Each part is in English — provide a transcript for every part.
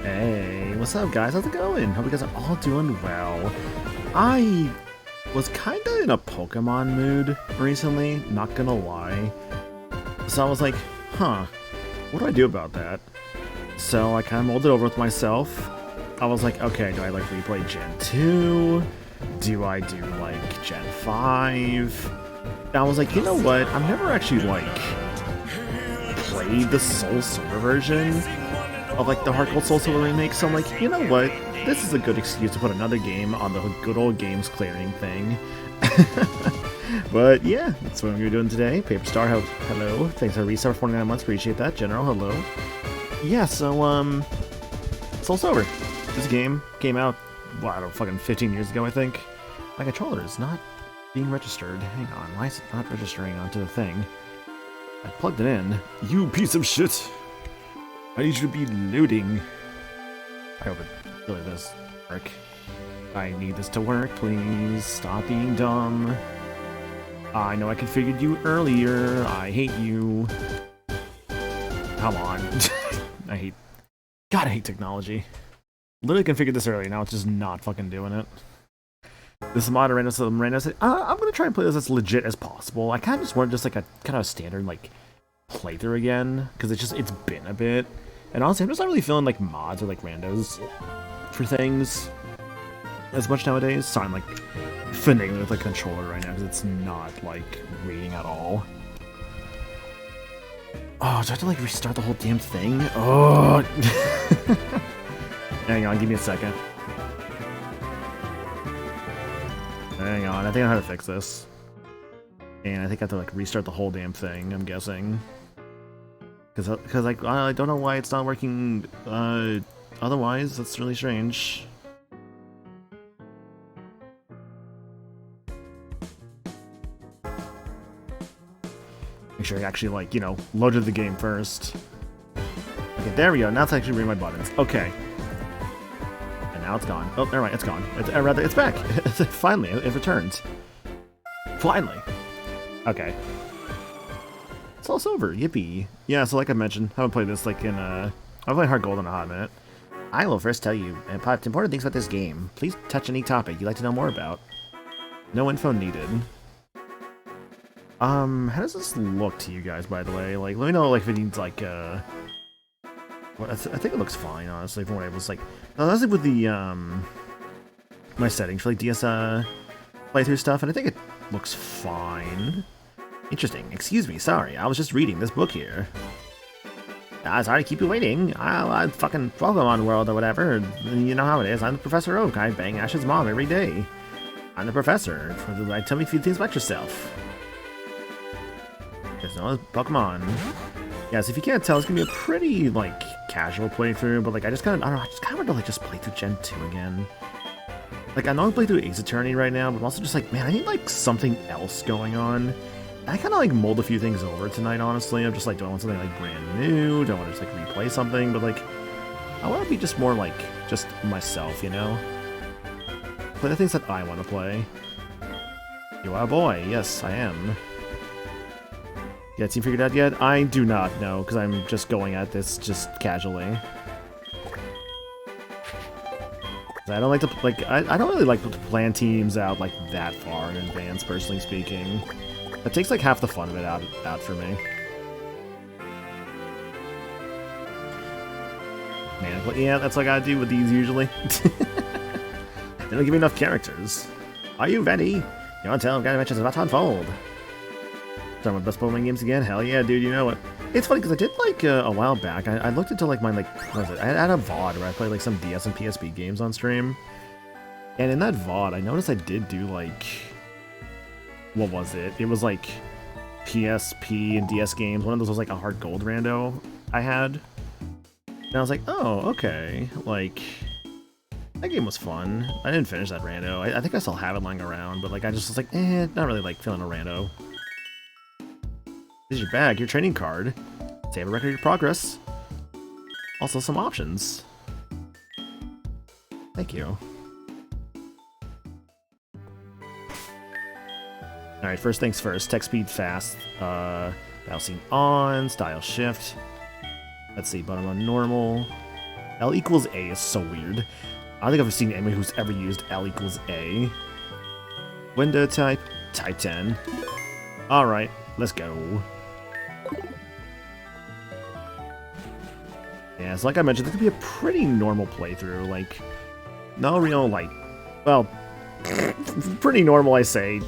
Hey, what's up guys? How's it going? Hope you guys are all doing well. I was kinda in a Pokemon mood recently, not gonna lie. So I was like, huh, what do I do about that? So I kinda mulled it over with myself. I was like, okay, do I like replay Gen 2? Do I do like Gen 5? And I was like, you know what? I've never actually like played the Soul Silver version of like the Heart Gold Soul Silver remake, so I'm like, you know what? This is a good excuse to put another game on the good old games clearing thing. But yeah, that's what we're doing today. Paper Star, hello. Thanks for restart for 49 months, appreciate that. General, hello. Yeah, so Soul Silver. This game came out, well, I don't know, fucking 15 years ago, I think. My controller is not being registered. Hang on, why is it not registering onto the thing? I plugged it in. You piece of shit! I need you to be loading. I hope it really does work. I need this to work, please. Stop being dumb. I know I configured you earlier. I hate you. Come on. God, I hate technology. Literally configured this earlier, now it's just not fucking doing it. This is mod random, so I'm gonna try and play this as legit as possible. I kind of just want just like a kind of standard like playthrough again, because it's been a bit. And honestly, I'm just not really feeling like mods or like randos for things as much nowadays. So I'm like finagling with a controller right now because it's not like reading at all. Oh, do I have to like restart the whole damn thing? Oh, hang on, give me a second. Hang on, I think I know how to fix this. And I think I have to like restart the whole damn thing, I'm guessing. Because like, I don't know why it's not working otherwise. That's really strange. Make sure I actually, like, you know, loaded the game first. Okay, there we go. Now it's actually reading my buttons. Okay. And now it's gone. Oh, never mind. It's gone. It's back. Finally, it returns. Finally. Okay. It's all over. Yippee. Yeah, so like I mentioned, I haven't played this like in I've played Heart Gold in a hot minute. I will first tell you important things about this game. Please touch any topic you'd like to know more about. No info needed. How does this look to you guys, by the way? Like, let me know like if it needs like what I think it looks fine, honestly, from what I was like. Honestly, with the my settings for like DS playthrough stuff, and I think it looks fine. Interesting. Excuse me, sorry. I was just reading this book here. Sorry to keep you waiting. I fucking Pokemon World or whatever. You know how it is. I'm the Professor Oak. I bang Ash's mom every day. I'm the professor. Tell me a few things about yourself. There's no Pokemon. Yes, if you can't tell, it's gonna be a pretty like casual playthrough. But like, I just kind of want to like just play through Gen 2 again. Like, I know I play through Ace Attorney right now, but I'm also just like, man, I need like something else going on. I kind of like mulled a few things over tonight, honestly. I'm just like, do I want something like brand new? Do I want to just like replay something? But like, I want to be just more like, just myself, you know? Play the things that I want to play. You are a boy. Yes, I am. Yeah, team figured out yet? I do not know, because I'm just going at this just casually. I don't like to, like, I don't really like to plan teams out like that far in advance, personally speaking. It takes like half the fun of it out for me. Man, but yeah, that's what I gotta do with these usually. They don't give me enough characters. Are you ready? You want to tell them adventures about to unfold? Talking about best Pokemon games again? Hell yeah, dude, you know what? It's funny because I did like a while back. I looked into like my like what was it? I had a VOD where I played like some DS and PSP games on stream. And in that VOD, I noticed I did do like, what was it? It was like PSP and DS games. One of those was like a Heart Gold rando I had. And I was like, oh, okay. Like, that game was fun. I didn't finish that rando. I think I still have it lying around, but like I just was like, not really like feeling a rando. This is your bag, your training card. Save a record of your progress. Also some options. Thank you. Alright, first things first. Tech speed fast. Battle scene on. Style shift. Let's see, button on normal. L equals A is so weird. I don't think I've seen anyone who's ever used L equals A. Window type, type 10. Alright, let's go. Yeah, so like I mentioned, this could be a pretty normal playthrough. Like, no real, like, well, pretty normal, I say.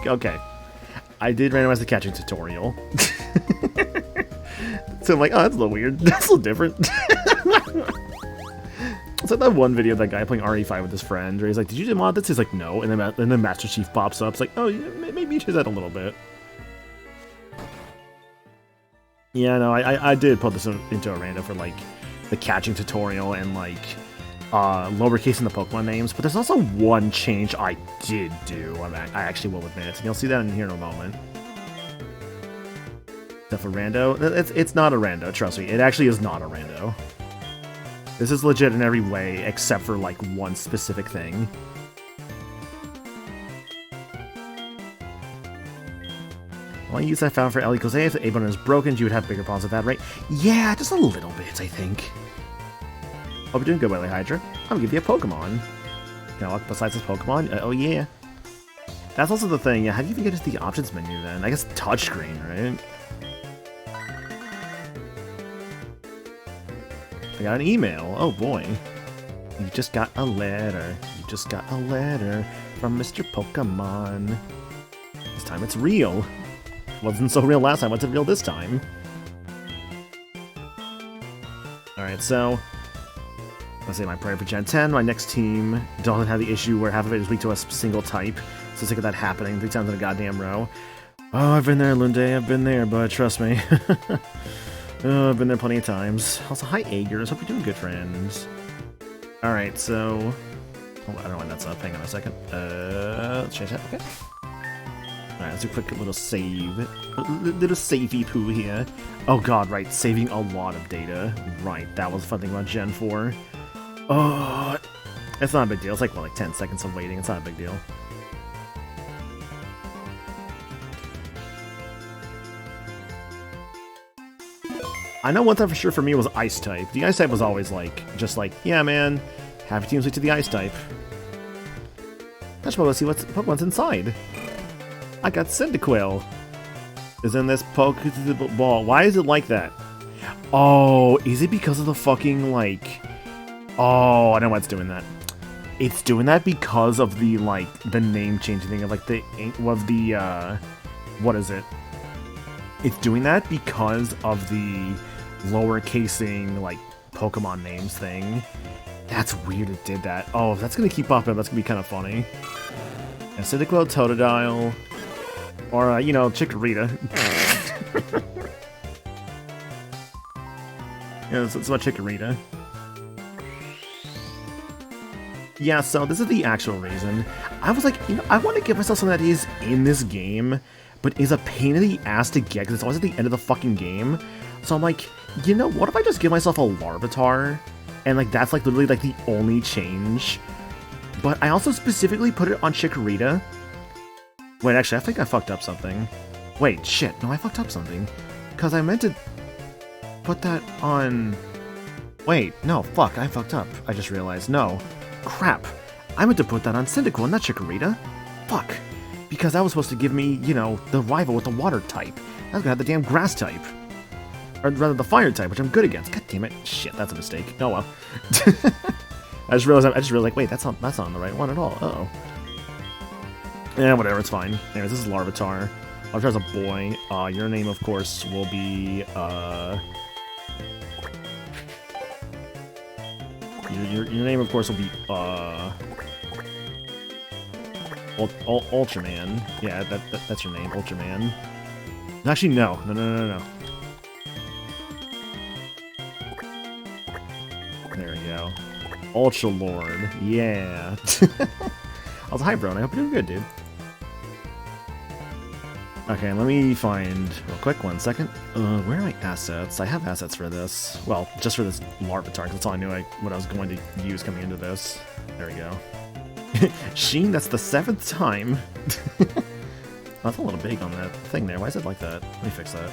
Okay. I did randomize the catching tutorial. So I'm like, oh, that's a little weird. That's a little different. It's like that one video of that guy playing RE5 with his friend, where he's like, did you mod this? He's like, no. And then Master Chief pops up. It's like, oh, yeah, maybe you choose that a little bit. Yeah, no, I did put this into a rando for, like, the catching tutorial and, like, lowercase in the Pokemon names. But there's also one change I did do. I actually will admit. And you'll see that in here in a moment. Stuff a rando? It's not a rando, trust me. It actually is not a rando. This is legit in every way, except for, like, one specific thing. One use I found for L equals A, if the A button is broken, you would have bigger problems with that, right? Yeah, just a little bit, I think. Hope you're doing good, Wily Hydra. I'm gonna give you a Pokemon. Can I look besides this Pokemon? Oh, yeah. That's also the thing. Yeah, how do you even get to the options menu, then? I guess touchscreen, right? I got an email. Oh, boy. You just got a letter. You just got a letter from Mr. Pokemon. This time it's real. Wasn't so real last time. What's it real this time? Alright, so let's say my prayer for Gen 10. My next team doesn't have the issue where half of it is weak to a single type. So sick of that happening 3 times in a goddamn row. Oh, I've been there, Lunde. I've been there, but trust me. Oh, I've been there plenty of times. Also, hi, Agers. Hope you're doing good, friends. Alright, so oh, I don't know when that's up. Hang on a second. Let's change that. Okay. Alright, let's do a quick little save. Little savey poo here. Oh god, right, saving a lot of data. Right, that was the fun thing about Gen 4. Oh, it's not a big deal. It's like, what, like 10 seconds of waiting. It's not a big deal. I know one thing for sure for me was Ice type. The Ice type was always like, just like, yeah man, have your team switch to the Ice type. Let's go see what's Pokemon's inside. I got Cyndaquil. Is in this Pokeball. Why is it like that? Oh, is it because of the fucking, like... Oh, I know why it's doing that. It's doing that because of the, like, the name changing thing of, like, what is it? It's doing that because of the lowercasing, like, Pokemon names thing. That's weird it did that. Oh, if that's gonna keep popping up, that's gonna be kind of funny. And Cyndaquil, Totodile... Or, you know, Chikorita. Yeah, it's about Chikorita. Yeah, so this is the actual reason. I was like, you know, I want to give myself something that is in this game, but is a pain in the ass to get, because it's always at the end of the fucking game. So I'm like, you know, what if I just give myself a Larvitar? And, like, that's, like, literally, like, the only change. But I also specifically put it on Chikorita. Wait, actually, I think I fucked up something. Wait, shit. No, I fucked up something. Because I meant to put that on... Wait, no, fuck, I fucked up. I just realized. No. Crap. I meant to put that on Cyndaquil, not Chikorita. Fuck. Because that was supposed to give me, you know, the rival with the water type. I was gonna have the damn grass type. Or rather, the fire type, which I'm good against. God damn it. Shit, that's a mistake. Oh well. I just realized, like, wait, that's not on the right one at all. Uh-oh. Yeah, whatever, it's fine. Anyways, this is Larvitar. Larvitar's a boy. Your name, of course, will be, Your name, of course, will be, Ultraman. Yeah, that's your name, Ultraman. Actually, no. No. There we go. Ultra Lord. Yeah. Also, hi, Bro. I hope you're doing good, dude. Okay, let me find real quick. 1 second. Where are my assets? I have assets for this. Well, just for this Larvitar, because that's all I knew what I was going to use coming into this. There we go. Sheen, that's the 7th time. That's a little big on that thing there. Why is it like that? Let me fix that.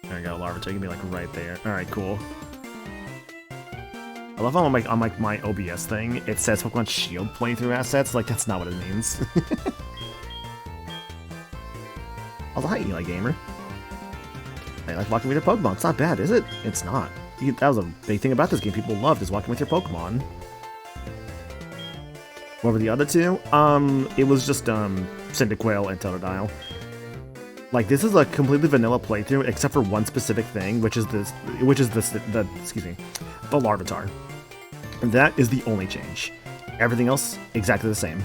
There we go, Larvitar. You can be like right there. Alright, cool. I love how on my OBS thing, it says Pokemon Shield playthrough assets. Like, that's not what it means. Also, hi, Eli Gamer. I like walking with your Pokemon. It's not bad, is it? It's not. That was a big thing about this game people loved, is walking with your Pokemon. What were the other two? It was just, Cyndaquil and Totodile. Like, this is a completely vanilla playthrough, except for one specific thing, which is the Larvitar. And that is the only change. Everything else, exactly the same.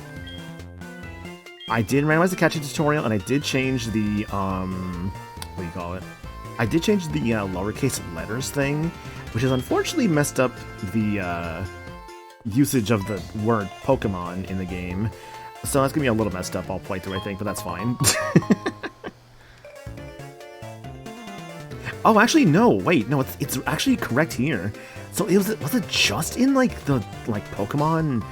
I did randomize the catching tutorial, and I did change the, what do you call it? I did change the, lowercase letters thing, which has unfortunately messed up the, usage of the word Pokemon in the game. So that's gonna be a little messed up all playthrough, I think, but that's fine. Oh, actually, no, wait, no, it's actually correct here. So was it just in, like, the, like, Pokemon,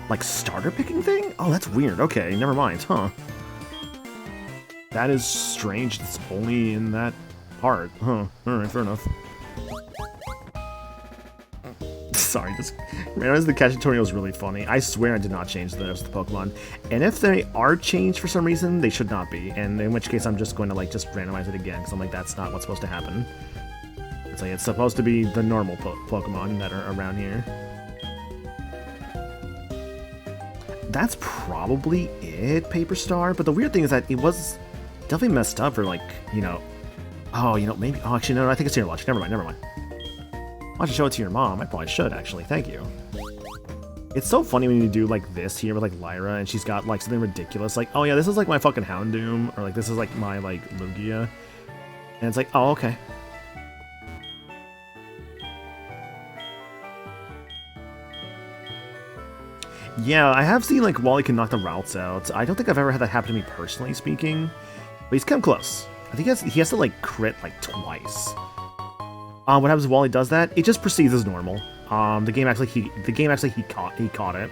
like, starter picking thing? Oh, that's weird. Okay, never mind, huh. That is strange. It's only in that part. Huh. Alright, fair enough. Sorry, just realize the catch tutorial is really funny. I swear I did not change the rest of the Pokemon. And if they are changed for some reason, they should not be. And in which case, I'm just going to, like, just randomize it again, because I'm like, that's not what's supposed to happen. It's like, it's supposed to be the normal Pokemon that are around here. That's probably it, Paper Star. But the weird thing is that it was definitely messed up for, like, you know... Oh, you know, maybe... Oh, actually, no, I think it's here, Logic. Never mind, never mind. Why don't you show it to your mom? I probably should, actually. Thank you. It's so funny when you do, like, this here with, like, Lyra, and she's got, like, something ridiculous. Like, oh, yeah, this is, like, my fucking Houndoom. Or, like, this is, like, my, like, Lugia. And it's like, oh, okay. Yeah, I have seen, like, Wally can knock the routes out. I don't think I've ever had that happen to me personally speaking. But he's come close. I think he has to, like, crit, like, twice. What happens if Wally does that? It just proceeds as normal. The game actually he caught it.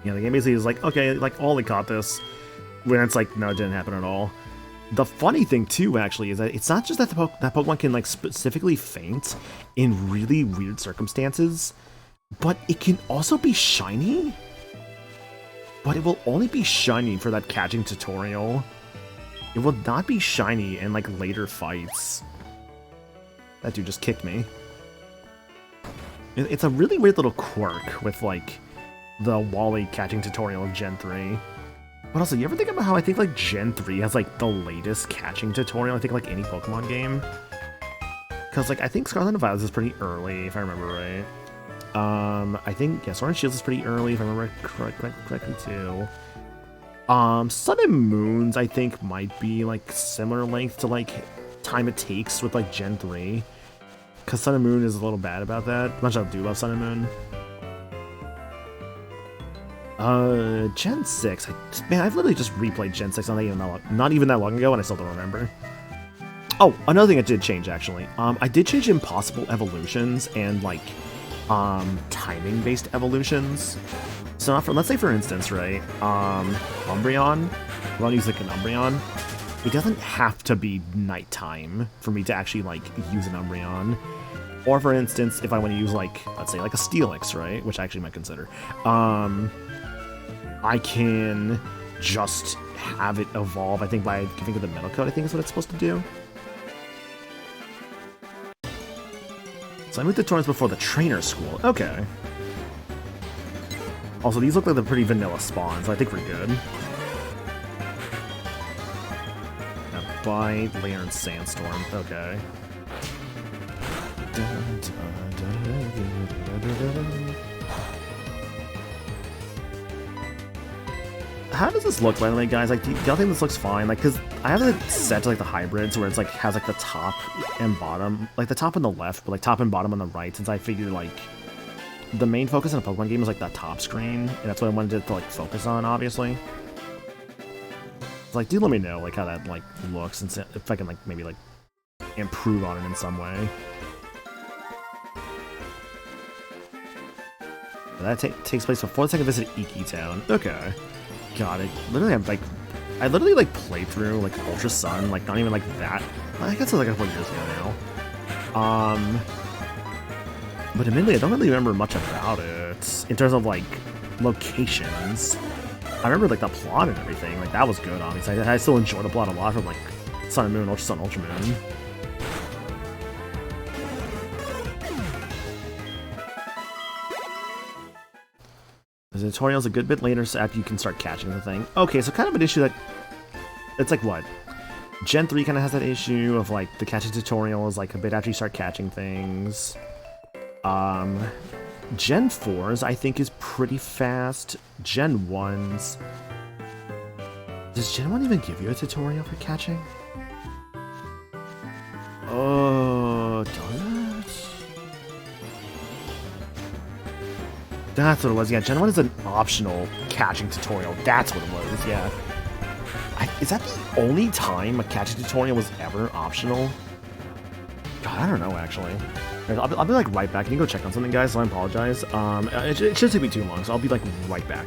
Yeah, the game basically is like, okay, like, Wally caught this. When it's like, no, it didn't happen at all. The funny thing, too, actually, is that it's not just that that Pokemon can, like, specifically faint in really weird circumstances, but it can also be shiny. But it will only be shiny for that catching tutorial. It will not be shiny in, like, later fights. That dude just kicked me. It's a really weird little quirk with, like, the Wally catching tutorial of Gen 3. But also, you ever think about how I think, like, Gen 3 has, like, the latest catching tutorial, I think, like, any Pokemon game? Because, like, I think Scarlet and Violet is pretty early, if I remember right. I think, yeah, Sword and Shield is pretty early, if I remember correctly, too. Sun and Moons, I think, might be, like, similar length to, like, time it takes with, like, Gen 3. Because Sun and Moon is a little bad about that. Much as I do love Sun and Moon. Gen 6. Man, I've literally just replayed Gen 6 not even that long ago, and I still don't remember. Oh, another thing I did change, actually. I did change Impossible Evolutions and, like, timing-based evolutions. So, let's say, for instance, right, Umbreon, I want to use, like, an Umbreon. It doesn't have to be nighttime for me to actually, like, use an Umbreon. Or, for instance, if I want to use, like, let's say, like, a Steelix, right, which I actually might consider, I can just have it evolve, I think, by giving it the Metal Coat, I think is what it's supposed to do. So I moved the tournaments before the trainer school. Okay. Also, these look like they're pretty vanilla spawns, so I think we're good. Bite, Layer, and Sandstorm. Okay. How does this look, by the way, guys? Like, do y'all think this looks fine? Like, because I have it set to, like, the hybrids, where it's, like, has, like, the top and bottom. Like, the top on the left, but, like, top and bottom on the right, since I figured, like, the main focus in a Pokemon game is, like, that top screen, and that's what I wanted it to, like, focus on, obviously. So, like, do let me know, like, how that, like, looks, and if I can, like, maybe, like, improve on it in some way. That takes place before the second visit to Iki Town. Okay. God, I literally, like, played through, like, Ultra Sun, like, not even, like, that I guess it was like a couple years ago now. But admittedly, I don't really remember much about it in terms of like locations. I remember like the plot and everything. Like that was good, obviously. I still enjoy the plot a lot from like Sun and Moon, Ultra Sun, Ultra Moon. The tutorial's a good bit later, so after you can start catching the thing. Okay, so kind of an issue that it's like what? Gen 3 kind of has that issue of like the catching tutorial is like a bit after you start catching things. Gen 4's I think is pretty fast. Gen 1's... Does Gen 1 even give you a tutorial for catching? Oh, does it? That's what it was, yeah. Gen 1 is an optional catching tutorial. That's what it was, yeah. Is that the only time a catching tutorial was ever optional? God, I don't know, actually. I'll be like right back. I need to go check on something, guys, so I apologize. It shouldn't take me too long, so I'll be like right back.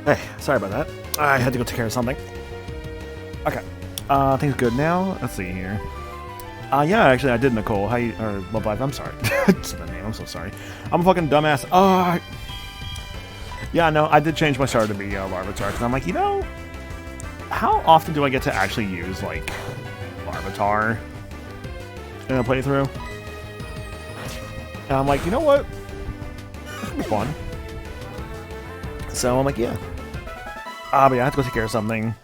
Hey, sorry about that. I had to go take care of something. Okay. Things good now? Let's see here. Yeah, actually, I did, Nicole. How you... Or, Love Live, I'm sorry. It's the name, I'm so sorry. I'm a fucking dumbass. Yeah, no, I did change my starter to be Larvitar, because I'm like, you know, how often do I get to actually use, like, Larvitar in a playthrough? And I'm like, you know what? This could be fun. So I'm like, yeah. But yeah, I have to go take care of something.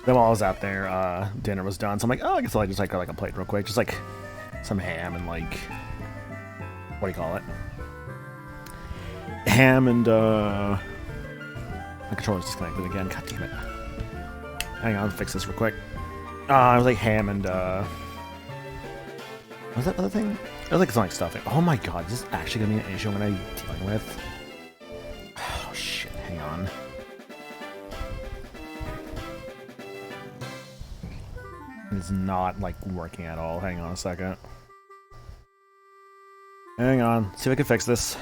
Then while I was out there, dinner was done. So I'm like, oh, I guess I'll just like a plate real quick. Just like some ham and like, what do you call it? Ham and, my controller's disconnected again. God damn it. Hang on, I'll fix this real quick. It was like ham and, what was that other thing? It was like some like stuffing. Oh my god, is this actually gonna be an issue I'm gonna be dealing with? Oh shit, hang on. It's not like working at all. Hang on a second. Hang on, see if I can fix this.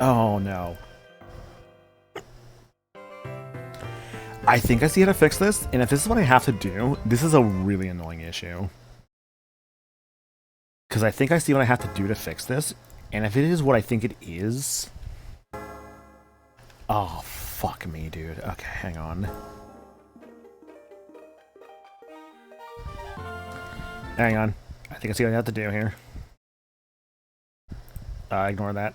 Oh no. I think I see how to fix this, and if this is what I have to do, this is a really annoying issue. Because I think I see what I have to do to fix this, and if it is what I think it is... Oh, fuck me, dude. Okay, hang on. Hang on. I think I see what I have to do here. Ignore that.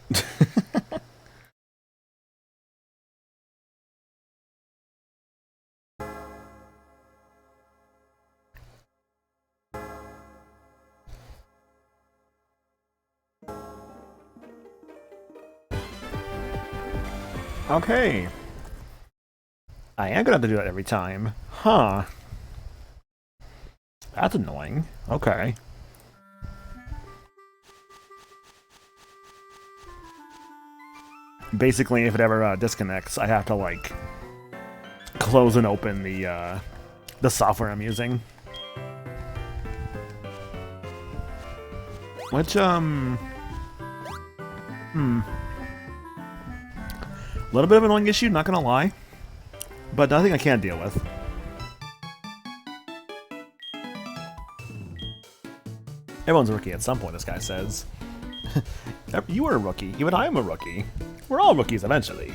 Okay. I am gonna have to do that every time. Huh. That's annoying. Okay. Basically, if it ever disconnects, I have to, like, close and open the software I'm using. Which, a little bit of an annoying issue, not gonna lie. But nothing I can't deal with. Everyone's a rookie at some point, this guy says. You are a rookie. Even I am a rookie. We're all rookies eventually.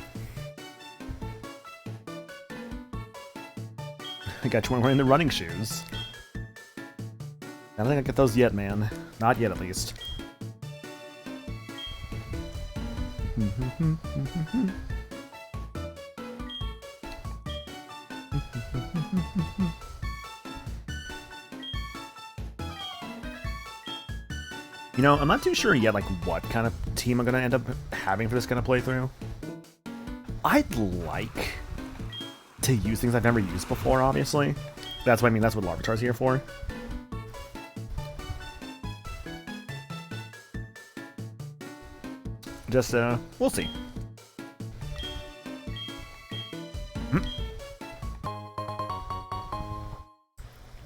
I got you wearing the running shoes. I don't think I get those yet, man. Not yet, at least. You know, I'm not too sure yet, like, what kind of team I'm going to end up having for this kind of playthrough. I'd like to use things I've never used before, obviously. That's what I mean, that's what Larvitar's here for. Just, we'll see.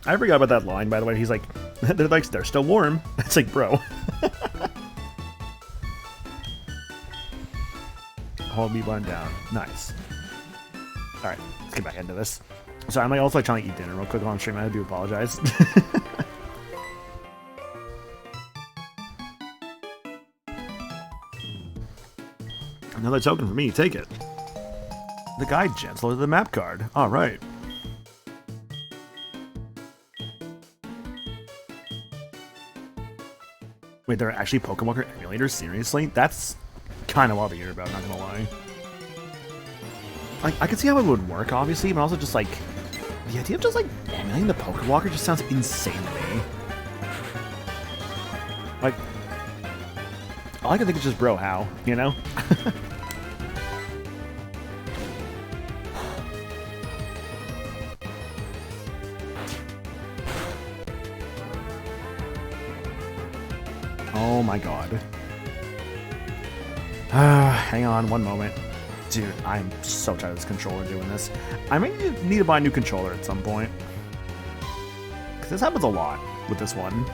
I forgot about that line, by the way. He's like, they're still warm. It's like, bro. Hold me one down. Nice. Alright, let's get back into this. Sorry, I'm like also trying to eat dinner real quick while I'm streaming. I do apologize. Another token for me. Take it. The guide gents loaded the map card. Alright. Wait, there are actually Pokewalker emulators? Seriously? That's kind of wild to hear about, not gonna lie. Like, I can see how it would work, obviously, but also just like... The idea of just like emulating the Pokewalker just sounds insane to me. Like... All I can think is just, bro, how? You know? Oh my god. Hang on one moment. Dude, I'm so tired of this controller doing this. I might need to buy a new controller at some point. Because this happens a lot with this one.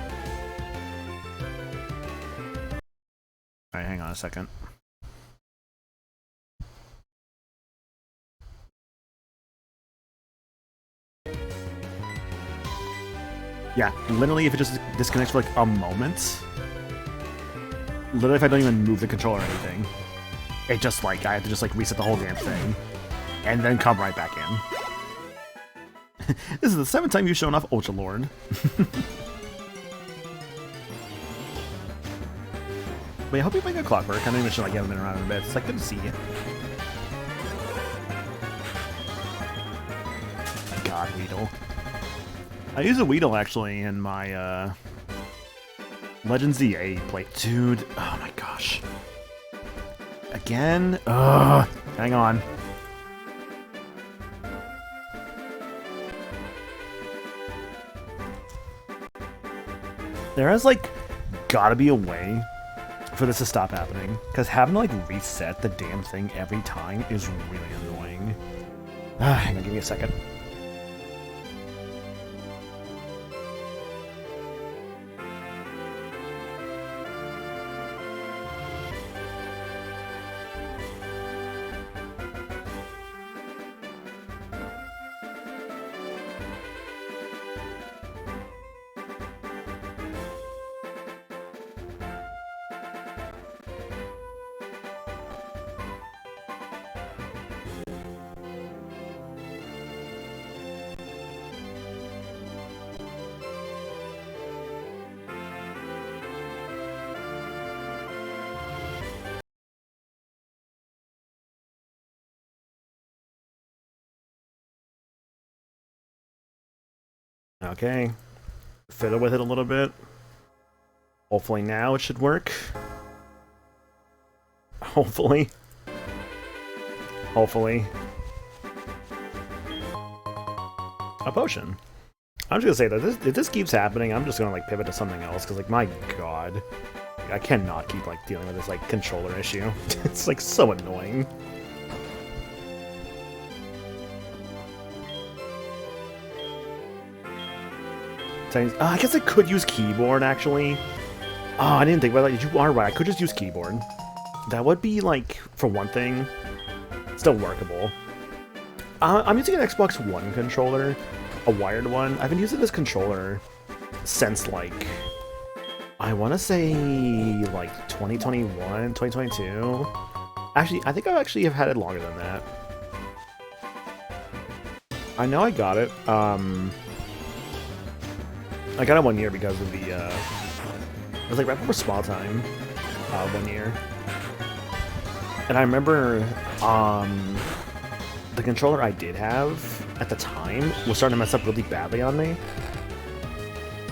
Alright, hang on a second. Yeah, literally if it just disconnects for like a moment, literally if I don't even move the controller or anything, it just like, I have to just like reset the whole damn thing, and then come right back in. This is the 7th time you've shown off Ultra Lord. But yeah, I hope you make a clockwork. I know you mentioned like you haven't been around in a bit. It's like good to see you. God, Weedle. I use a Weedle actually in my Legends ZA play. Dude, oh my gosh. Again? Ugh. Hang on. There has like gotta be a way for this to stop happening, because having to like reset the damn thing every time is really annoying. Hang on, give me a second. Okay, fiddle with it a little bit. Hopefully now it should work. Hopefully. Hopefully. A potion. I'm just gonna say that if this keeps happening, I'm just gonna like pivot to something else, because like my god, I cannot keep like dealing with this like controller issue. It's like so annoying. I guess I could use keyboard, actually. Oh, I didn't think about that. You are right. I could just use keyboard. That would be, like, for one thing, still workable. I'm using an Xbox One controller, a wired one. I've been using this controller since, like, I want to say, like, 2021, 2022. Actually, I think I actually have had it longer than that. I know I got it. I got it 1 year because of the, it was like right before Small Time, 1 year. And I remember, the controller I did have at the time was starting to mess up really badly on me.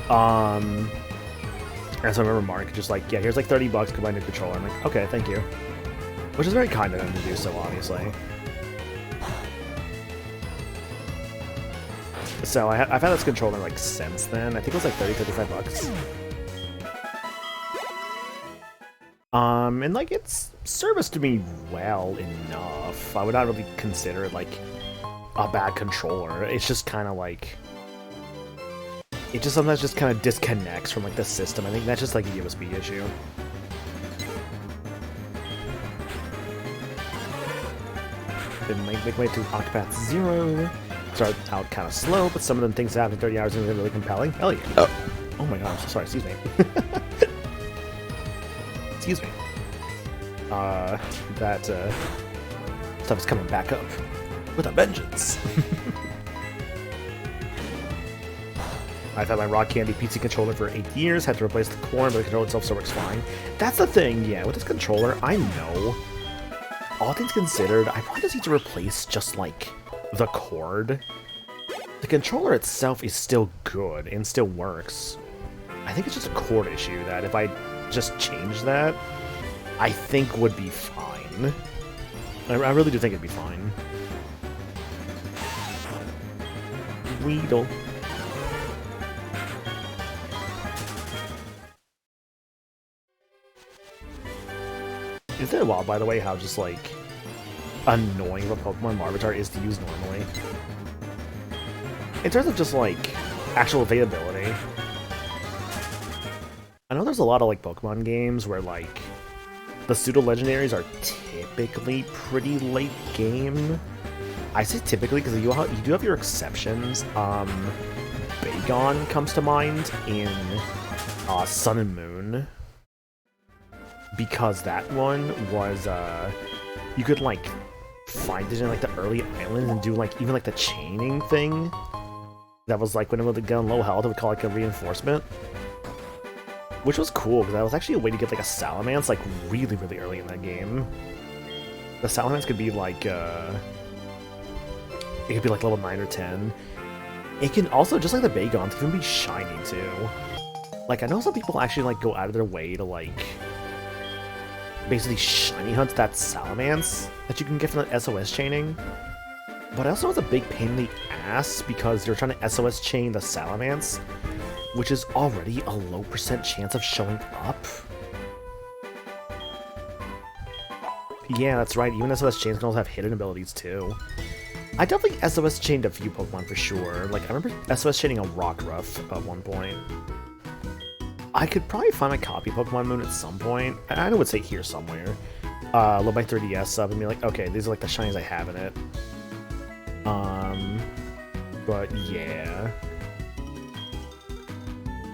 And so I remember Mark just like, yeah, here's like $30 to buy a new controller. I'm like, okay, thank you. Which is very kind of them to do so, obviously. So I've had this controller like since then. I think it was like $30-$35. And like it's serviced me well enough. I would not really consider it like a bad controller. It's just kind of like it just sometimes just kind of disconnects from like the system. I think that's just like a USB issue. Then make way to Octopath Zero. Start out kind of slow, but some of them things that happen in 30 hours are really compelling. Hell yeah. Oh my god, I'm so sorry, excuse me. Excuse me. That stuff is coming back up with a vengeance. I've had my Rock Candy PC controller for 8 years, had to replace the core, but the controller itself still works fine. That's the thing, yeah, with this controller, I know, all things considered, I probably just need to replace just like the cord. The controller itself is still good and still works. I think it's just a cord issue that if I just change that, I think would be fine. I really do think it'd be fine. Weedle. Isn't it wild, by the way, how just like annoying of a Pokemon Larvitar is to use normally? In terms of just like actual availability, I know there's a lot of like Pokemon games where like the pseudo legendaries are typically pretty late game. I say typically because you do have your exceptions. Bagon comes to mind in Sun and Moon. Because that one was, you could, like, find it in, like, the early islands and do, like, even, like, the chaining thing. That was, like, when it would get on low health, it would call, like, a reinforcement. Which was cool, because that was actually a way to get, like, a Salamence, like, really, really early in that game. The Salamence could be, like, it could be, like, level 9 or 10. It can also, just like the Bagons, it can be shiny, too. Like, I know some people actually, like, go out of their way to, like, basically shiny hunt that Salamence that you can get from the SOS chaining. But I also know it's a big pain in the ass because you're trying to SOS chain the Salamence, which is already a low % chance of showing up. Yeah, that's right, even SOS chains can also have hidden abilities too. I definitely SOS chained a few Pokemon for sure. Like, I remember SOS chaining a Rockruff at one point. I could probably find my copy of Pokemon Moon at some point. I would say here somewhere. Load my 3DS sub and be like, okay, these are like the shinies I have in it. But yeah.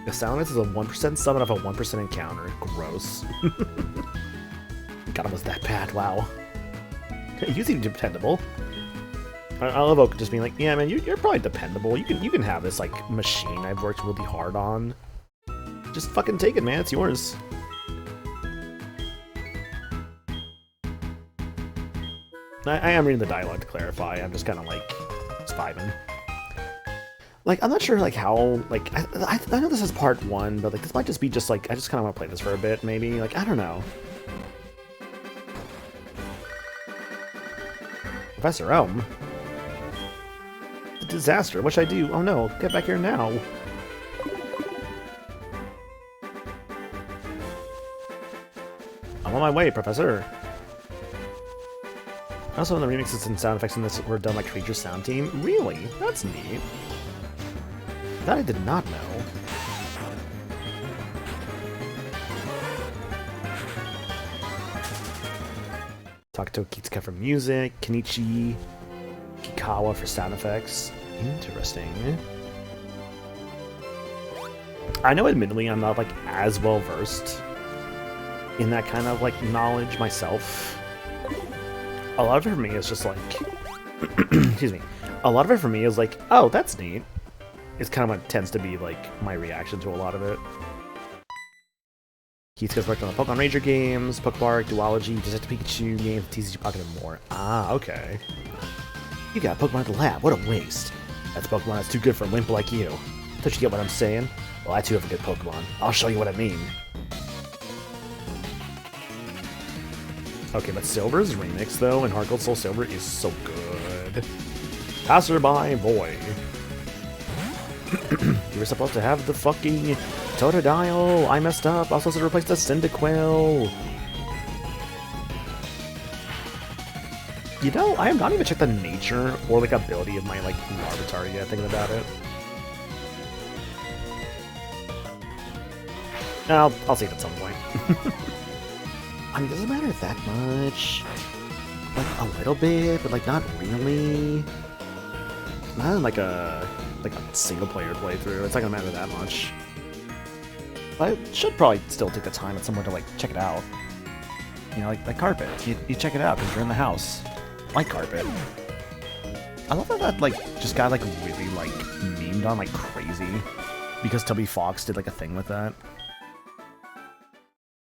The Salamence is a 1% summon off a 1% encounter. Gross. God, it was that bad, wow. You seem dependable. I love Oak just being like, yeah man, you're probably dependable. You can have this like machine I've worked really hard on. Just fucking take it, man. It's yours. I am reading the dialogue to clarify. I'm just kind of like just vibing. Like, I'm not sure like how like I know this is part 1, but like this might just be just like I just kind of want to play this for a bit, maybe. Like, I don't know. Professor Elm. Disaster. What should I do? Oh no! Get back here now. I'm on my way, Professor. Also, the remixes and sound effects in this were done by Creature Sound Team. Really? That's neat. That I did not know. Takuto Kitsuka for music, Kenichi Kikawa for sound effects. Interesting. I know, admittedly, I'm not like as well versed in that kind of like knowledge myself. A lot of it for me is just like, excuse me. A lot of it for me is like, oh, that's neat. It's kind of what tends to be like my reaction to a lot of it. Keith's worked on the Pokemon Ranger games, Pokebark, Duology, Detective Pikachu games, TCG Pocket, and more. Ah, okay. You got Pokemon at the lab. What a waste. That's Pokemon that's too good for a limp like you. Don't you get what I'm saying? Well, I too have a good Pokemon. I'll show you what I mean. Okay, but Silver's remix, though, in Heart Gold Soul Silver is so good. Passerby boy. You were supposed to have the fucking Totodile. I messed up. I was supposed to replace the Cyndaquil. You know, I have not even checked the nature or, like, ability of my, like, Larvitar yet, thinking about it. I'll see it at some point. I mean, does it matter that much? Like, a little bit, but, like, not really. Not in, like a single-player playthrough. It's not gonna matter that much. I should probably still take the time at somewhere to, like, check it out. You know, like Carpet. You check it out because you're in the house. Like Carpet. I love that, like, just got, like, really, like, memed on like crazy. Because Toby Fox did, like, a thing with that.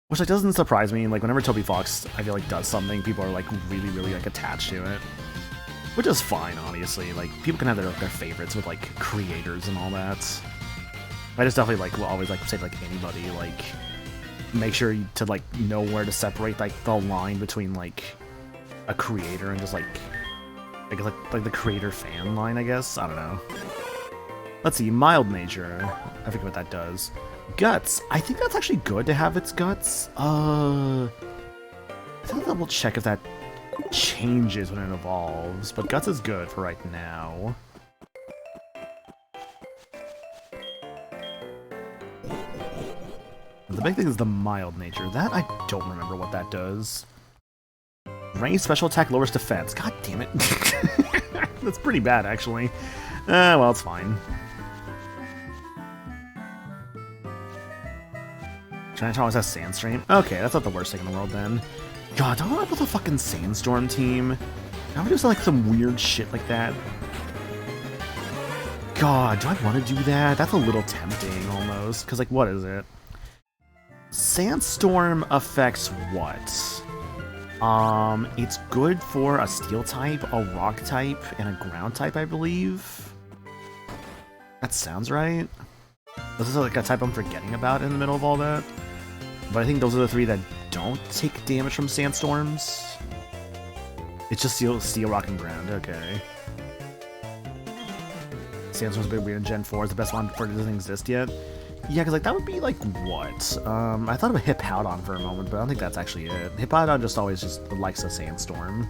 Which, like, doesn't surprise me. Like, whenever Toby Fox, I feel like, does something, people are, like, really, really, like, attached to it. Which is fine, obviously. Like, people can have their favorites with, like, creators and all that. I just definitely, like, will always, like, say to, like, anybody, like, make sure to, like, know where to separate, like, the line between, like, a creator and just, like the creator-fan line, I guess? I don't know. Let's see, mild nature. I forget what that does. Guts. I think that's actually good to have its guts. I have to double check if that changes when it evolves, but guts is good for right now. The big thing is the mild nature. That, I don't remember what that does. Range special attack lowers defense. God damn it. That's pretty bad, actually. Well, it's fine. Chinatown always has Sandstorm. Okay, that's not the worst thing in the world then. God, don't I build a fucking Sandstorm team? I would do like some weird shit like that. God, do I want to do that? That's a little tempting almost. Because, like, what is it? Sandstorm affects what? It's good for a steel type, a rock type, and a ground type, I believe. That sounds right. This is like a type I'm forgetting about in the middle of all that. But I think those are the three that don't take damage from sandstorms. It's just steel, rock, and ground. Okay. Sandstorm's a bit weird in Gen 4. Is the best one for it doesn't exist yet. Yeah, because like that would be like what? I thought of a Hippowdon for a moment, but I don't think that's actually it. Hippowdon just always just likes a sandstorm.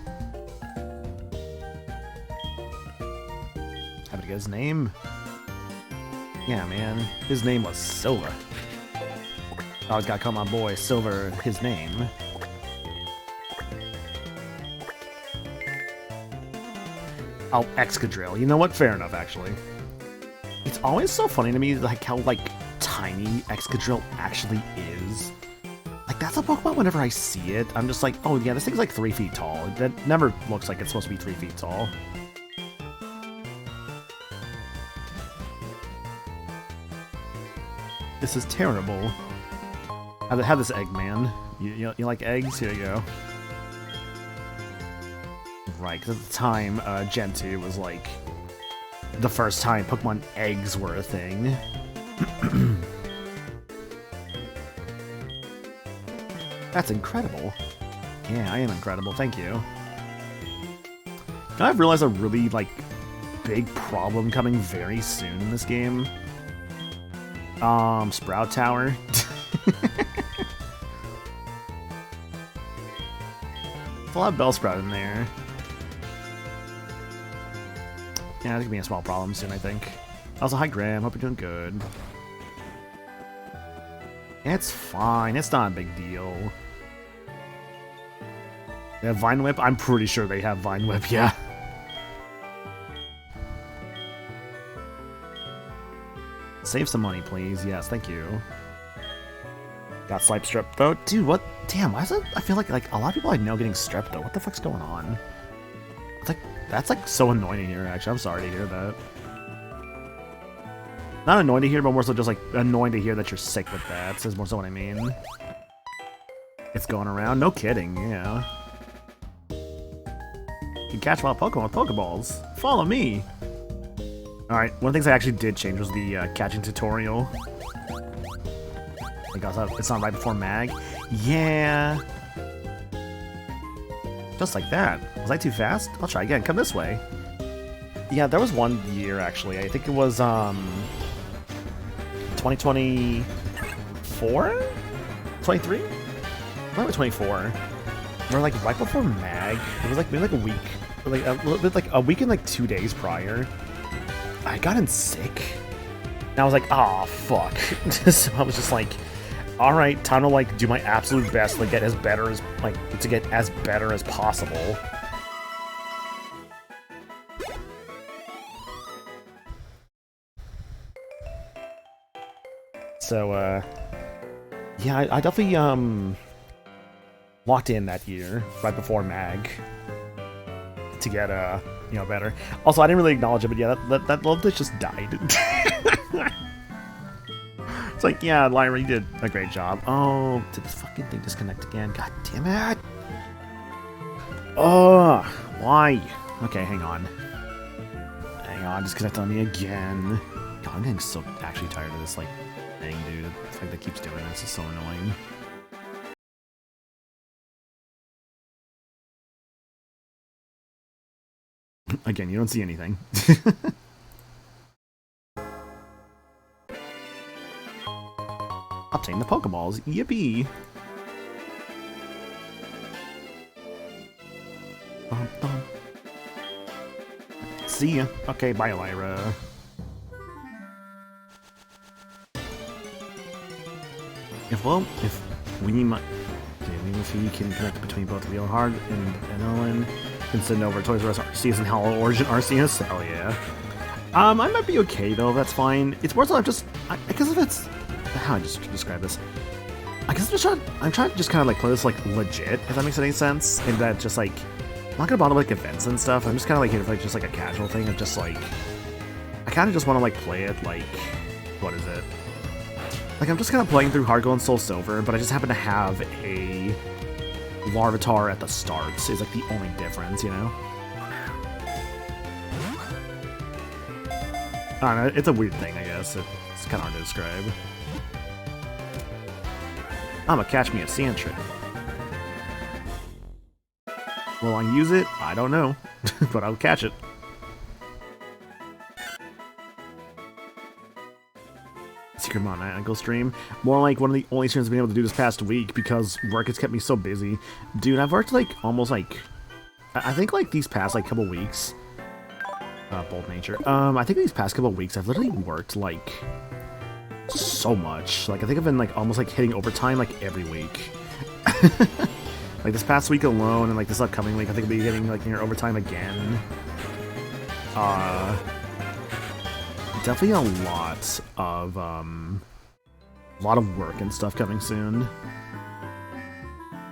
Happy to get his name. Yeah, man. His name was Silver. I always gotta call my boy Silver his name. Oh, Excadrill. You know what? Fair enough, actually. It's always so funny to me like how like tiny Excadrill actually is. Like that's a Pokemon whenever I see it, I'm just like, oh yeah, this thing's like 3 feet tall. That never looks like it's supposed to be 3 feet tall. This is terrible. Have this Eggman. You like eggs? Here you go. Right, because at the time, Gen 2 was like the first time Pokemon eggs were a thing. That's incredible. Yeah, I am incredible. Thank you. Now I've realized a really like big problem coming very soon in this game. Sprout Tower. There's a lot of Bellsprout in there. Yeah, it's gonna be a small problem soon, I think. Also, hi Graham, hope you're doing good. It's fine, it's not a big deal. They have Vine Whip? I'm pretty sure they have Vine Whip, yeah. Save some money, please. Yes, thank you. Got Slipe Strep though. Dude, what? Damn, why is it? I feel like a lot of people I know getting strep though. What the fuck's going on? It's like, that's like so annoying to hear, actually. I'm sorry to hear that. Not annoying to hear, but more so just like annoying to hear that you're sick with that. Is more so what I mean. It's going around. No kidding, yeah. You can catch wild Pokemon with Pokeballs. Follow me. Alright, one of the things I actually did change was the catching tutorial. Like, it's not right before Mag. Yeah. Just like that. Was I too fast? I'll try again. Come this way. Yeah, there was one year, actually. I think it was, 2024? 23? Probably 24. We're like right before Mag. It was like maybe like a week. Like a little bit like a week and like 2 days prior. I got in sick. And I was like, ah, fuck. So I was just like, alright, time to like do my absolute best to get as better as possible. So yeah, I definitely locked in that year, right before Mag, to get you know, better. Also, I didn't really acknowledge it, but yeah, that love glitch just died. It's like, yeah, Lyra, you did a great job. Oh, did this fucking thing disconnect again? God damn it! Oh, why? Okay, hang on. Hang on, disconnect on me again. God, I'm getting so actually tired of this, like, thing, dude. It's like that keeps doing this. It's so annoying. Again, you don't see anything. Obtain the Pokeballs. Yippee! Bum, bum. See ya. Okay, bye, Lyra. If he can connect between both Leonhard and Ellen, can send over Toys R Us Arceus and Hollow Origin Arceus. Hell yeah. I might be okay though. That's fine. It's more so I'm just because if it's how I just describe this. I guess I'm trying to just kind of like play this like legit, if that makes any sense. And that just like, I'm not gonna bother like events and stuff. I'm just kind of like here for like just like a casual thing of just like, I kind of just want to like play it like, what is it? Like I'm just kind of playing through Heart Gold and Soul Silver, but I just happen to have a Larvitar at the start. Is like the only difference, you know? I don't know, it's a weird thing, I guess. It's kind of hard to describe. I'ma catch me a Sandshrew. Will I use it? I don't know, but I'll catch it. Secret Mon Ankle stream. More like one of the only streams I've been able to do this past week because work has kept me so busy. Dude, I've worked like almost like, I think like these past like couple weeks. Bold Nature. I think these past couple weeks I've literally worked like so much. Like I think I've been like almost like hitting overtime like every week. Like this past week alone and like this upcoming week I think I'll be hitting like near overtime again. Definitely a lot of work and stuff coming soon.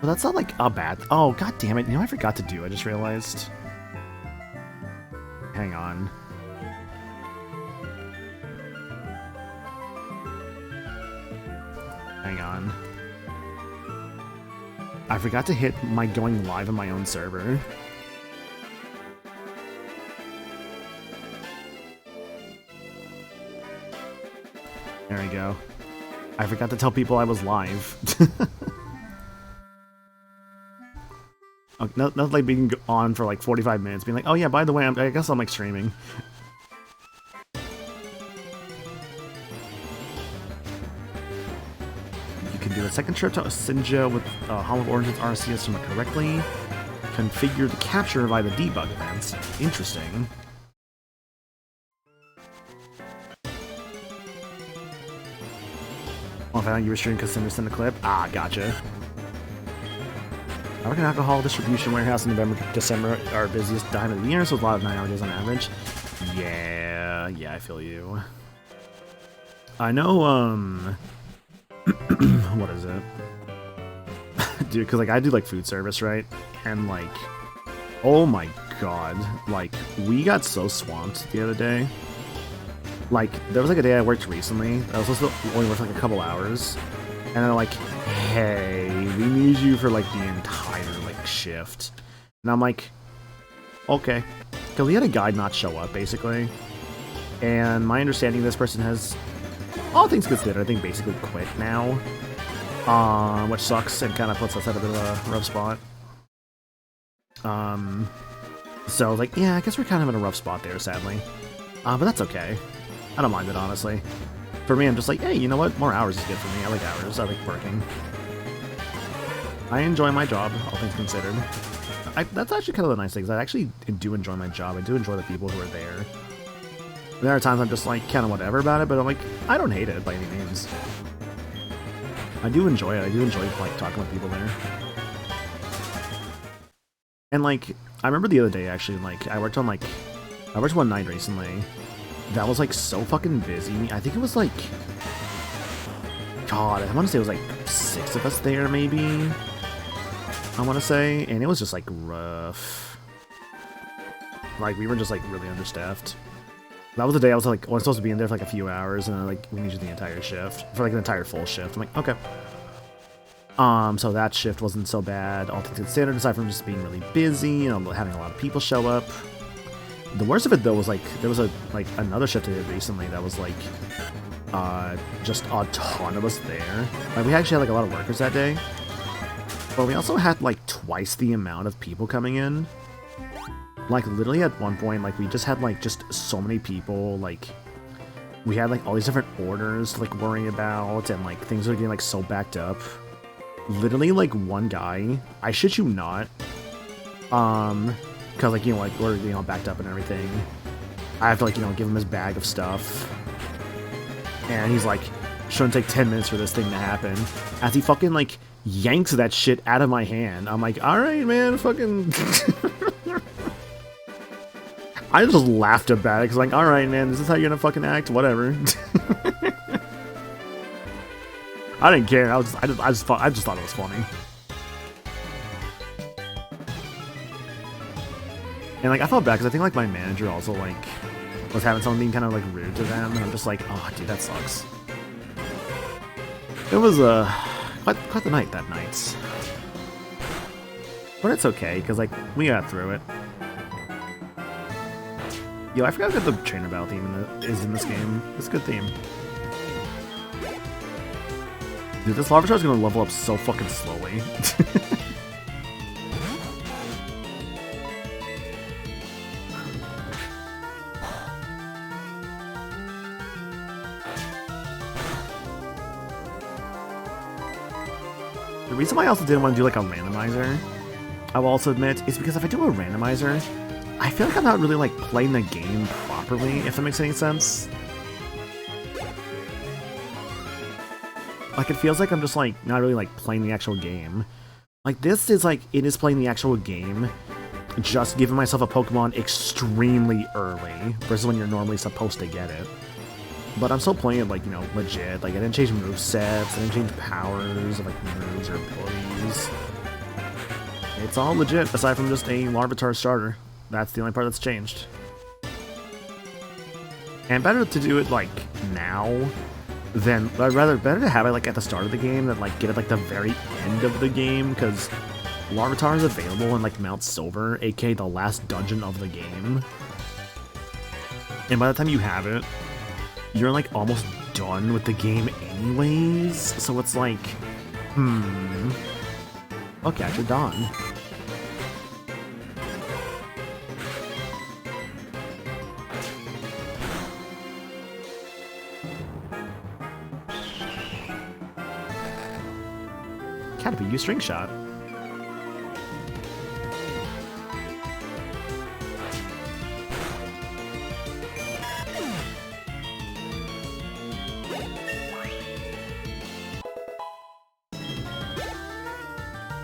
But that's not like a bad. Oh god damn it! You know I forgot to do. I just realized. Hang on. Hang on. I forgot to hit my going live on my own server. There we go. I forgot to tell people I was live. Oh, not like being on for like 45 minutes, being like, oh yeah, by the way, I guess I'm like streaming. You can do a second trip to Dissidia with Hollow Origins RC instrument correctly. Configure the capture via the debug events. Interesting. Oh, if I thought you were streaming because somebody sent a clip? Ah, gotcha. I work in an alcohol distribution warehouse in November, December, our busiest time of the year, so it's a lot of 9-hour days on average. Yeah, I feel you. I know, what is it? Dude, because, like, I do, like, food service, right? And, like, oh my god, like, we got so swamped the other day. Like, there was, like, a day I worked recently. I was supposed to only work, like, a couple hours. And they're like, hey, we need you for, like, the entire, like, shift. And I'm like, okay. Because we had a guy not show up, basically. And my understanding, this person has, all things considered, I think basically quit now. Which sucks and kind of puts us at a bit of a rough spot. So I was like, yeah, I guess we're kind of in a rough spot there, sadly. But that's okay. I don't mind it, honestly. For me, I'm just like, hey, you know what? More hours is good for me. I like hours. I like working. I enjoy my job, all things considered. That's actually kind of the nice thing, 'cause I actually do enjoy my job. I do enjoy the people who are there. There are times I'm just like, kind of whatever about it, but I'm like, I don't hate it by any means. I do enjoy it. I do enjoy, like, talking with people there. And, like, I remember the other day, actually, like, I worked one night recently. That was, like, so fucking busy. I think it was, like, God, I want to say it was, like, 6 of us there, maybe? I want to say. And it was just, like, rough. Like, we were just, like, really understaffed. That was the day I was, like, I was supposed to be in there for, like, a few hours, and, like, we needed the entire shift. For, like, an entire full shift. I'm like, okay. So that shift wasn't so bad. All things considered, aside from just being really busy, you know, having a lot of people show up. The worst of it, though, was, like, there was another shift I did recently that was, like, just a ton of us there. Like, we actually had, like, a lot of workers that day. But we also had, like, twice the amount of people coming in. Like, literally at one point, like, we just had, like, just so many people, like, we had, like, all these different orders to, like, worry about, and, like, things were getting, like, so backed up. Literally, like, one guy, I shit you not, because, like, you know, like, we're, you know, backed up and everything. I have to, like, you know, give him his bag of stuff. And he's like, shouldn't take 10 minutes for this thing to happen. As he fucking, like, yanks that shit out of my hand. I'm like, alright, man, fucking... I just laughed about it, because, like, alright, man, this is how you're gonna fucking act? Whatever. I didn't care. I just thought it was funny. And like I felt bad because I think like my manager also like was having someone being kind of like rude to them, and I'm just like, oh dude, that sucks. It was quite the night that night, but it's okay because like we got through it. Yo, I forgot that the trainer battle theme is in this game. It's a good theme. Dude, this Larvitar is gonna level up so fucking slowly. The reason why I also didn't want to do like a randomizer, I will also admit, is because if I do a randomizer, I feel like I'm not really like playing the game properly, if that makes any sense. Like it feels like I'm just like not really like playing the actual game. Like this is like, it is playing the actual game, just giving myself a Pokemon extremely early versus when you're normally supposed to get it. But I'm still playing it like, you know, legit. Like I didn't change movesets, I didn't change powers of like moves or abilities. It's all legit aside from just a Larvitar starter. That's the only part that's changed. And better to do it like now than, better to have it like at the start of the game than like get it like the very end of the game, because Larvitar is available in like Mount Silver, aka the last dungeon of the game. And by the time you have it, you're like almost done with the game anyways, so it's like, I'll catch you Dawn. Caterpie, use String Shot.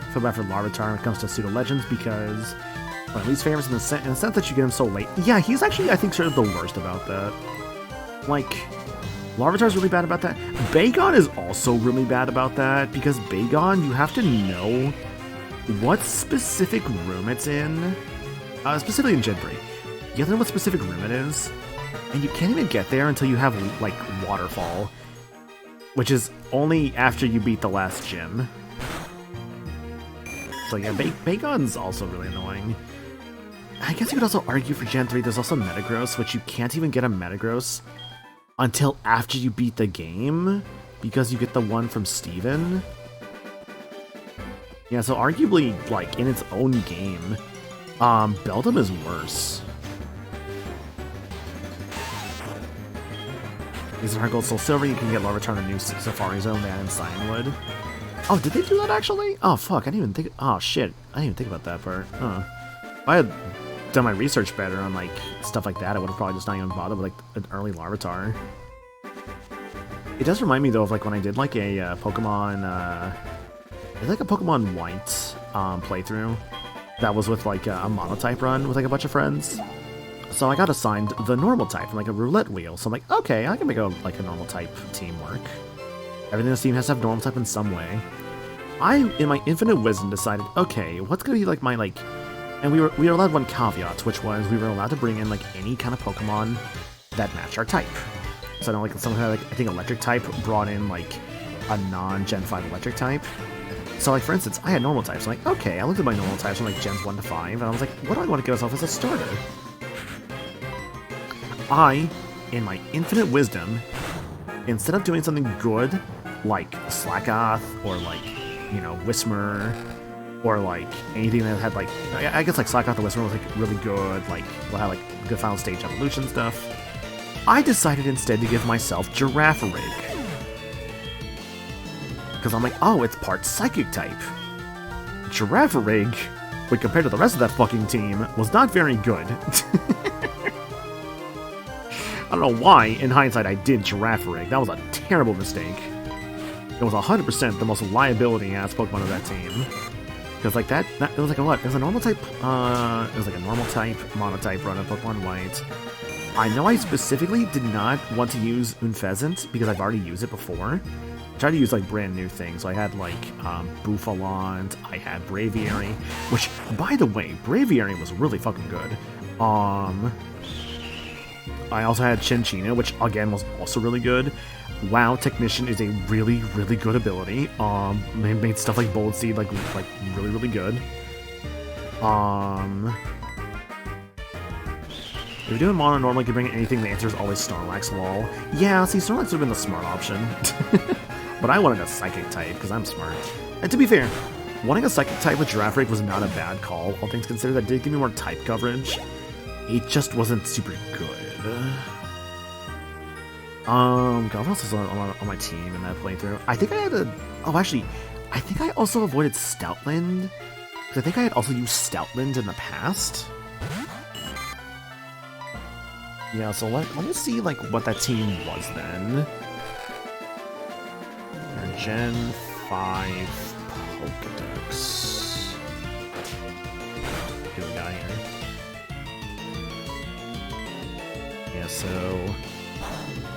I feel bad for Larvitar when it comes to Pseudo Legends because, well, at least favors in the sense that you get him so late. Yeah, he's actually, I think, sort of the worst about that. Like, Larvitar's really bad about that. Bagon is also really bad about that, because Bagon, you have to know what specific room it's in, specifically in Gen 3. You have to know what specific room it is, and you can't even get there until you have, like, Waterfall, which is only after you beat the last gym. So yeah, Bagon's also really annoying. I guess you could also argue for Gen 3 there's also Metagross, which you can't even get a Metagross until after you beat the game, because you get the one from Steven. Yeah, so arguably, like, in its own game, Beldum is worse. These are Gold Soul Silver, you can get Larvitar in the new Safari Zone they had in Cianwood. Oh, did they do that actually? Oh, fuck, I didn't even think... Oh, shit, I didn't even think about that part. Huh. If I had done my research better on, like, stuff like that, I would have probably just not even bothered with, like, an early Larvitar. It does remind me, though, of, like, when I did, like, a Pokemon, I did, like, a Pokemon White, playthrough. That was with, like, a Monotype run with, like, a bunch of friends. So I got assigned the normal type from, like, a roulette wheel. So I'm like, okay, I can make, a normal type team work. Everything in this team has to have normal type in some way. I, in my infinite wisdom, decided, okay, what's gonna be, like, my, like... And we were allowed one caveat, which was we were allowed to bring in, like, any kind of Pokemon that matched our type. So I know, like, someone had, like, I think electric type brought in, like, a non-Gen 5 electric type. So, like, for instance, I had normal types. I'm like, okay, I looked at my normal types from, like, Gens 1 to 5, and I was like, what do I want to give myself as a starter? I, in my infinite wisdom, instead of doing something good, like Slackoth, or, like, you know, Whismur, or, like, anything that had, like, I guess, like, Slackoth and Whismur was, like, really good, like, will have, like, good final stage evolution stuff. I decided instead to give myself Girafarig. Because I'm like, oh, it's part Psychic type. Girafarig, when compared to the rest of that fucking team, was not very good. I don't know why, in hindsight, I did Girafarig. That was a terrible mistake. It was 100% the most liability-ass Pokemon of that team. Because, like, it was like a what? It was a normal type, it was like a normal type, Monotype run of Pokemon White. I know I specifically did not want to use Unfezant, because I've already used it before. tried to use like brand new things. So I had like Buffalant, I had Braviary, which by the way, Braviary was really fucking good. I also had Chinchino, which again was also really good. WoW Technician is a really, really good ability. Made stuff like Bold Seed like really, really good. If you're doing mono normally, you can bring anything. The answer is always Snorlax. Lol. Yeah, see, Snorlax would have been the smart option, but I wanted a Psychic type because I'm smart. And to be fair, wanting a Psychic type with Giraffe Rake was not a bad call. All things considered, that did give me more type coverage. It just wasn't super good. God, what else is on my team in that playthrough? I think I had a... Oh, actually, I think I also avoided Stoutland. Because I think I had also used Stoutland in the past. Yeah, so let me see, like, what that team was then. Gen 5 Pokedex. What do we got here? Yeah, so...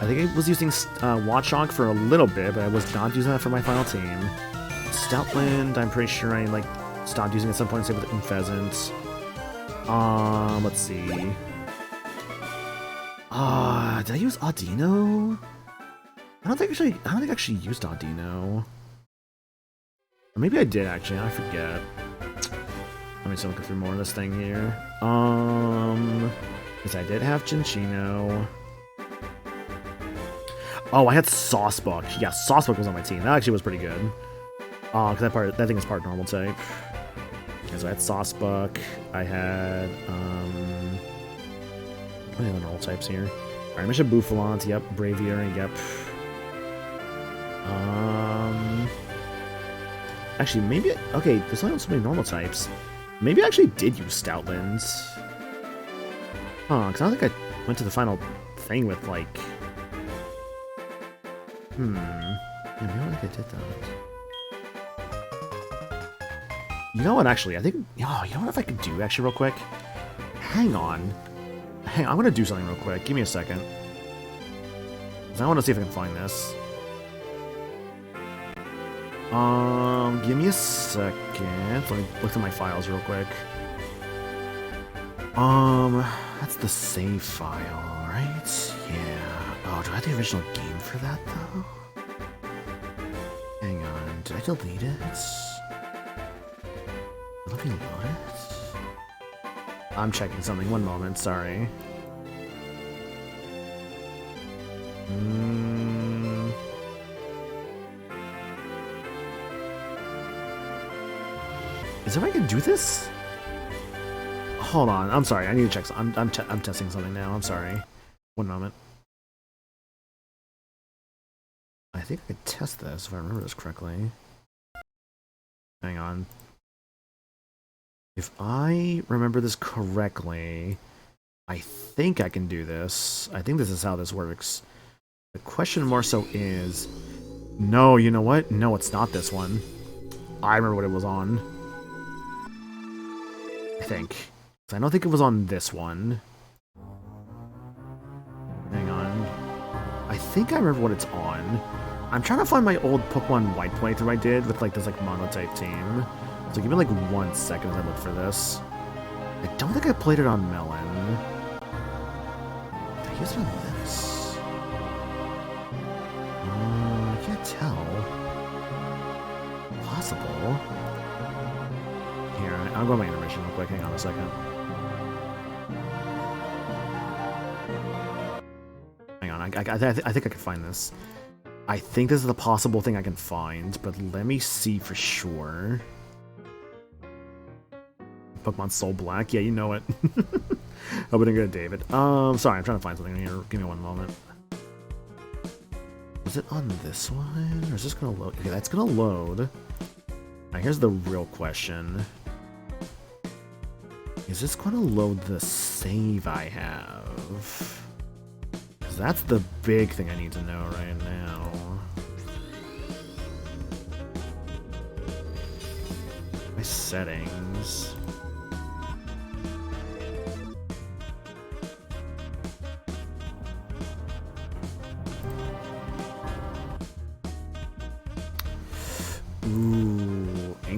I think I was using Watchog for a little bit, but I was not using that for my final team. Stoutland, I'm pretty sure I, like, stopped using at some point, same with Pheasant. Let's see. Did I use Audino? I don't think I actually used Audino. Or maybe I did actually, I forget. Let me just look through more of this thing here. Because I did have Chinchino. Oh, I had Saucebook. Yeah, Saucebook was on my team. That actually was pretty good. Because that thing is part normal type. Okay, so I had Saucebook. I had what are the other normal types here? Alright, I mentioned Buffalant, yep. Braviary, yep. Actually, maybe... Okay, there's only so many normal types. Maybe I actually did use Stoutlands. Because I don't think I went to the final thing with, like... Yeah, I don't think I did that. You know what, actually? I think... Oh, you know what if I could do, actually, real quick? Hang on. Hang on, I'm gonna do something real quick. Give me a second. Because I want to see if I can find this. Give me a second. Let me look through my files real quick. That's the save file, right? Yeah. Oh, do I have the original game for that, though? Hang on. Did I delete it? Let me load it. I'm checking something. One moment. Sorry. Is there a way I can do this? Hold on. I'm sorry. I need to check. I'm testing something now. I'm sorry. One moment. I think I could test this if I remember this correctly. Hang on. If I remember this correctly, I think I can do this. I think this is how this works. The question more so is... No, you know what? No, it's not this one. I remember what it was on. I think. I don't think it was on this one. Hang on. I think I remember what it's on. I'm trying to find my old Pokemon White playthrough I did with like this like mono-type team. So give me like 1 second as I look for this. I don't think I played it on Melon. Did I use it on this? I can't tell. Possible. Here, I'll go to my intermission real quick. Hang on a second. Hang on, I think I can find this. I think this is the possible thing I can find, but let me see for sure. Pokemon Soul Black, yeah, you know it. Hope I didn't go to David. Sorry, I'm trying to find something here. Give me one moment. Is it on this one? Or is this gonna load? Okay, that's gonna load. Alright, here's the real question. Is this gonna load the save I have? Because that's the big thing I need to know right now. My settings.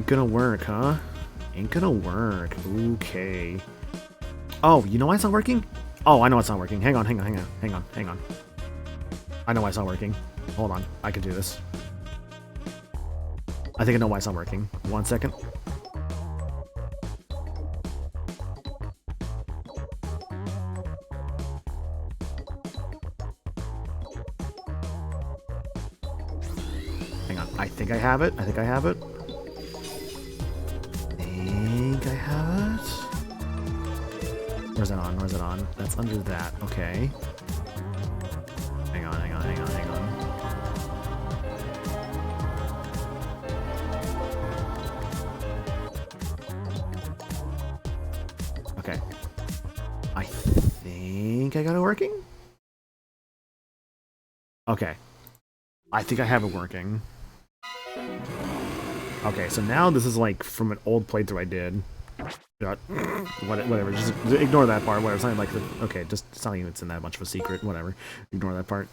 Ain't gonna work, huh? Ain't gonna work. Okay. Oh, you know why it's not working? Oh, I know it's not working. Hang on. I know why it's not working. Hold on. I can do this. I think I know why it's not working. 1 second. Hang on. I think I have it. I think I have it. Where's it on? Where's it on? That's under that. Okay. Hang on. Okay. I think I got it working? Okay. I think I have it working. Okay, so now this is like from an old playthrough I did. Whatever, just ignore that part. Whatever, it's not like okay, just it's not like it's in that much of a secret. Whatever, ignore that part.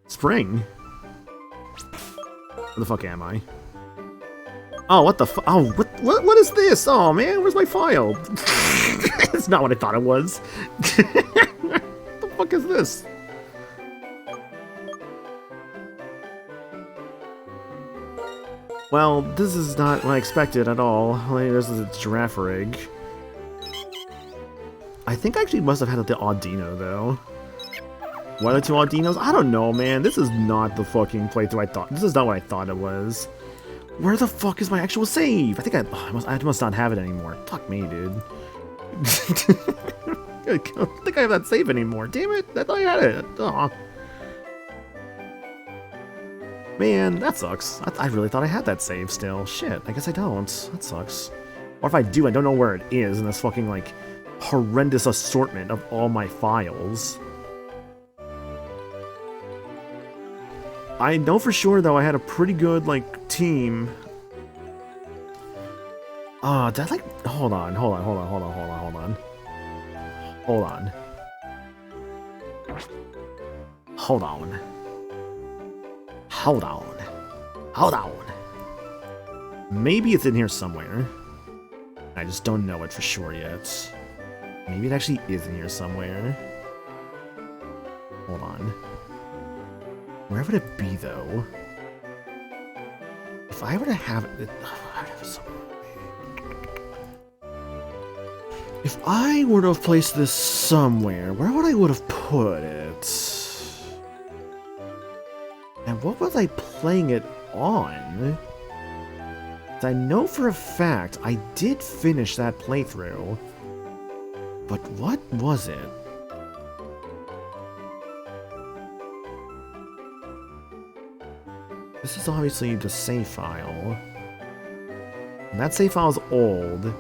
Spring. Where the fuck am I? Oh, what the fu- Oh, what is this? Oh man, where's my file? It's not what I thought it was. What the fuck is this? Well, this is not what I expected at all. This is a giraffe rig. I think I actually must have had the Audino, though. What are the two Audinos? I don't know, man. This is not the fucking playthrough I thought. This is not what I thought it was. Where the fuck is my actual save? I think I must not have it anymore. Fuck me, dude. I don't think I have that save anymore. Damn it. I thought I had it. Aw. Man, that sucks. I really thought I had that save still. Shit, I guess I don't. That sucks. Or if I do, I don't know where it is in this fucking, like, horrendous assortment of all my files. I know for sure, though, I had a pretty good, like, team. Oh, did I, like... Hold on. Hold on. Maybe it's in here somewhere. I just don't know it for sure yet. Maybe it actually is in here somewhere. Hold on. Where would it be, though? If I were to have it... I'd have it somewhere. If I were to have placed this somewhere, where would I would have put it? And what was I playing it on? I know for a fact I did finish that playthrough. But what was it? This is obviously the save file. And that save file is old.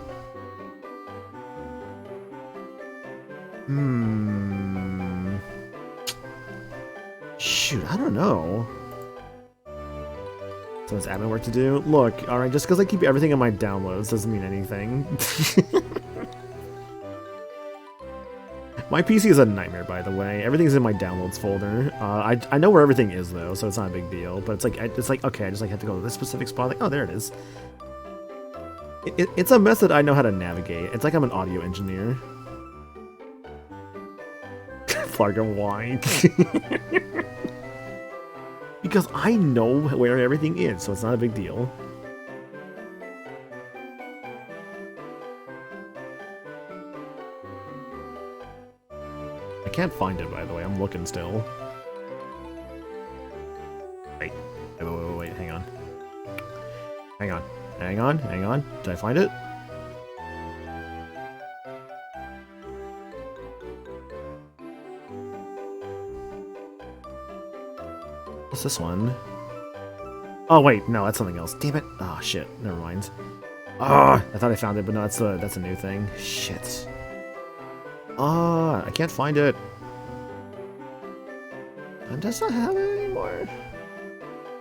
Shoot, I don't know. So it's admin work to do? Look, alright, just because I keep everything in my downloads doesn't mean anything. My PC is a nightmare, by the way. Everything's in my downloads folder. I know where everything is, though, so it's not a big deal. But it's like okay, I just like have to go to this specific spot. Like, oh, there it is. It's a mess that I know how to navigate. It's like I'm an audio engineer. Flargon, why? Because I know where everything is, so it's not a big deal. I can't find it, by the way. I'm looking still. Wait, hang on. Hang on. Did I find it? What's this one? Oh wait, no, that's something else. Damn it! Oh shit, never mind. Ah, I thought I found it, but no, that's a new thing. Shit. Ah, I can't find it. It does not have it anymore.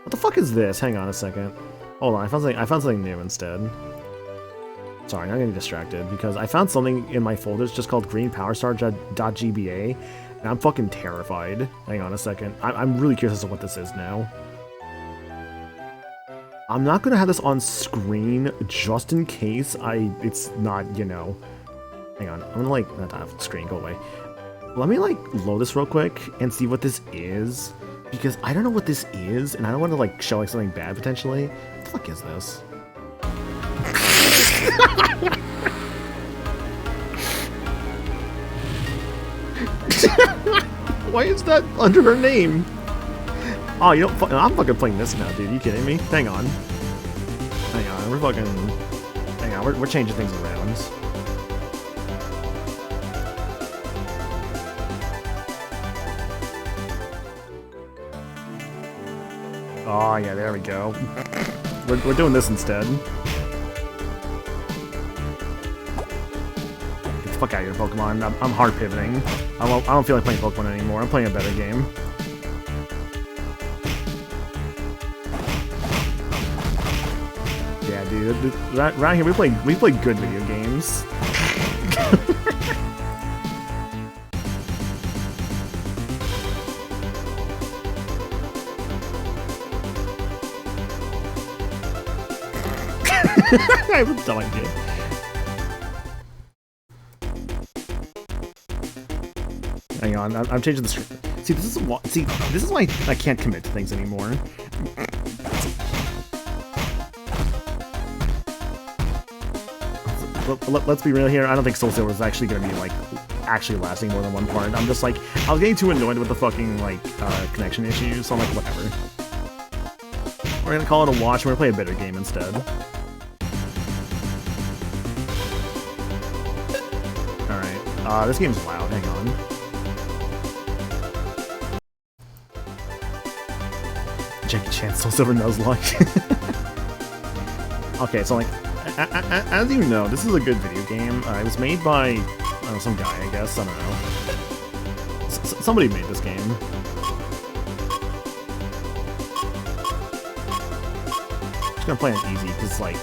What the fuck is this? Hang on a second. Hold on, I found something new instead. Sorry, I'm getting distracted because I found something in my folders just called greenpowerstar.gba, And I'm fucking terrified. Hang on a second. I'm really curious as to what this is now. I'm not gonna have this on screen just in case it's not, you know. Hang on. I'm gonna like not have screen, go away. Let me like load this real quick and see what this is. Because I don't know what this is, and I don't want to like show like something bad potentially. What the fuck is this? Why is that under her name? Oh, you don't. I'm fucking playing this now, dude. You kidding me? Hang on. Hang on. We're fucking. Hang on. We're changing things around. Oh yeah, there we go. We're doing this instead. Get the fuck out of here, Pokemon. I'm hard pivoting. I don't feel like playing Pokemon anymore. I'm playing a better game. Yeah, dude. Around here we play good video games. I have no idea. Hang on, I'm changing the screen. See, this is why I can't commit to things anymore. Let's be real here. I don't think Soul Silver is actually going to be like actually lasting more than one part. I'm just like, I was getting too annoyed with the fucking like connection issues, so I'm like, whatever. We're gonna call it a watch. We're gonna play a better game instead. This game's loud, hang on. Jackie Chan, Soul Silver Nuzlocke. Okay, so like, as you know, this is a good video game. It was made by, some guy, I guess, I don't know. Somebody made this game. Just gonna play it easy, because like,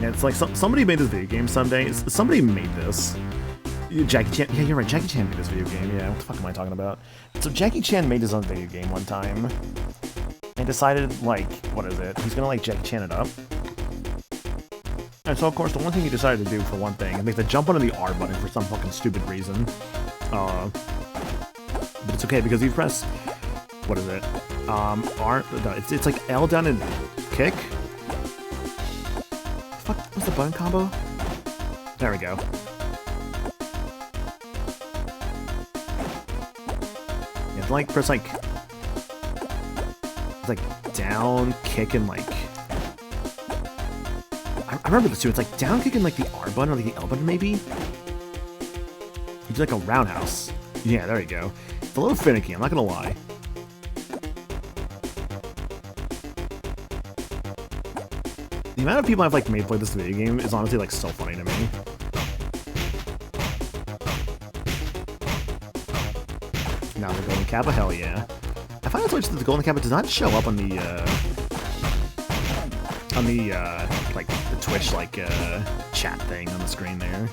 yeah, it's like somebody made this video game someday. Somebody made this. Jackie Chan. Yeah, you're right. Jackie Chan made this video game. Yeah, what the fuck am I talking about? So Jackie Chan made his own video game one time. And decided, like, what is it? He's gonna, like, Jackie Chan it up. And so, of course, the one thing he decided to do, for one thing, is make the jump onto the R button for some fucking stupid reason. But it's okay, because you press... What is it? R... No, it's like L down and kick. What's the button combo? There we go. You have to like press like down, kick, and like I remember this too. It's like down, kick, and like the R button or like the L button maybe. You do like a roundhouse. Yeah, there you go. It's a little finicky. I'm not gonna lie. The amount of people I've like made play this video game is honestly like so funny to me. Now the Golden Kappa, hell yeah. I find it's weird that the Golden Kappa does not show up on the like the Twitch like chat thing on the screen there.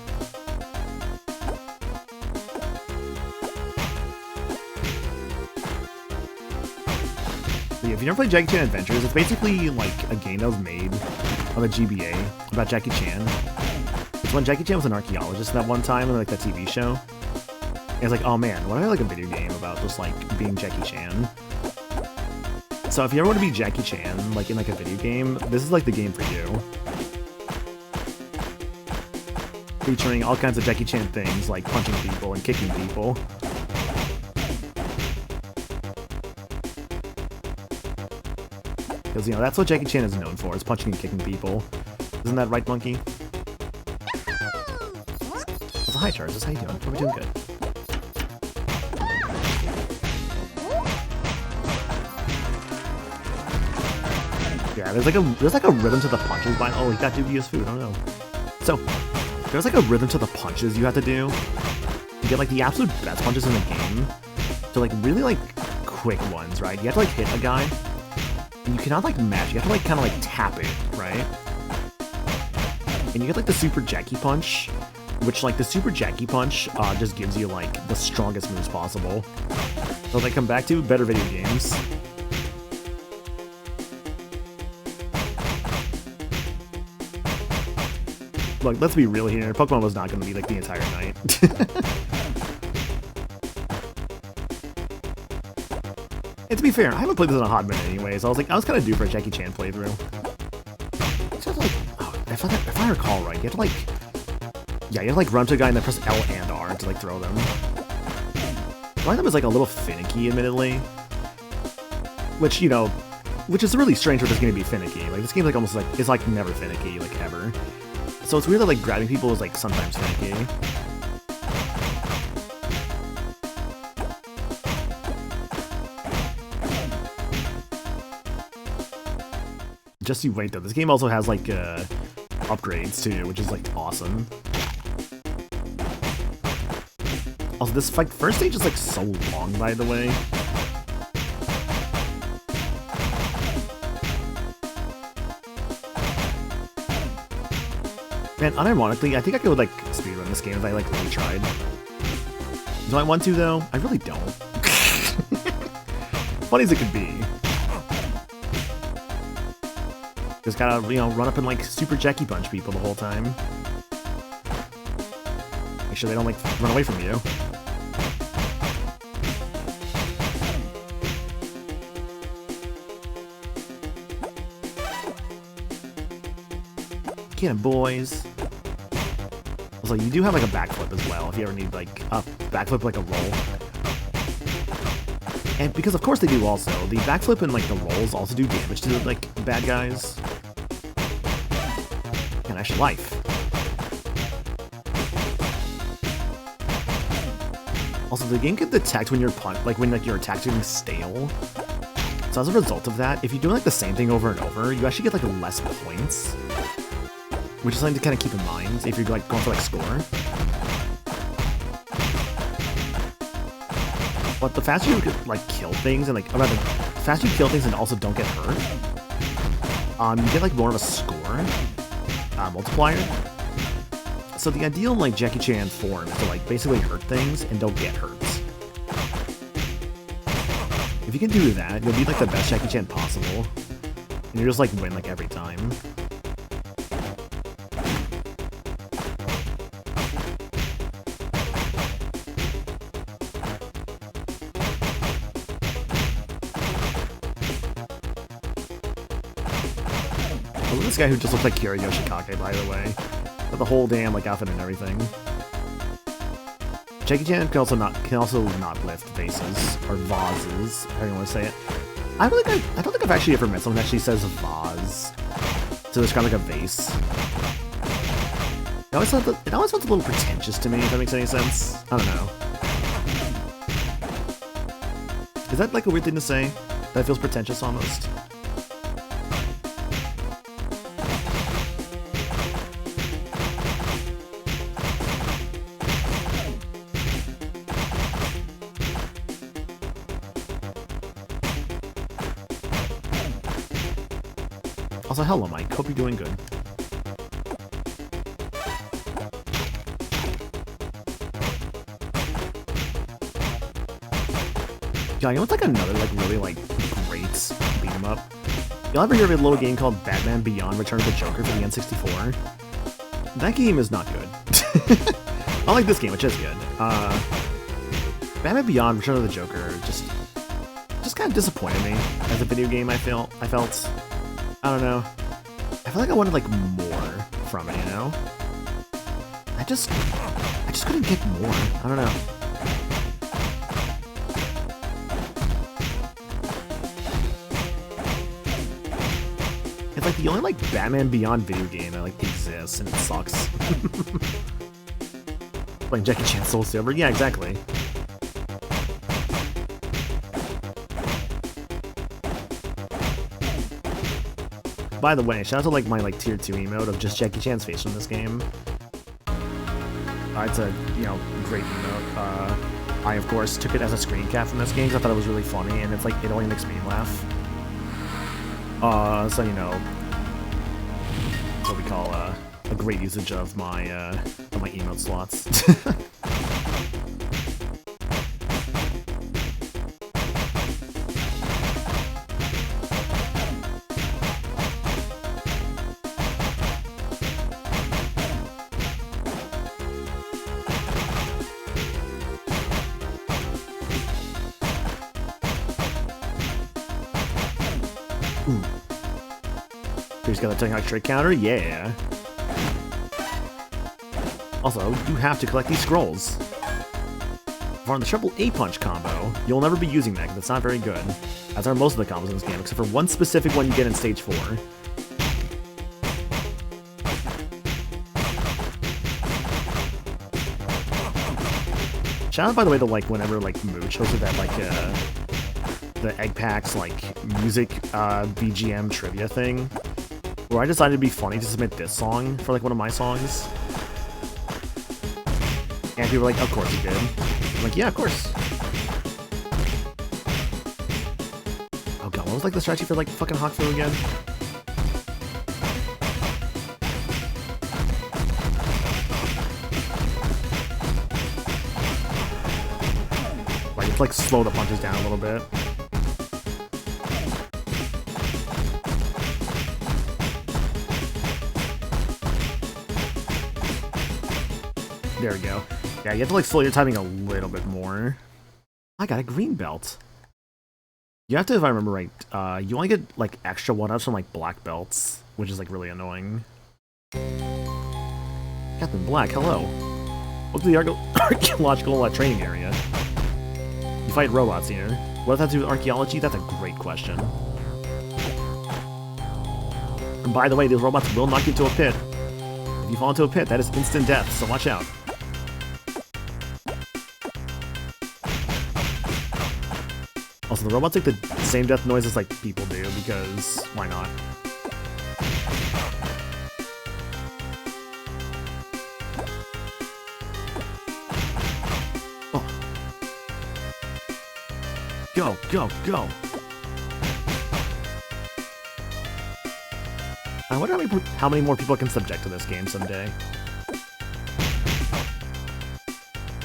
But yeah, if you never played Jackie Chan Adventures, it's basically like a game that was made on the GBA about Jackie Chan. It's when Jackie Chan was an archaeologist that one time in like that TV show. And it's like, oh man, what if I had like a video game about just like being Jackie Chan? So if you ever want to be Jackie Chan, like in like a video game, this is like the game for you. Featuring all kinds of Jackie Chan things like punching people and kicking people. Because, you know, that's what Jackie Chan is known for, is punching and kicking people. Isn't that right, Monkey? So, hi, Charles. How you doing? Hope you're doing good. Yeah, there's like a rhythm to the punches by... Oh, he got dubious food. I don't know. So, there's like a rhythm to the punches you have to do. You get like the absolute best punches in the game. So, like, really, like, quick ones, right? You have to, like, hit a guy. And you cannot, like, match. You have to, like, kind of, like, tap it, right? And you get, like, the Super Jackie Punch. which, like, the Super Jackie Punch just gives you, like, the strongest moves possible. So they come back to better video games. Look, let's be real here. Pokemon was not going to be, like, the entire night. And to be fair, I haven't played this in a hot minute anyway, so I was kind of due for a Jackie Chan playthrough. It's just like, oh, if I recall right, you have to like, yeah, you have to like run to a guy and then press L and R to like throw them. One of them is like a little finicky, admittedly, which is really strange for this game to be finicky. Like this game like almost like is like never finicky, like ever. So it's weird that like grabbing people is like sometimes finicky. Just you wait though, this game also has like upgrades too, which is like awesome. Also, this like first stage is like so long, by the way. Man, unironically, I think I could like speedrun this game if I like really tried. Do I want to though? I really don't. Funny as it could be. Just gotta, run up and, like, super Jackie Punch people the whole time. Make sure they don't, like, run away from you. Get 'em, boys. Also, you do have, like, a backflip as well, if you ever need, like, a backflip, like a roll. And because, of course, they do also. The backflip and, like, the rolls also do damage to, like, bad guys. And actually life. Also, the game can detect when you're when your attacks are getting stale. So as a result of that, if you're doing, like, the same thing over and over, you actually get, like, less points. Which is something to kind of keep in mind if you're, like, going for, like, score. But the faster you like kill things and like, or rather, the faster you kill things and also don't get hurt, you get like more of a score multiplier. So the ideal like Jackie Chan form is to like basically hurt things and don't get hurt. If you can do that, you'll be like the best Jackie Chan possible, and you just like win like every time. This guy who just looks like Kira Yoshikage, by the way. With the whole damn like outfit and everything. Jackie Chan can also not lift vases or vases, however you want to say it. I don't think I've actually ever met someone who actually says vase to describe like a vase. It always sounds a little pretentious to me, if that makes any sense. I don't know. Is that like a weird thing to say? That feels pretentious almost. Also, hello, Mike. Hope you're doing good. Yeah, you know what's like another like really like great beat 'em up? Y'all ever hear of a little game called Batman Beyond: Return of the Joker for the N64? That game is not good. Unlike this game, which is good. Batman Beyond: Return of the Joker just kind of disappointed me as a video game. I felt. I don't know. I feel like I wanted like more from it, you know? I just couldn't get more. I don't know. It's like the only like Batman Beyond video game that like exists, and it sucks. Like Jackie Chan Soul Silver, yeah, exactly. By the way, shout out to like my like tier 2 emote of just Jackie Chan's face from this game. It's a great emote. I of course took it as a screen cap from this game because I thought it was really funny, and it's like it only makes me laugh. So that's what we call a great usage of my emote slots. Ooh. Here's got the technical trick counter, yeah. Also, you have to collect these scrolls. For the triple A-punch combo, you'll never be using that because it's not very good, as are most of the combos in this game, except for one specific one you get in Stage 4. Shout out, by the way, to, like, whenever, like, Mooch hosted that, like, the Egg Packs, like, music BGM trivia thing, where I decided it'd be funny to submit this song for, like, one of my songs. And people were like, of course you did. I'm like, yeah, of course. Oh god, what was, like, the strategy for, like, fucking Hawkfu again? Like, it's, like, slow the punches down a little bit. There we go. Yeah, you have to, like, slow your timing a little bit more. I got a green belt. You have to, if I remember right, you only get, like, extra one-ups from, like, black belts, which is, like, really annoying. Captain Black, hello. Welcome to the archaeological training area. You fight robots here. What does that have to do with archaeology? That's a great question. And by the way, these robots will knock you into a pit. If you fall into a pit, that is instant death, so watch out. Also, the robots make the same death noises like people do, because why not? Oh. Go, go, go! I wonder how many more people can subject to this game someday.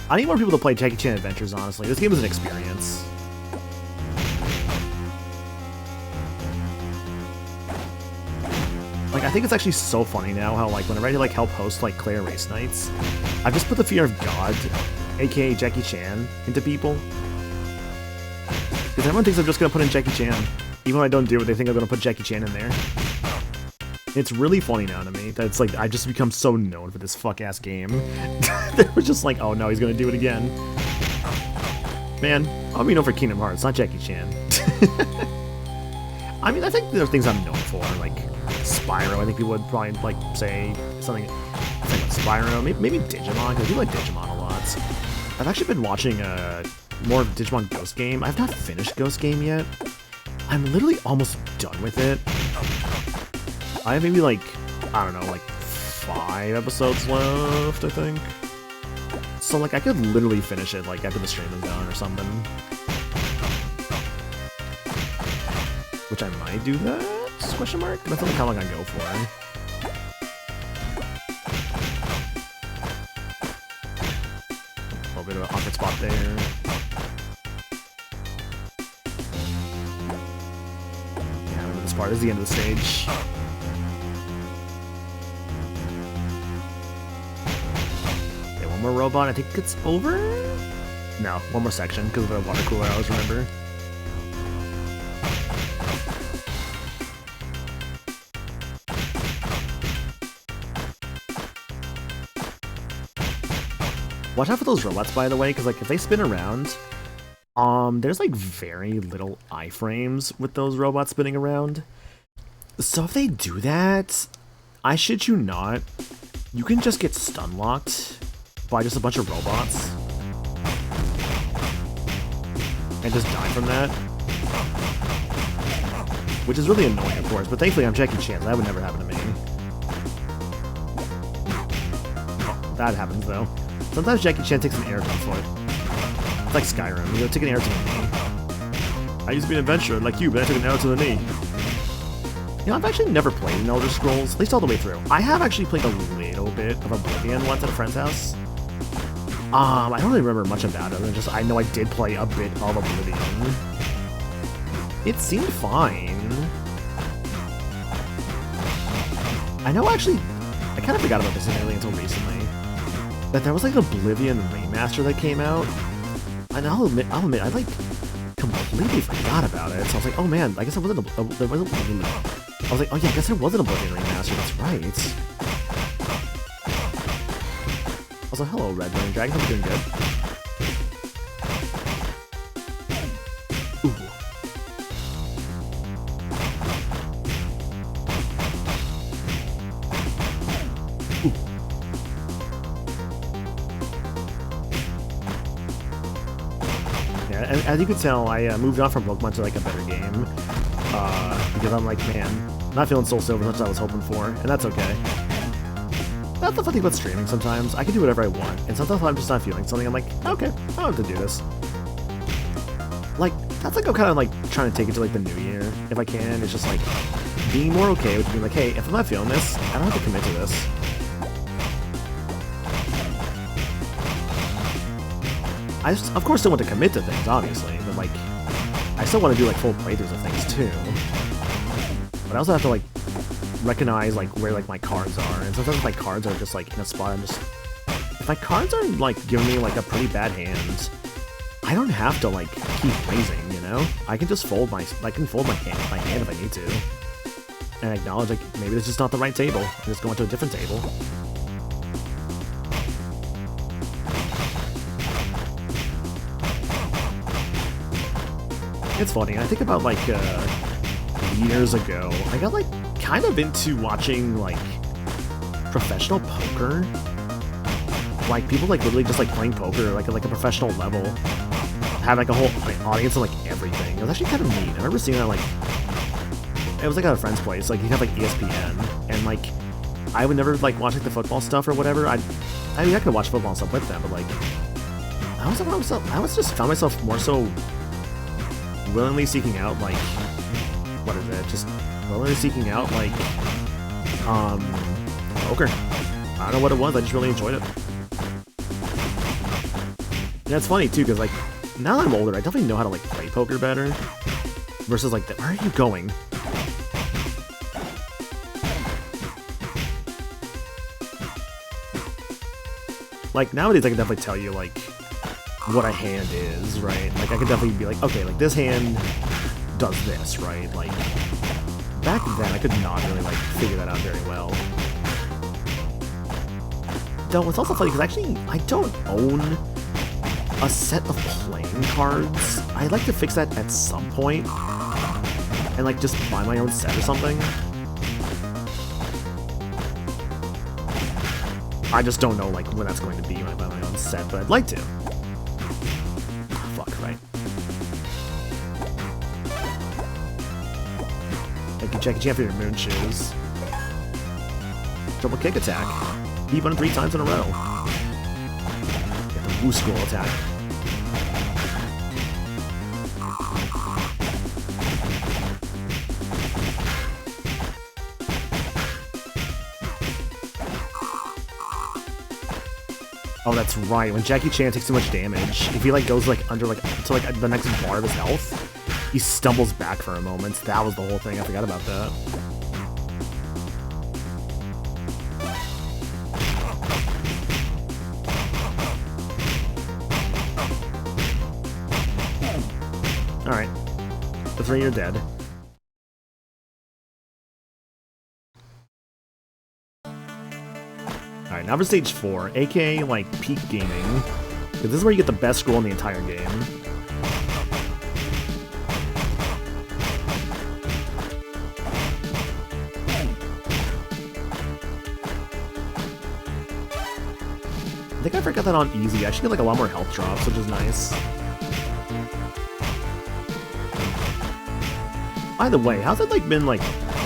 I need more people to play Jackie Chan Adventures, honestly. This game is an experience. Like, I think it's actually so funny now how, like, whenever I, like, help host, like, Claire Race Nights, I've just put the fear of God, aka Jackie Chan, into people. Because everyone thinks I'm just gonna put in Jackie Chan. Even when I don't do it, they think I'm gonna put Jackie Chan in there. It's really funny now to me that it's like, I've just become so known for this fuck-ass game. They were just like, oh no, he's gonna do it again. Man, I'll be known for Kingdom Hearts, not Jackie Chan. I mean, I think there are things I'm known for, like Spyro. I think people would probably like say something like Spyro, maybe Digimon, because I do like Digimon a lot. I've actually been watching more of Digimon Ghost Game. I've not finished Ghost Game yet. I'm literally almost done with it. I have maybe like, I don't know, like 5 episodes left, I think. So like I could literally finish it like after the stream is done or something. Which I might do that? Question mark? That's only how long I go for. A little bit of an awkward spot there. Yeah, I remember this part. This is the end of the stage. Okay, one more robot. I think it's over? No, one more section because of the water cooler, I always remember. Watch out for those robots, by the way, because like if they spin around, there's like very little iframes with those robots spinning around. So if they do that, I shit you not, you can just get stun locked by just a bunch of robots and just die from that, which is really annoying, of course. But thankfully, I'm Jackie Chan. That would never happen to me. Oh, that happens though. Sometimes Jackie Chan takes an arrow to the foot. It's like Skyrim, you know, take an arrow to the knee. I used to be an adventurer like you, but I took an arrow to the knee. know, I've actually never played an Elder Scrolls, at least all the way through. I have actually played a little bit of Oblivion once at a friend's house. I don't really remember much about it, just I know I did play a bit of Oblivion. It seemed fine. I know actually, I kind of forgot about this until recently, that there was like an Oblivion remaster that came out, and I'll admit, I like completely forgot about it. So I was like, oh man, I guess there wasn't I was like, oh yeah, I guess there was an Oblivion remaster. That's right. Also, hello, Red Burning Dragon. Hope you're doing good. Ooh. Ooh. Yeah, as you can tell, I moved on from Pokemon to like a better game. Because I'm like, man, not feeling Soul Silver as much as I was hoping for, and that's okay. That's the fun thing about streaming sometimes. I can do whatever I want, and sometimes if I'm just not feeling something, I'm like, okay, I don't have to do this. Like, that's like I'm kind of like trying to take it to like the new year, if I can. It's just like being more okay with being like, hey, if I'm not feeling this, I don't have to commit to this. I just, of course, still want to commit to things, obviously, but like, I still want to do like full playthroughs of things too. But I also have to like recognize like where like my cards are, and sometimes my cards are just like in a spot. I'm just, if my cards are like giving me like a pretty bad hand, I don't have to like keep raising, you know. I can just fold my hand if I need to, and acknowledge like maybe this is not the right table. And just go into a different table. It's funny. I think about like years ago, I got like kind of into watching like professional poker, like people like literally just like playing poker like at like a professional level, have like a whole audience and like everything. It was actually kind of neat. I remember seeing that like it was like at a friend's place. Like you have like ESPN, and like I would never like watch like the football stuff or whatever. I mean I could watch football stuff with them, but like I was just found myself more so willingly seeking out like, what is it? Just willingly seeking out like poker. I don't know what it was. I just really enjoyed it. Yeah, it's funny too, because like now that I'm older, I definitely know how to like play poker better. Versus like, where are you going? Like nowadays, I can definitely tell you like what a hand is, right? Like I could definitely be like, okay, like this hand does this, right? Like back then, I could not really like figure that out very well. Though it's also funny because actually I don't own a set of playing cards. I'd like to fix that at some point and like just buy my own set or something. I just don't know like when that's going to be when I buy my own set, but I'd like to. Fuck, right. Thank you, Jackie Chan, for your moon shoes. Double kick attack. Beat one 3 times in a row. Get the Woo Scroll attack. Oh, that's right. When Jackie Chan takes too much damage, if he like goes like under like to like the next bar of his health, he stumbles back for a moment. That was the whole thing. I forgot about that. All right, the 3 are dead. Alright, now for stage 4, aka like peak gaming. Because this is where you get the best scroll in the entire game. I think I forgot that on easy. I actually get like a lot more health drops, which is nice. By the way, how's it like been like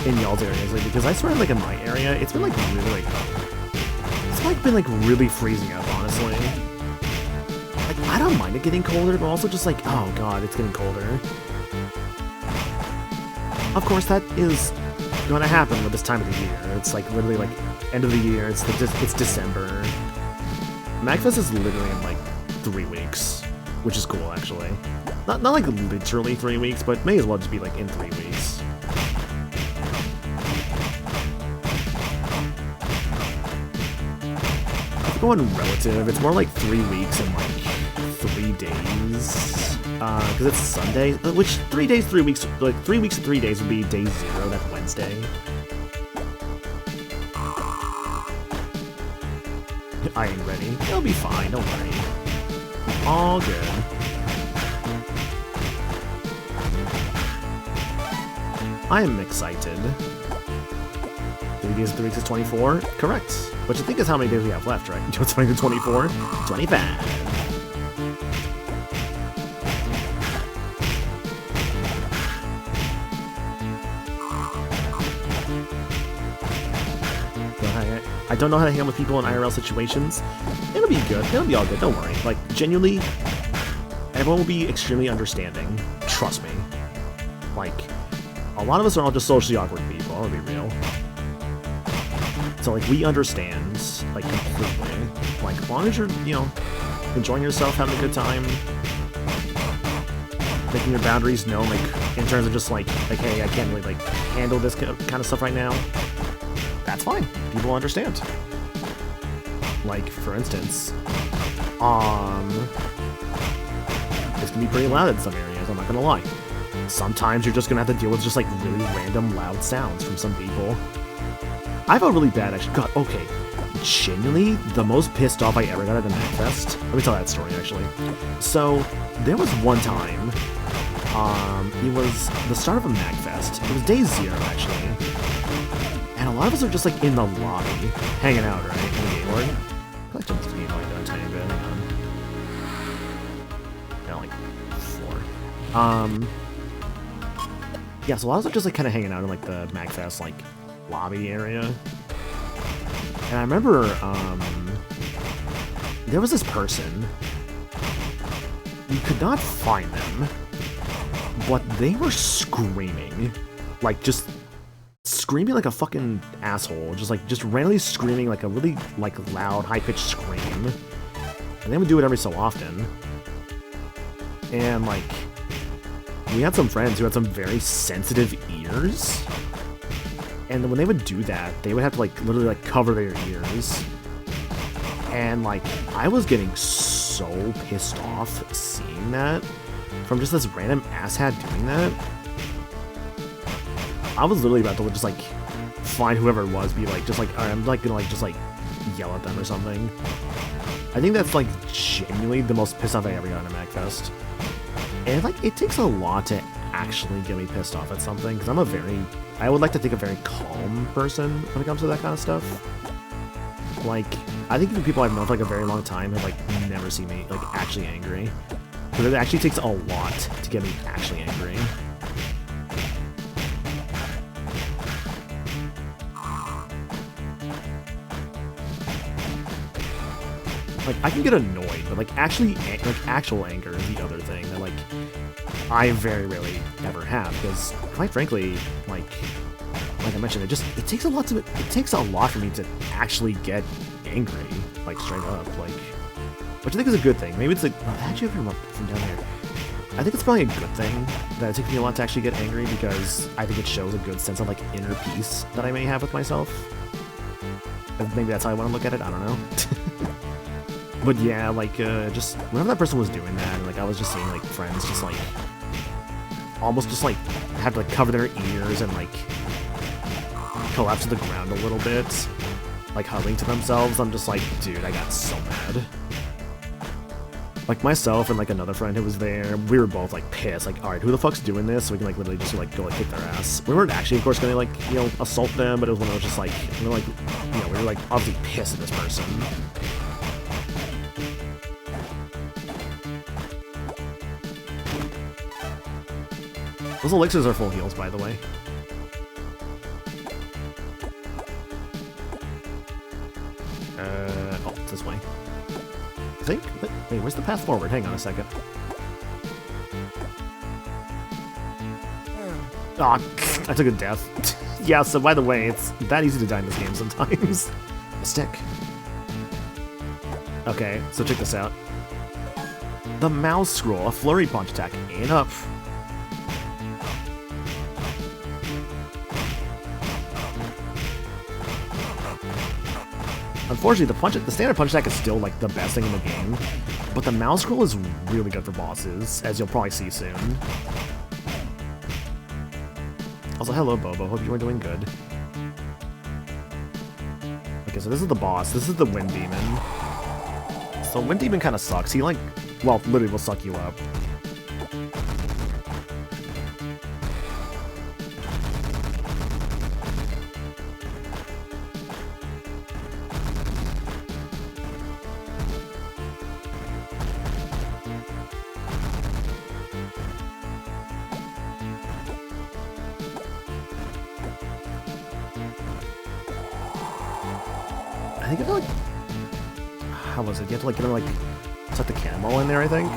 in y'all's areas? Like, because I swear like in my area, it's been like really like been like really freezing up, honestly. Like I don't mind it getting colder, but also just like, oh god, it's getting colder. Of course, that is gonna happen with this time of the year. It's like literally like end of the year. It's December. MagFest is literally in like 3 weeks, which is cool actually. Not like literally 3 weeks, but may as well just be like in 3 weeks. If going relative, it's more like 3 weeks and like 3 days. Because it's Sunday, which 3 days, 3 weeks, like 3 weeks and 3 days would be day 0, that's Wednesday. I ain't ready. It'll be fine, don't worry. All good. I am excited. 3 days and 3 weeks is 24? Correct. Which I think is how many days we have left, right? 20 to 24? 25. I don't know how to hang out with people in IRL situations. It'll be good. It'll be all good. Don't worry. Like, genuinely, everyone will be extremely understanding. Trust me. Like, a lot of us are all just socially awkward people. I'll be real. So, like, we understand, like, completely. Like, as long as you're, you know, enjoying yourself, having a good time, making your boundaries known, like, in terms of just, like, hey, I can't really, like, handle this kind of stuff right now. That's fine. People understand. Like, for instance, this can be pretty loud in some areas, I'm not gonna lie. Sometimes you're just gonna have to deal with just, like, really random loud sounds from some people. I felt really bad, actually. God, okay. Genuinely, the most pissed off I ever got at the MagFest. Let me tell that story, actually. So, there was one time, it was the start of a MagFest. It was day 0, actually. And a lot of us are just, like, in the lobby, hanging out, right, in the game board. I like to just be like a tiny bit, hang on. Yeah, like 4. Yeah, so a lot of us are just, like, kind of hanging out in, like, the MagFest, like, lobby area. And I remember, there was this person. We could not find them, but they were screaming, like, just screaming like a fucking asshole, just randomly screaming like a really, like, loud, high-pitched scream. And they would do it every so often. And, like, we had some friends who had some very sensitive ears. And when they would do that, they would have to, like, literally, like, cover their ears. And, like, I was getting so pissed off seeing that from just this random asshat doing that. I was literally about to just, like, find whoever it was, be like, just like, alright, I'm, like, gonna, like, just, like, yell at them or something. I think that's, like, genuinely the most pissed off I ever got in a MagFest. And, like, it takes a lot to actually get me pissed off at something, because I would like to think a very calm person when it comes to that kind of stuff. Like, I think even people I've known for, like, a very long time have, like, never seen me, like, actually angry. Because it actually takes a lot to get me actually angry. Like, I can get annoyed, but, like, actually, like, actual anger is the other thing that, like, I very rarely ever have, because, quite frankly, like I mentioned, it takes a lot for me to actually get angry, like, straight up, like, which I think is a good thing. Maybe it's like, actually, from down there, I think it's probably a good thing that it takes me a lot to actually get angry, because I think it shows a good sense of, like, inner peace that I may have with myself. Maybe that's how I want to look at it, I don't know. But yeah, like, just, whenever that person was doing that, and, like, I was just seeing, like, friends just, like, almost just, like, have to, like, cover their ears and, like, collapse to the ground a little bit, like, huddling to themselves, I'm just like, dude, I got so mad. Like, myself and, like, another friend who was there, we were both, like, pissed, like, alright, who the fuck's doing this? So we can, like, literally just, like, go, like, kick their ass. We weren't actually, of course, gonna, like, you know, assault them, but it was one of those just, like, we were, like, you know, we were, like, obviously pissed at this person. Those elixirs are full heals, by the way. Oh, it's this way. I think? Wait, where's the path forward? Hang on a second. Aw, I took a death. Yeah, so by the way, it's that easy to die in this game sometimes. A stick. Okay, so check this out. The mouse scroll, a flurry punch attack, ain't up. Unfortunately, the standard punch attack is still like the best thing in the game, but the mouse scroll is really good for bosses, as you'll probably see soon. Also, hello Bobo, hope you are doing good. Okay, so this is the boss, this is the Wind Demon. So Wind Demon kind of sucks, he like, well, literally will suck you up. I think you have to like, how was it? You have to like get him like, set the camo in there, I think?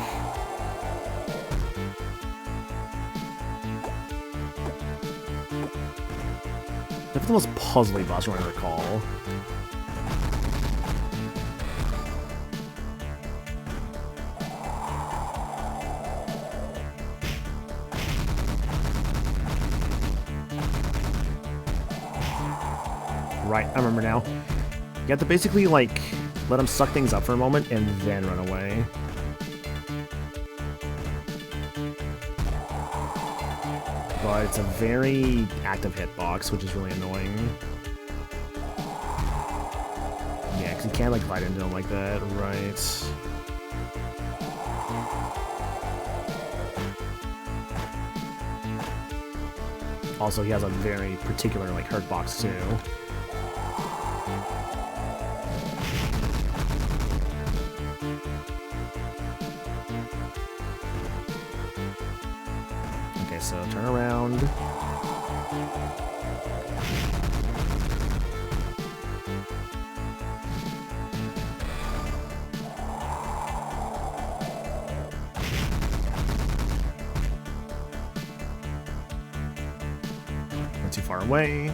That's the most puzzly boss I recall. Right, I remember now. You have to basically, like, let him suck things up for a moment and then run away. But it's a very active hitbox, which is really annoying. Yeah, because you can't, like, glide into him like that, right. Also, he has a very particular, like, hurt box, too. Okay, so turn around. Not too far away.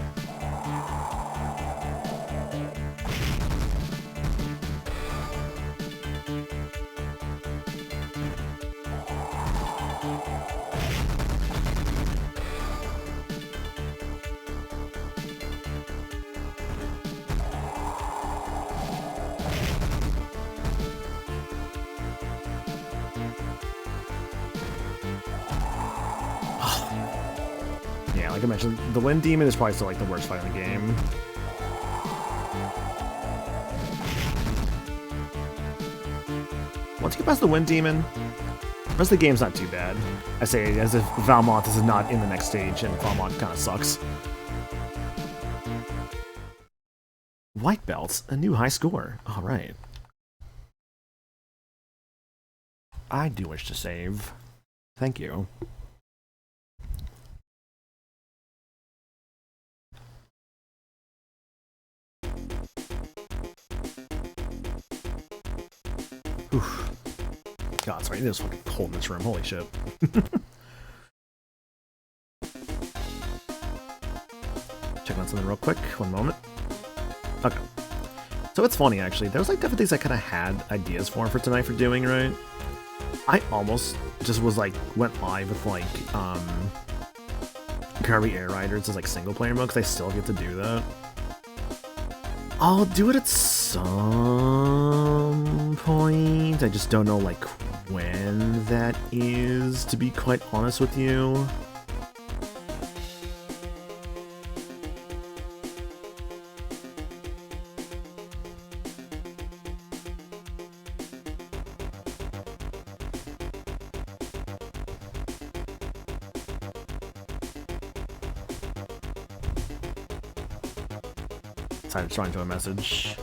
Yeah, like I mentioned, the Wind Demon is probably still like the worst fight in the game. Once you get past the Wind Demon, the rest of the game's not too bad. I say as if Valmont is not in the next stage, and Valmont kind of sucks. White belts, a new high score. All right. I do wish to save. Thank you. Oof. God, sorry, it is fucking cold in this room. Holy shit. Checking on something real quick. One moment. Okay. So it's funny, actually. There was like different things I kind of had ideas for tonight for doing, right? I almost just was like, went live with like, Kirby Air Riders as like single player mode, because I still get to do that. I'll do it at some point. I just don't know like when that is, to be quite honest with you. I'm trying to a message.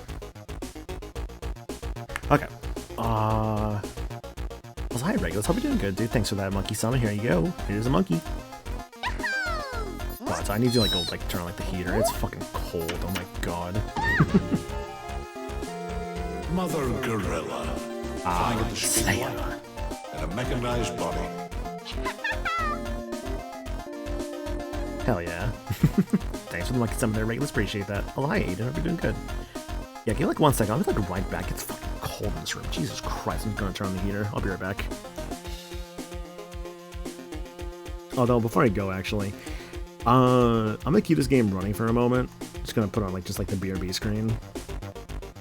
Okay. Was hi Regulus, hope you're doing good, dude. Thanks for that monkey summon. Here you go. Here's a monkey. God, so I need to like go like turn on like the heater. It's fucking cold. Oh my god. Mother Gorilla. Flying Slayer. and a mechanized body. Hell yeah. Thanks for the lucky summon there, Regulus. Appreciate that. Oh, hi, Aiden. Hope you're doing good. Yeah, give me like 1 second. I'll be like right back. It's fucking cold in this room. Jesus Christ, I'm gonna turn on the heater. I'll be right back. Although, before I go, actually, I'm gonna keep this game running for a moment. Just gonna put on like just like the BRB screen.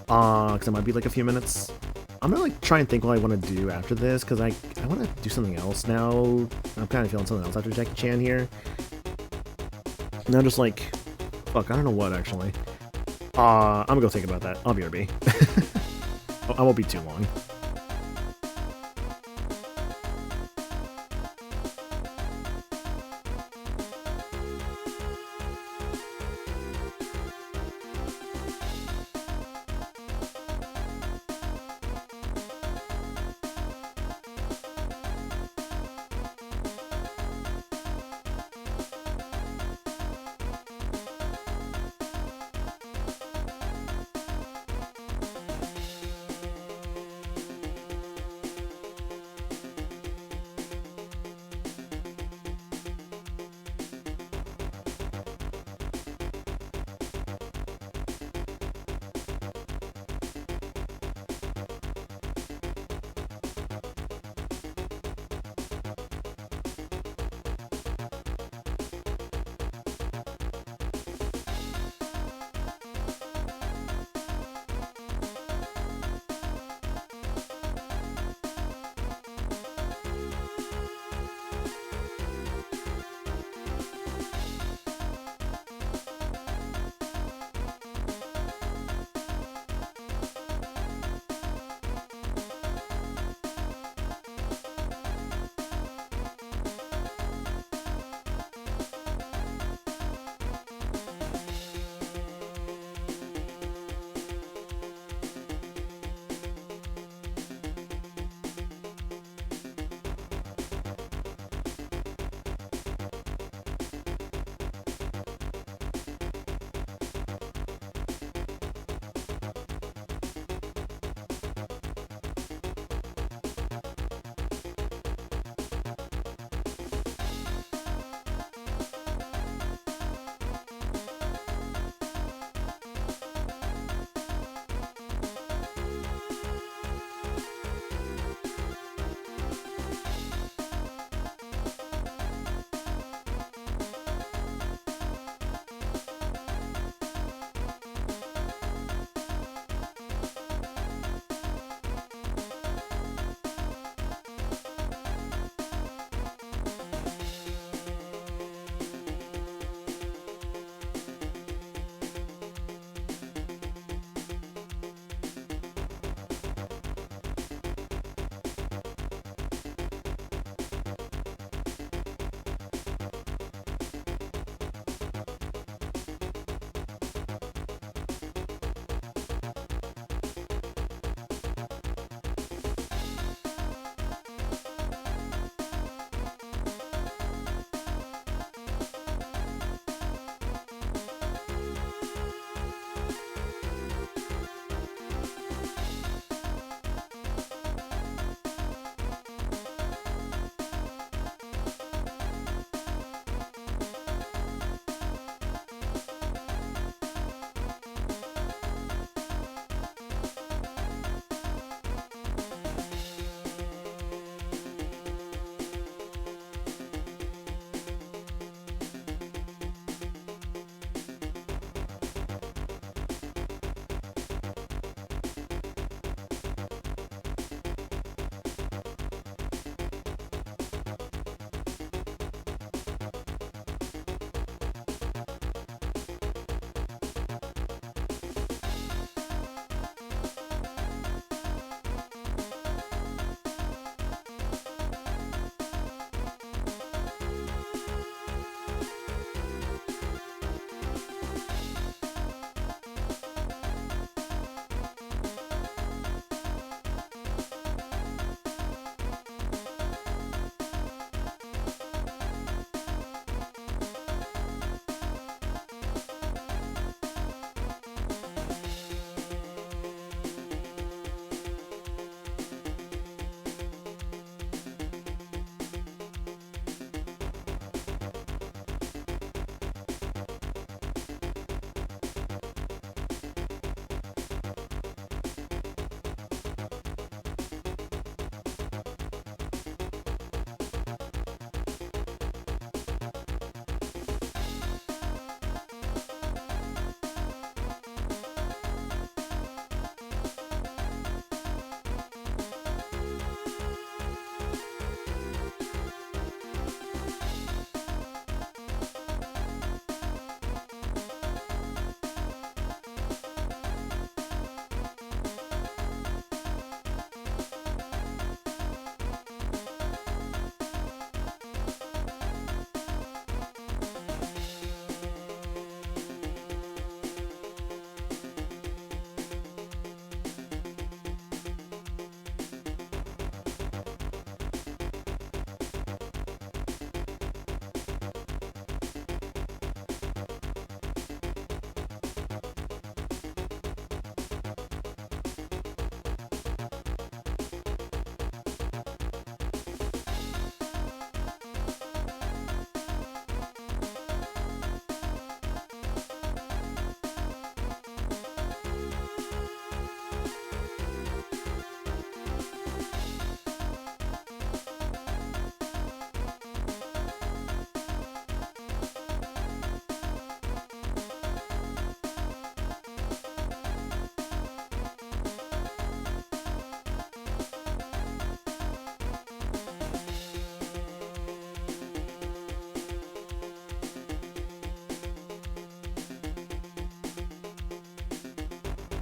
Because it might be like a few minutes. I'm gonna like try and think what I want to do after this, because I want to do something else now. I'm kind of feeling something else after Jackie Chan here. And I'm just like, fuck, I don't know what actually. I'm gonna go think about that. I'll BRB. I won't be too long.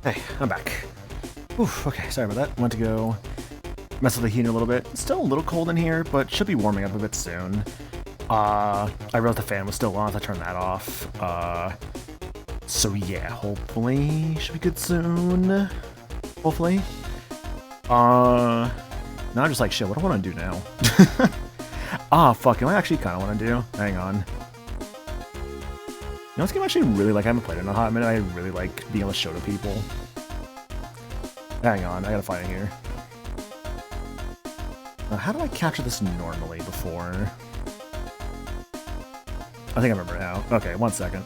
Hey, I'm back. Oof, okay, sorry about that. Went to go mess with the heater a little bit. It's still a little cold in here, but should be warming up a bit soon. I realized the fan was still on, so I turned that off. So yeah, hopefully should be good soon. Hopefully. Now I'm just like, shit, what do I want to do now? Fuck, I actually kind of want to do? Hang on. You know, this game I actually really like. I haven't played it in a hot minute. I really like being able to show to people. Hang on, I gotta find it here. How do I capture this normally before? I think I remember now. Okay, 1 second.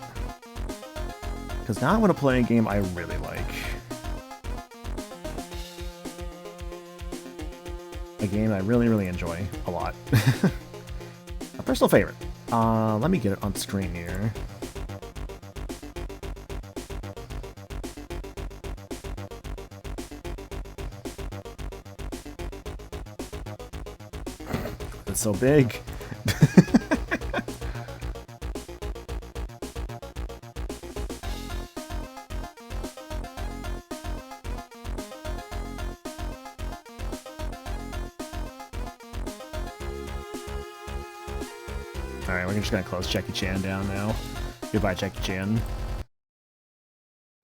Because now I want to play a game I really like. A game I really, really enjoy a lot. A personal favorite. Let me get it on screen here. It's so big. Alright, we're just gonna close Jackie Chan down now. Goodbye, Jackie Chan.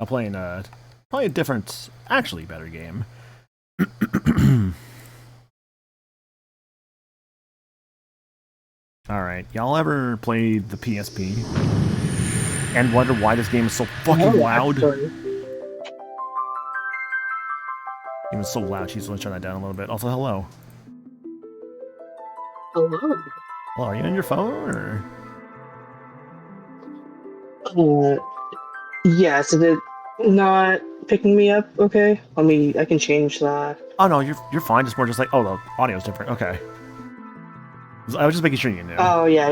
I'm playing probably a different, actually better game. Alright, y'all ever played the PSP and wonder why this game is so fucking loud? It was so loud, she's gonna turn that down a little bit. Also, hello. Hello. Hello, are you on your phone, or? Yes, is it not picking me up? Okay. I can change that. Oh no, you're fine, just more just like, oh, the audio's different, okay. I was just making sure you knew. Oh, yeah.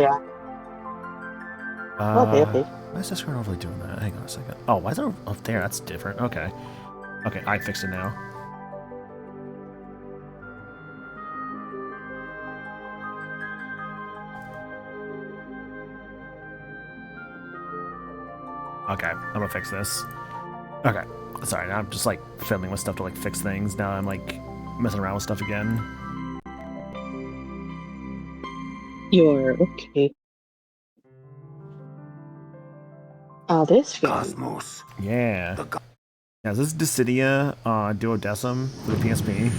Okay. Why is Discord overly doing that? Hang on a second. Oh, why is it up there? That's different. Okay. Okay, I fixed it now. Okay, I'm gonna fix this. Okay. Sorry, now I'm just like fiddling with stuff to like fix things. Now I'm like messing around with stuff again. You're okay. This game. Cosmos. Yeah. Yeah, this is Dissidia Duodecim for the PSP.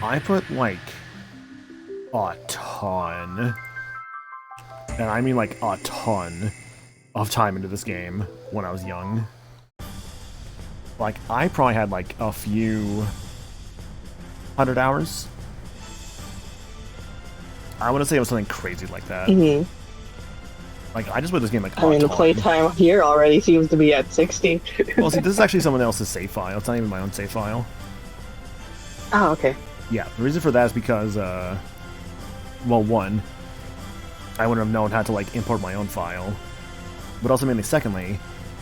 I put like a ton, and I mean like a ton, of time into this game when I was young. Like, I probably had like a few 100 hours. I want to say it was something crazy like that. Mm-hmm. Like, I just put this game like I mean, the playtime here already seems to be at 60. Well, see, this is actually someone else's save file. It's not even my own save file. Oh, okay. Yeah, the reason for that is because, well, one, I wouldn't have known how to, like, import my own file. But also, mainly, secondly,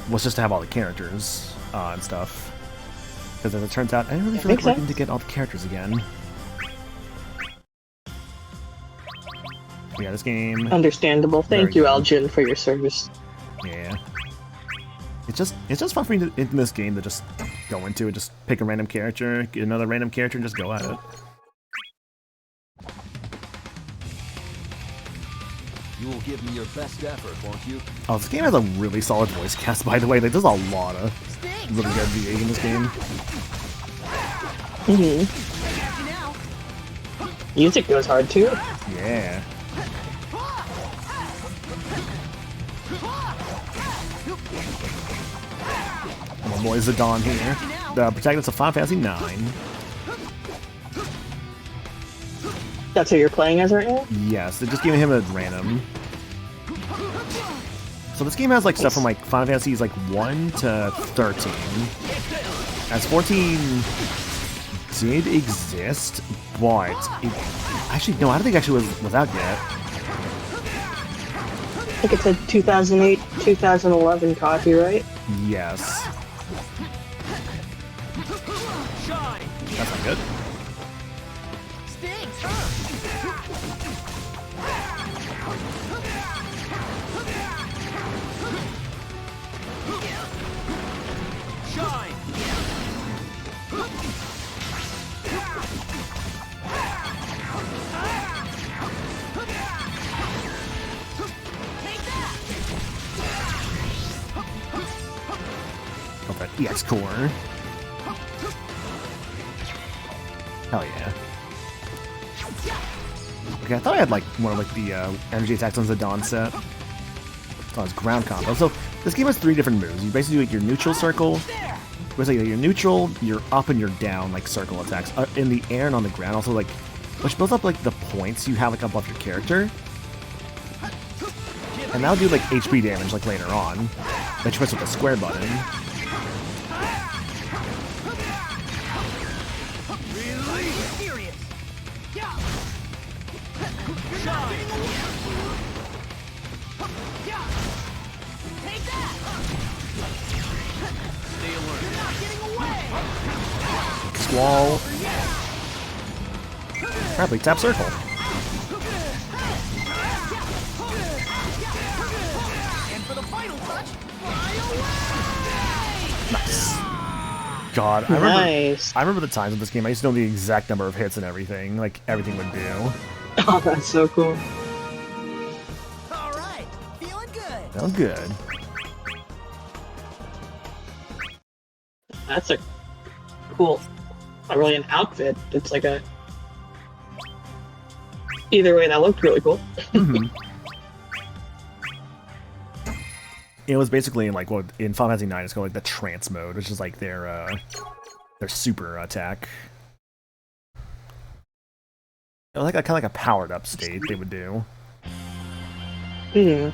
was just to have all the characters, and stuff. Because as it turns out, I didn't really feel like working to get all the characters again. Yeah, this game... Understandable. Thank you, Algin, for your service. Yeah. It's just fun for me to, in this game to just go into it, just pick a random character, get another random character, and just go at it. You will give me your best effort, won't you? Oh, this game has a really solid voice cast, by the way. Like, there's a lot of really good VA in this game. Mm-hmm. Music goes hard, too. Yeah. My boy Zidane here. The protagonist of Final Fantasy IX. That's who you're playing as right now? Yes, they're just giving him a random. So this game has like stuff from like Final Fantasies like 1 to 13. As 14 did exist, but it, actually no, I don't think it actually was out yet. I think it said 2008, 2011 copyright. Yes. That's not good. EX core. Hell yeah. Okay, I thought I had like more like the energy attacks on the Dawn set. Oh, it's ground combo. So this game has 3 different moves. You basically do like your neutral circle. Basically, your neutral, your up, and your down like circle attacks in the air and on the ground. Also, like, which builds up like the points you have like above your character, and that'll do like HP damage like later on. Then you press with the square button. Squall. Probably tap circle. Nice. God, I remember the times in this game. I used to know the exact number of hits and everything. Like everything would do. Oh, that's so cool. All right, feeling good. That was good. That's a cool, not really an outfit. It's like a. Either way, that looked really cool. Mm-hmm. It was basically in like what in Final Fantasy IX it's called like the trance mode, which is like their super attack. Like a kind of like a powered up state they would do. Hmm.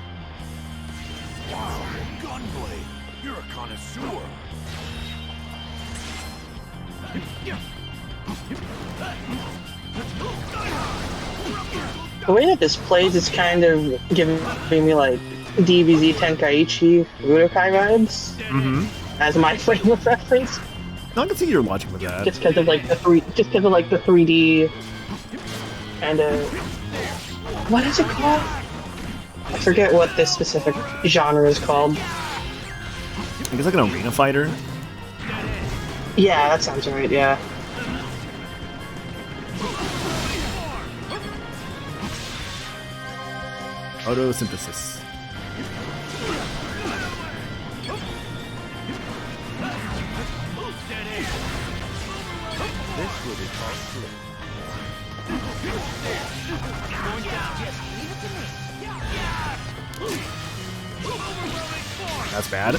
Wow, gunblade. You're a connoisseur. The way that this plays is kind of giving me like DBZ Tenkaichi Budokai vibes as my frame of reference. No, I can see your logic with that. Just because of like the 3D and what is it called? I forget what this specific genre is called. I guess like an arena fighter. Yeah, that sounds right. Yeah. Photosynthesis. This will be called slip. That's bad.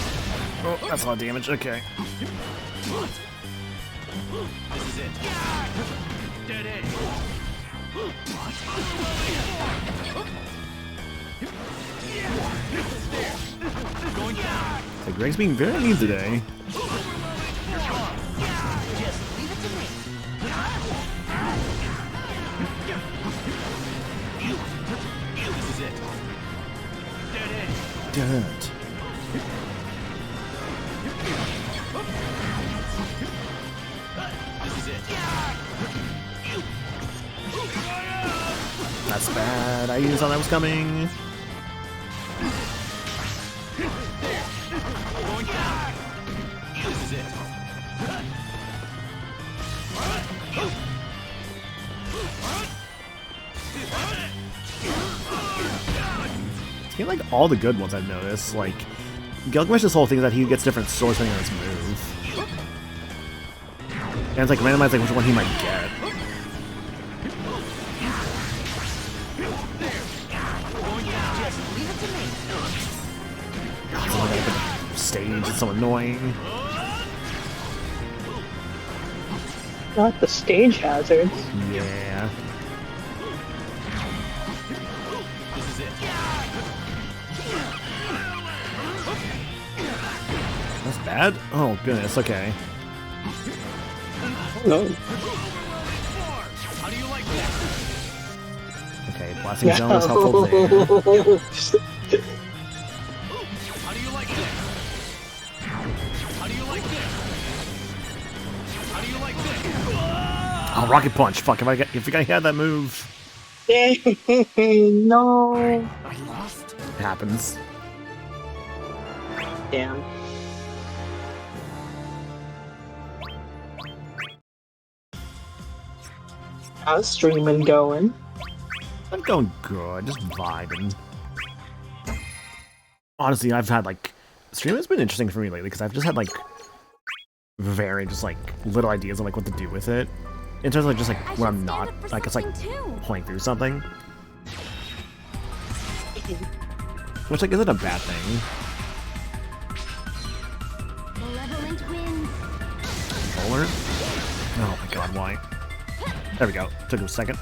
Oh, that's a lot of damage. Okay. Like Greg's being very mean today. Dirt. That's bad. I even saw that was coming. I feel like all the good ones I've noticed, like Gilgamesh's whole thing is that he gets different swords depending on his move. And it's like randomized like which one he might get. God, someone got like the stage, it's so annoying. Not the stage hazards. Yeah. That's bad? Oh goodness, okay. No. Okay, blasting zone is helpful there. Oh, rocket punch! Fuck! If I had that move, No. it happens. Damn. How's streaming going? I'm going good, just vibing. Honestly, I've had like streaming has been interesting for me lately because I've just had like very just like little ideas on like what to do with it. In terms of like just like when I'm not like it's like playing through something. Which like isn't a bad thing. Malevolent winds. Controller? Oh my god, why? There we go. Took a second.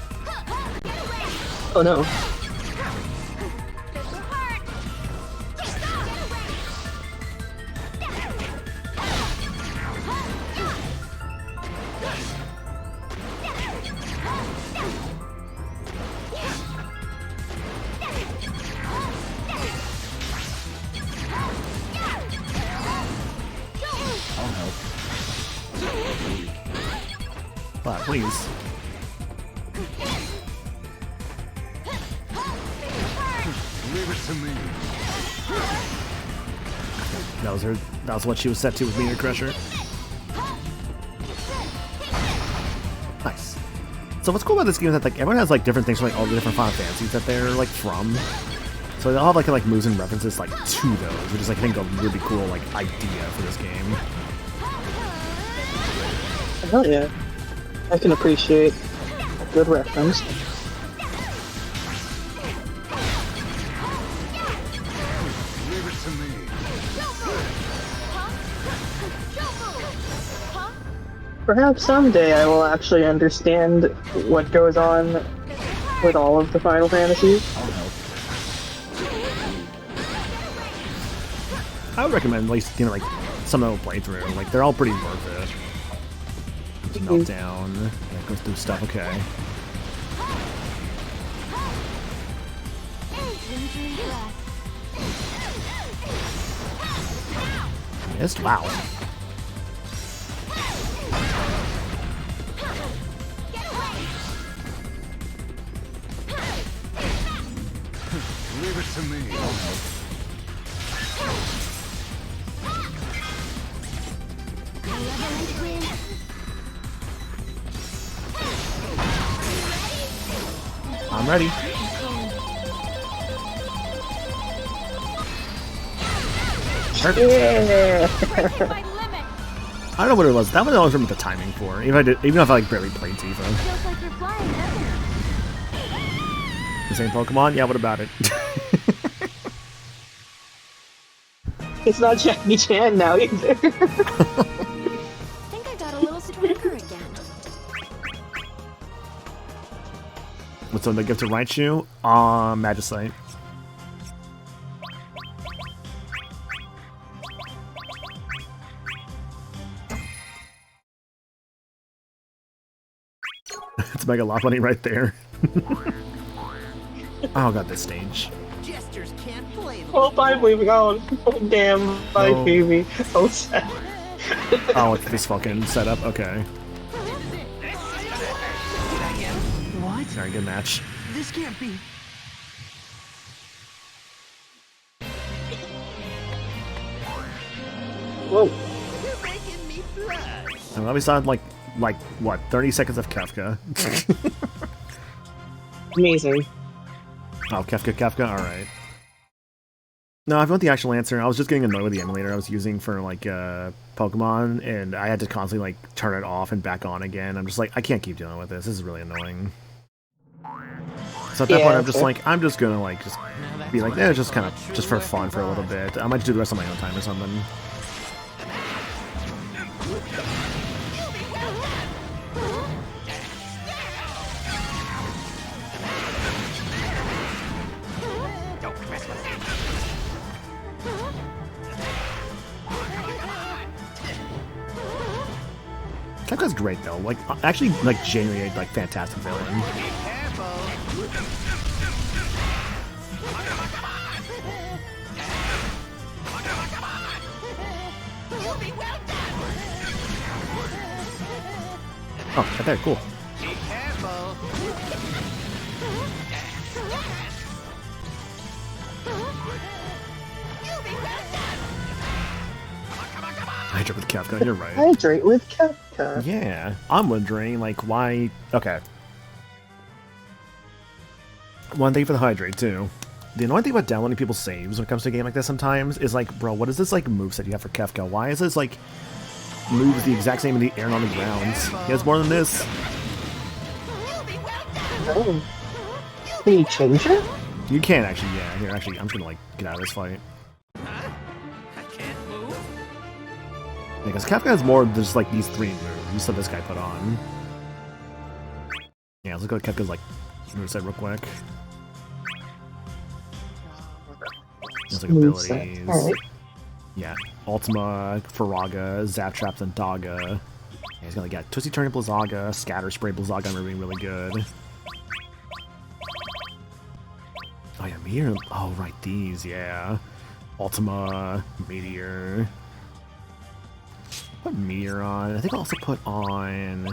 Oh no. I'll help. But please. Leave it to me. That was her. That was what she was set to with Meteor Crusher. Nice. So what's cool about this game is that like everyone has like different things from like all the different Final Fantasies that they're like from. So they all have like moves and references like to those, which is like I think a really cool like idea for this game. Hell yeah. I can appreciate a good reference. Leave it to me. Perhaps someday I will actually understand what goes on with all of the Final Fantasies. I'll help. I would recommend at least like some of the playthrough. Like they're all pretty worth it. Just melt down. That goes through stuff. Okay. Missed. Wow. Leave it to me. I'll help. Malevolent winds. I'm ready. Perfect. Yeah! My limit. I don't know what it was. That one I always remember the timing for. Even if I like barely played Tifa. Feels like you're flying, doesn't it? The same Pokemon? Yeah, what about it? It's not Jackie Chan now either. Think I got a little stronger again. What's on the gift to Raichu? Magicite. It's Mega Lopunny right there. Oh god, this stage. Jesters can't play the Oh, bye, leaving on. Oh, damn. Bye, No. baby. Oh, sad. Oh, it's this fucking setup. Okay. What? Very good match. This can't be. Whoa. You're making me blush. And then we saw like what 30 seconds of Kefka. Amazing. Oh, Kefka. All right. No, I want the actual answer. I was just getting annoyed with the emulator I was using for like Pokemon, and I had to constantly like turn it off and back on again. I'm just like, I can't keep dealing with this. This is really annoying. So at that Yeah, point, I'm just fair. like, I'm just gonna like just be like, eh, just kind of just for fun for a little bit. I might just do the rest of my own time or something. Kefka's great though. Like actually, like genuinely like fantastic villain. Oh, right there, cool. Hydra with Kefka, you're right. Hydrate with Kefka. Yeah, I'm wondering, like, why... Okay. One thing for the hydrate, too. The annoying thing about downloading people's saves when it comes to a game like this sometimes is like, bro, what is this, like, moveset you have for Kefka? Why is this, like... moves the exact same in the air and on the ground. He has more than this. Oh. Can you change it? You can actually, yeah. Here, actually, I'm just gonna like get out of this fight. I can't move. Because Kafka has more than just like these 3 moves that this guy put on. Yeah, let's look at Kafka's like moveset real quick. There's like abilities. Alright. Yeah, Ultima, Faraga, Zap Traps, and Daga. Yeah, he's gonna get Twisty Turn Blizzaga, Scatter Spray Blizzaga are being really good. Oh yeah, Meteor. Oh right, these, yeah. Ultima, Meteor. Put Meteor on. I think I'll also put on.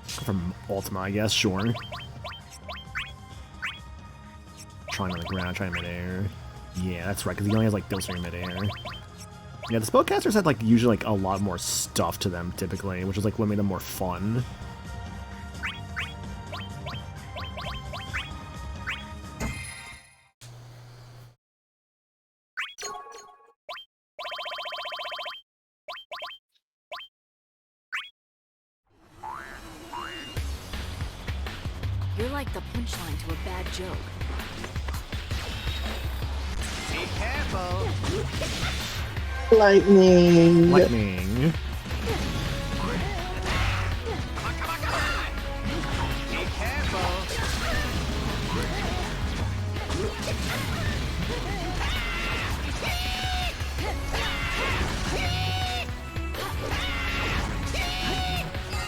From Ultima, I guess, sure. Trying on the ground, trying midair. Yeah, that's right, because he only has like Bilster in midair. Yeah, the spellcasters had like usually like a lot more stuff to them typically, which is like what made them more fun. You're like the punchline to a bad joke. Be careful. Lightning. Lightning. Be careful.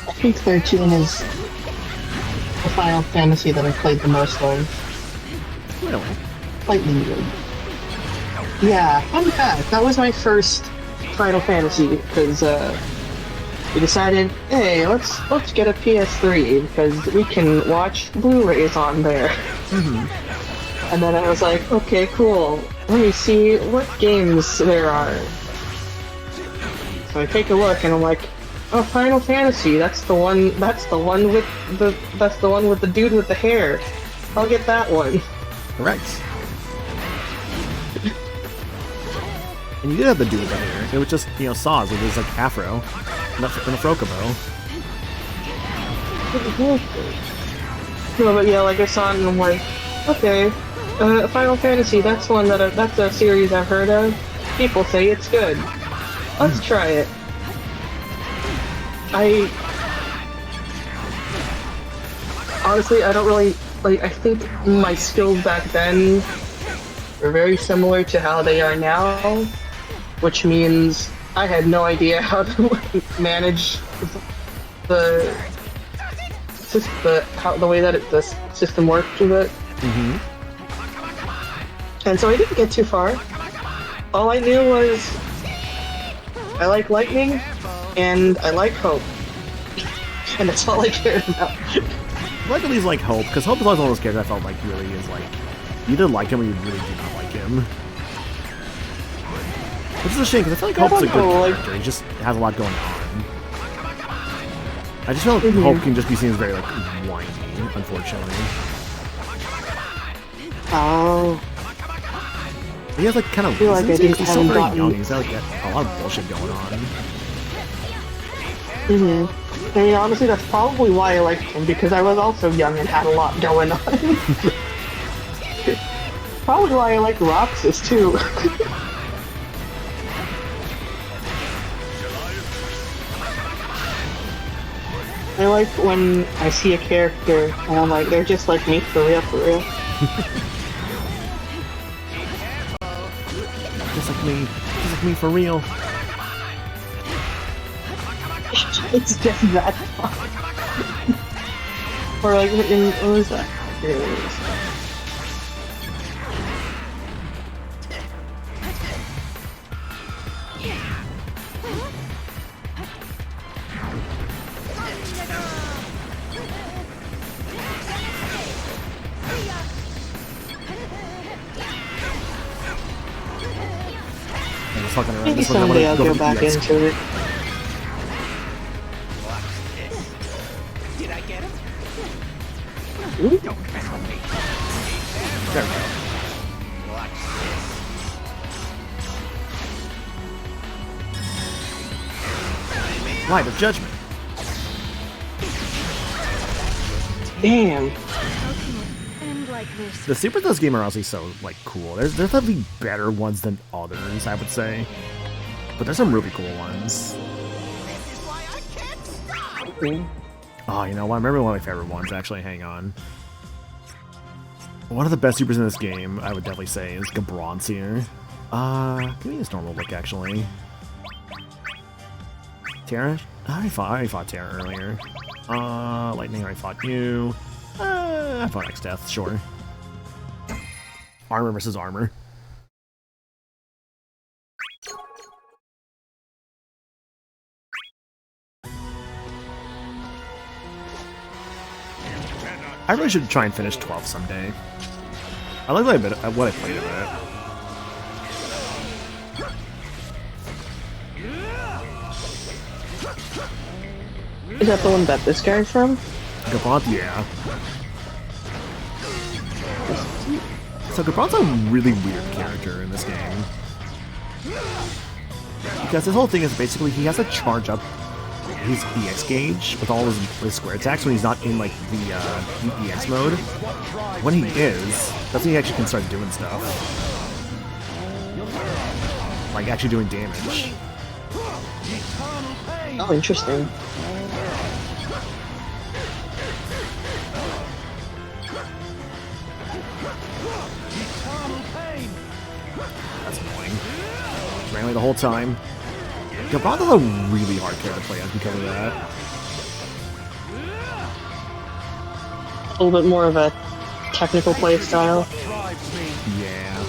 I think 13 is the Final Fantasy that I played the most of. Really? Lightning Road. Yeah, fun fact. That was my first Final Fantasy because we decided, hey, let's get a PS3 because we can watch Blu-rays on there. And then I was like, okay, cool. Let me see what games there are. So I take a look and I'm like, oh, Final Fantasy. That's the one. That's the one with the dude with the hair. I'll get that one. Correct. And you did have the dude with the hair. It was just, you know, Saws with his like afro. And a Frocobo. No, but yeah, like I saw it and I'm like, okay, Final Fantasy, that's one that's a series I've heard of. People say it's good. Let's try it. Honestly, I don't really, like, I think my skills back then were very similar to how they are now, which means I had no idea how to manage the way that the system worked with it. And so I didn't get too far. All I knew was I like lightning and I like hope. And that's all I cared about. I like at least like Hope, because Hope is always one of those characters I felt like really is like, you either like him or you really do not like him. Which is a shame, because I feel like Hope's a good character, he just has a lot going on. I just feel like Hope can just be seen as very like whiny, unfortunately. Oh. He has like kind of feel like I he's still very haven't young, he's got like a lot of bullshit going on. I mean, honestly, that's probably why I liked him, because I was also young and had a lot going on. Probably why I like Roxas, too. I like when I see a character and I'm like, they're just like me for real, for real. Just like me for real. It's just that fun. Or like, what was that? Here it is. Maybe someday I'll go back into it. Did I get him? Ooh. There we go. Light of Judgment. Damn. How can it end like this? The Super Those game are honestly so like cool. There's definitely better ones than others, I would say. But there's some really cool ones. Okay. Oh, you know what? I remember one of my favorite ones, actually. Hang on. One of the best supers in this game, I would definitely say, is Gabron's here. Give me this normal look, actually. Terra? I already fought Terra earlier. Lightning, I already fought you. I fought X-Death, sure. Armor versus armor. I really should try and finish 12 someday. I like what I played of it. Is that the one that this guy's from? Gabrant, yeah. So Gabrant's a really weird character in this game. Because his whole thing is basically he has to charge up his EX gauge with all his square attacks when he's not in like the EX mode. When he is, that's when he actually can start doing stuff. Like actually doing damage. Oh, interesting. That's annoying. Ran away the whole time. Gabrant is a really hard character to play as because of that. A little bit more of a technical play style. Yeah.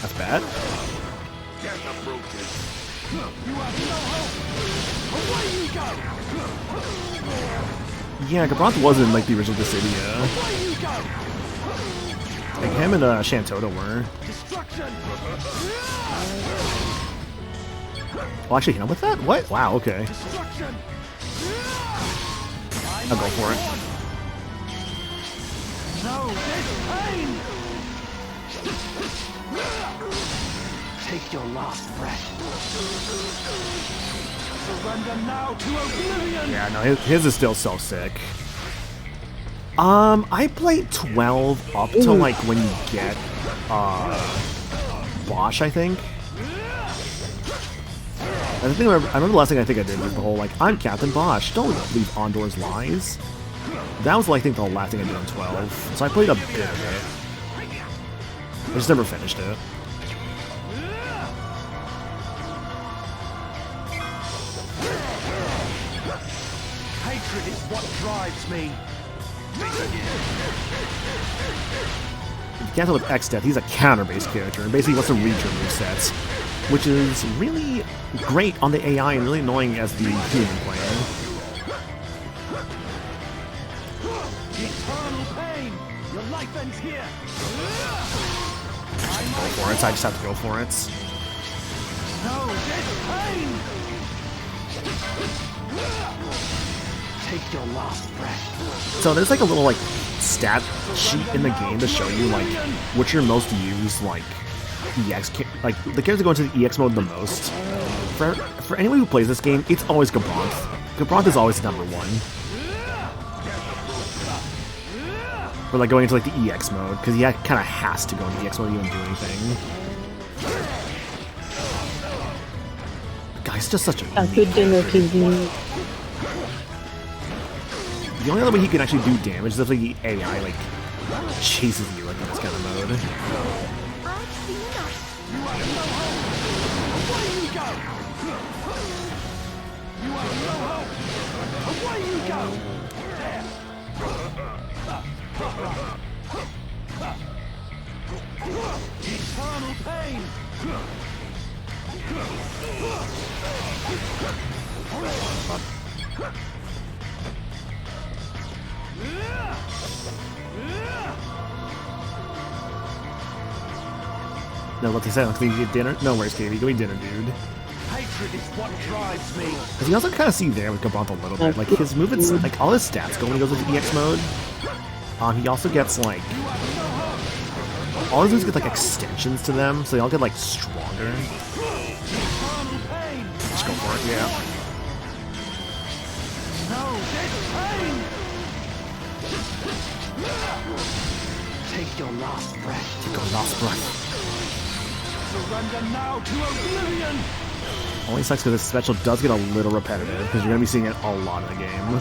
That's bad. Yeah, Gabrant wasn't like the original Dissidia. Like him and Shantota were. Oh, actually, hit him with that? What? Wow, okay. I'll go for it. Take your last breath. Surrender now to oblivion. Yeah, no, his is still so sick. I played 12 up till like when you get Bosch, I think. I remember the last thing I think I did was the whole like, I'm Captain Bosch, don't leave Ondor's lies. That was like, I think the last thing I did on 12. So I played a bit of it. I just never finished it. Hatred is what drives me. If you can't tell with X-Death, he's a counter-based character, and basically wants to read your movesets, which is really great on the AI and really annoying as the human player. Eternal pain. Your life ends here. Go for it, I just have to go for it. No, this pain. Take your last breath. So there's like a little like stat sheet in the game to show you like what's your most used like EX like the characters that go into the EX mode the most. For anyone who plays this game, it's always Gabrant. Gabrant is always number one. For like going into like the EX mode, because he kind of has to go into EX mode to even do anything. The guy's just such a Good dinner can be. The only other way he can actually do damage is if like, the AI like chases you like in this kind of mode. Away you go. Eternal pain. No, what they say, like, they get dinner? No worries, Katie, go eat dinner, dude. Hatred is what drives me. Because you also kind of see there with Gabont a little bit. Like, his movements, like, all his stats go when he goes into EX mode. He also gets, like... All his moves get, like, extensions to them, so they all get, like, stronger. Just go for it, yeah. No, this pain. Take your last breath. Take a last breath. Surrender now to oblivion. Only sucks because this special does get a little repetitive, because you're going to be seeing it a lot in the game.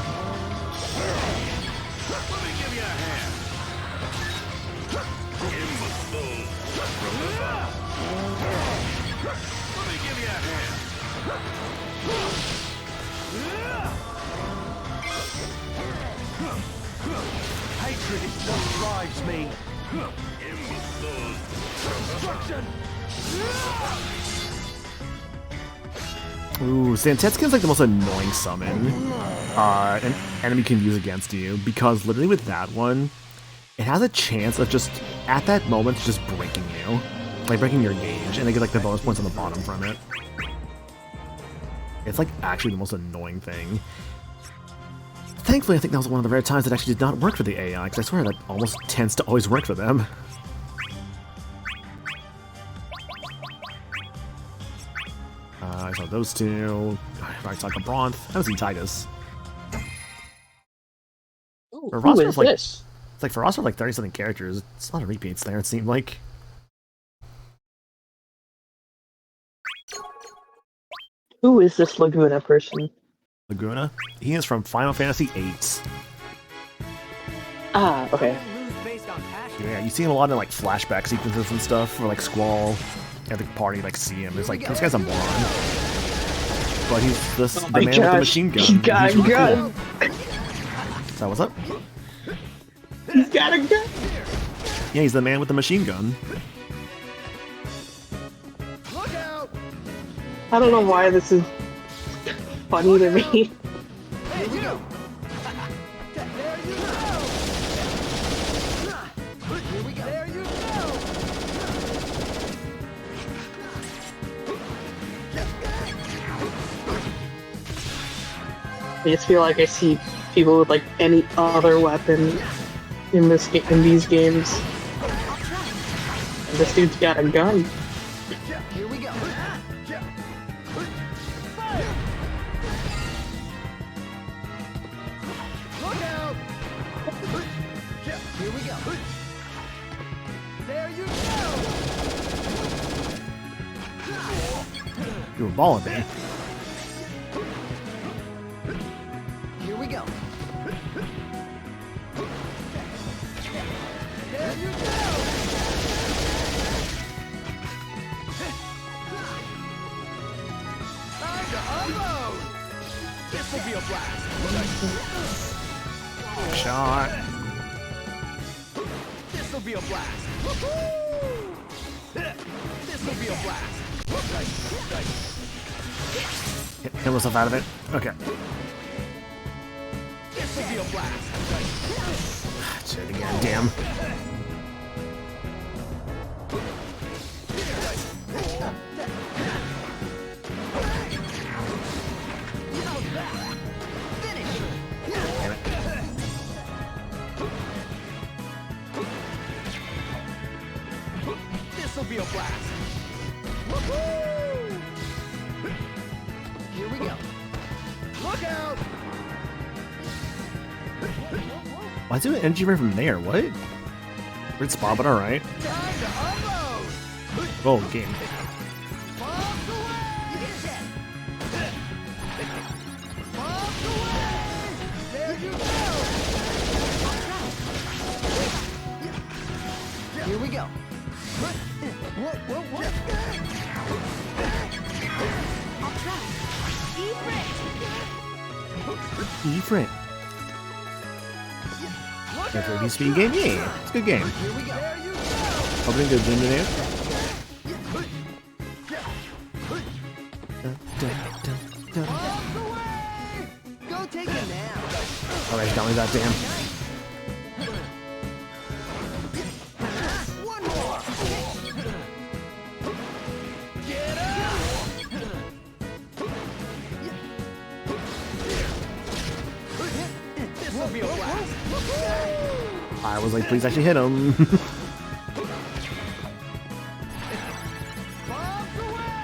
Hatred is what drives me. Destruction. Ooh, Santetsukin's like the most annoying summon an enemy can use against you, because literally with that one, it has a chance of just, at that moment, just breaking you. Like, breaking your gauge, and they get like the bonus points on the bottom from it. It's like actually the most annoying thing. Thankfully, I think that was one of the rare times that actually did not work for the AI, because I swear that almost tends to always work for them. I saw those two. I saw Bronth. I haven't seen Titus. Ooh, For who roster is of, like, this? It's like for roster of like 30-something characters, it's a lot of repeats there, it seemed like. Who is this Laguna person? Laguna? He is from Final Fantasy VIII. Ah, okay. Yeah, you see him a lot in like flashback sequences and stuff, or like Squall at the party, like see him. It's like, this guy's a moron. But he's the man with the machine gun. He got He's a really gun! cool. So what's up? He's got a gun! Yeah, he's the man with the machine gun. I don't know why this is funny to me. I just feel like I see people with like any other weapon in these games. And this dude's got a gun. Here we go. Look out! Here we go. There you go. You were balling me. Here we go. There you go. Time to unload. This will be a blast. Shot. This will be a blast. This will be a blast. Hit myself out of it. Okay. This will be a blast. Shit again, damn. Damn it. This will be a blast. Here we go. Look out! Why is it an energy ray from there? What? Weird spot, but alright. Time to unload. Oh, game. Bombs away! Bombs away! There you go! Here we go. Different. Yeah, for a B speed game? Yeah, it's a good game. Here we go. There you go. Opening good game today. Bombs away! Go take a nap. Alright, got me that damn. One more. I was like, please actually hit him. Bombs away!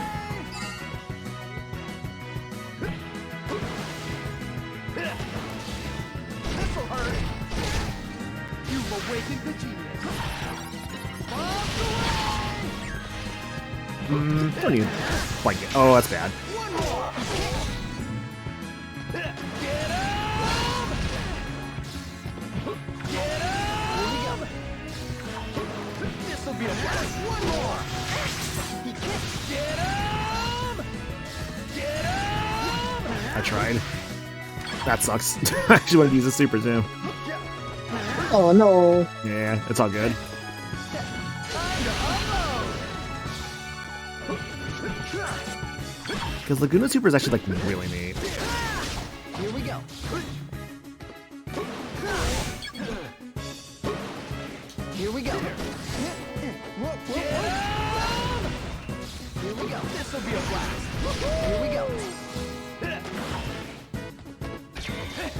This'll hurt. You've awakened the genius. Bombs away! Don't you like it? Oh, that's bad. One more. Get him! Get him! This'll be a blast. One more. He can't. Get him! Get him! I tried. That sucks. I actually wanted to use a super too. Oh no. Yeah, it's all good. Because Laguna Super is actually like really neat. Here we go. Here we go. Here we go. This'll be a blast. Here we go.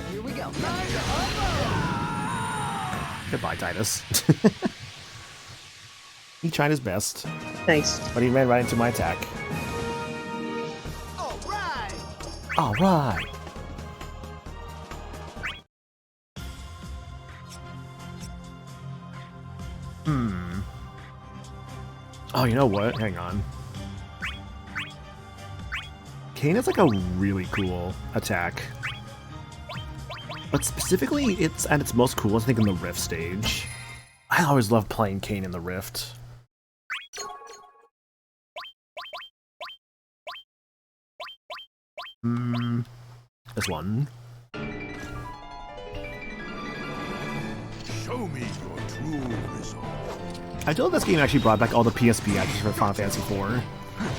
Here we go. Time to unload. Goodbye, Titus. He tried his best, Thanks. but he ran right into my attack. All right. All right. Oh, you know what? Hang on. Kane is like a really cool attack. But specifically, it's at its most cool, I think, in the Rift stage. I always love playing Kane in the Rift. This one. Show me your true resolve. I feel like this game actually brought back all the PSP actions for Final Fantasy IV.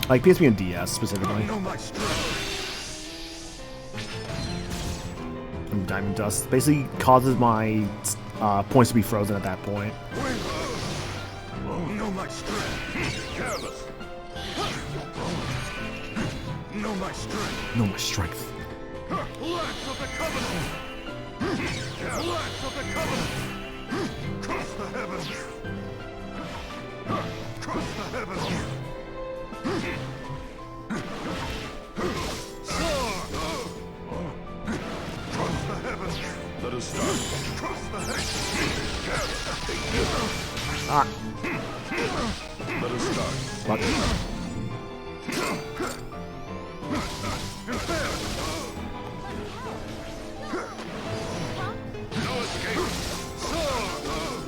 Like PSP and DS specifically. Know my strength. And Diamond Dust basically causes my points to be frozen at that point. Know my strength. Careless. Know my strength. No more strength. Lance of the Covenant. Lance of the Covenant. Cross the heavens. Cross the heavens. Sword. Cross the heavens. Let us start. Cross the heavens. Ah, Let us start. fuck. No escape. Sword.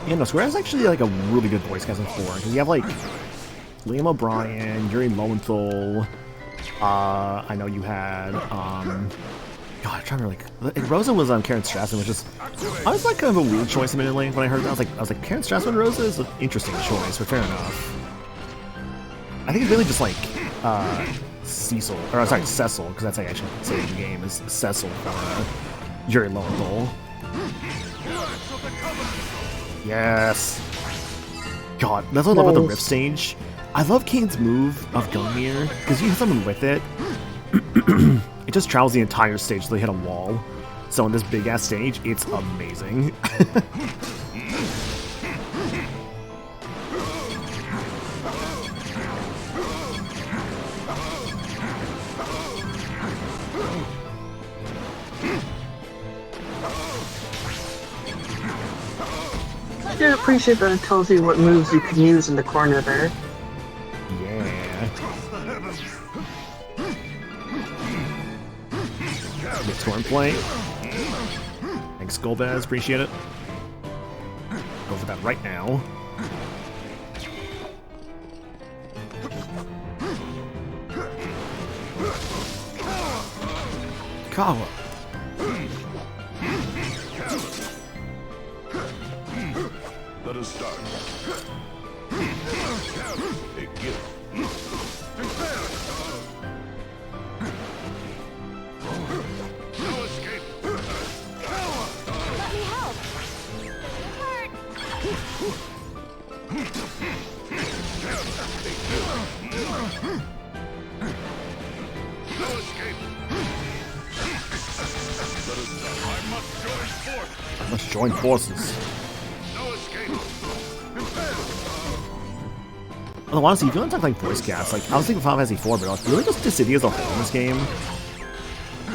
Yeah, no, Square is actually like a really good voice casting for because you have like Liam O'Brien, Yuri Lowenthal. I know you had God, I'm trying to like Rosa was on Karen Strassman, which is I was like kind of a weird choice admittedly when I heard that. I was like Karen Strassman Rosa is an interesting choice, but fair enough. I think it's really just like Cecil, or sorry, Cecil, because that's how you actually say it in the game is Cecil for Yuri Lowenthal. Yes. God, that's what I love about the Rift stage. I love Kane's move of Gungnir, because you hit someone with it, it just travels the entire stage till they hit a wall. So on this big ass stage, it's amazing. I do appreciate that it tells you what moves you can use in the corner there. Yeah. Good torn play. Thanks, Golbez. Appreciate it. Go for that right now. Kawa. Let us start. A gift. No escape. Let me help. Hurt. No escape. Let us start. I must join forces. Let's join forces. Well, honestly, if you want to talk like voice cast, like I was thinking Final Fantasy 4, but like, really just Dissidia as a whole in this game.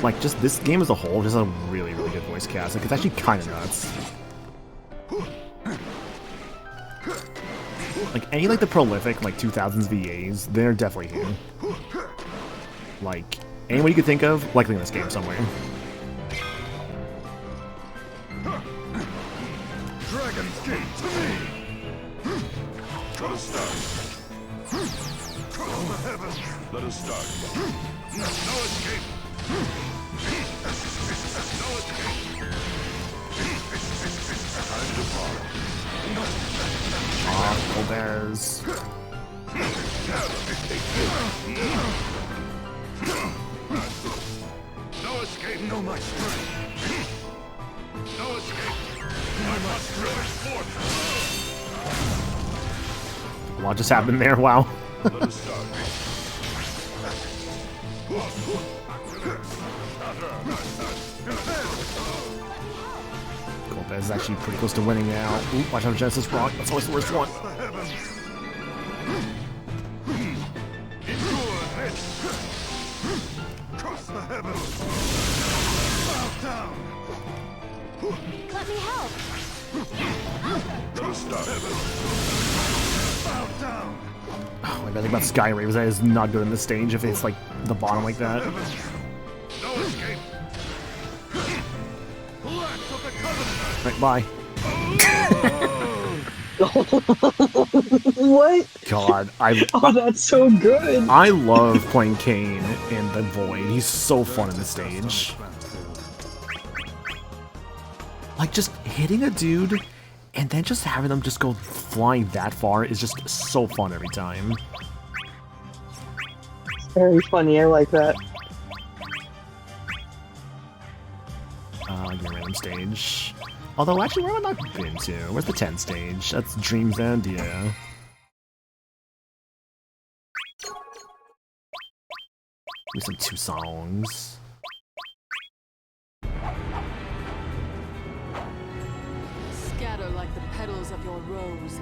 Like just this game as a whole just has a really, really good voice cast. Like it's actually kind of nuts. Like any like the prolific like 2000s VAs, they're definitely here. Like anyone you could think of, likely in this game somewhere. Dragon's Gate to me! Let us start. Cross the heavens! Let us start. No escape! No escape! Time to fall. Oh, there's... No escape! No my strength! No escape! I must drive forth! What just happened there? Wow. Let us start. Cortez is actually pretty close to winning now. Ooh, watch out, Genesis Rock. That's always the worst one. The heavens! Endure this! Cross the heavens! Bow down! Let me help. Let us start. Bow down! Oh, I gotta think about Skyrim, because that is not good in this stage if it's like the bottom like that. No escape! Blacks of the Covenant! Right, bye. What? God, Oh, that's so good. I love playing Kane in the Void. He's so fun in the stage. Like, just hitting a dude and then just having them just go flying that far is just so fun every time. Very funny. I like that. Your random stage. Although, actually, where have I not been to? Where's the 10 stage? That's Dream's End, yeah. Maybe some 2 songs. Scatter like the petals of your rose.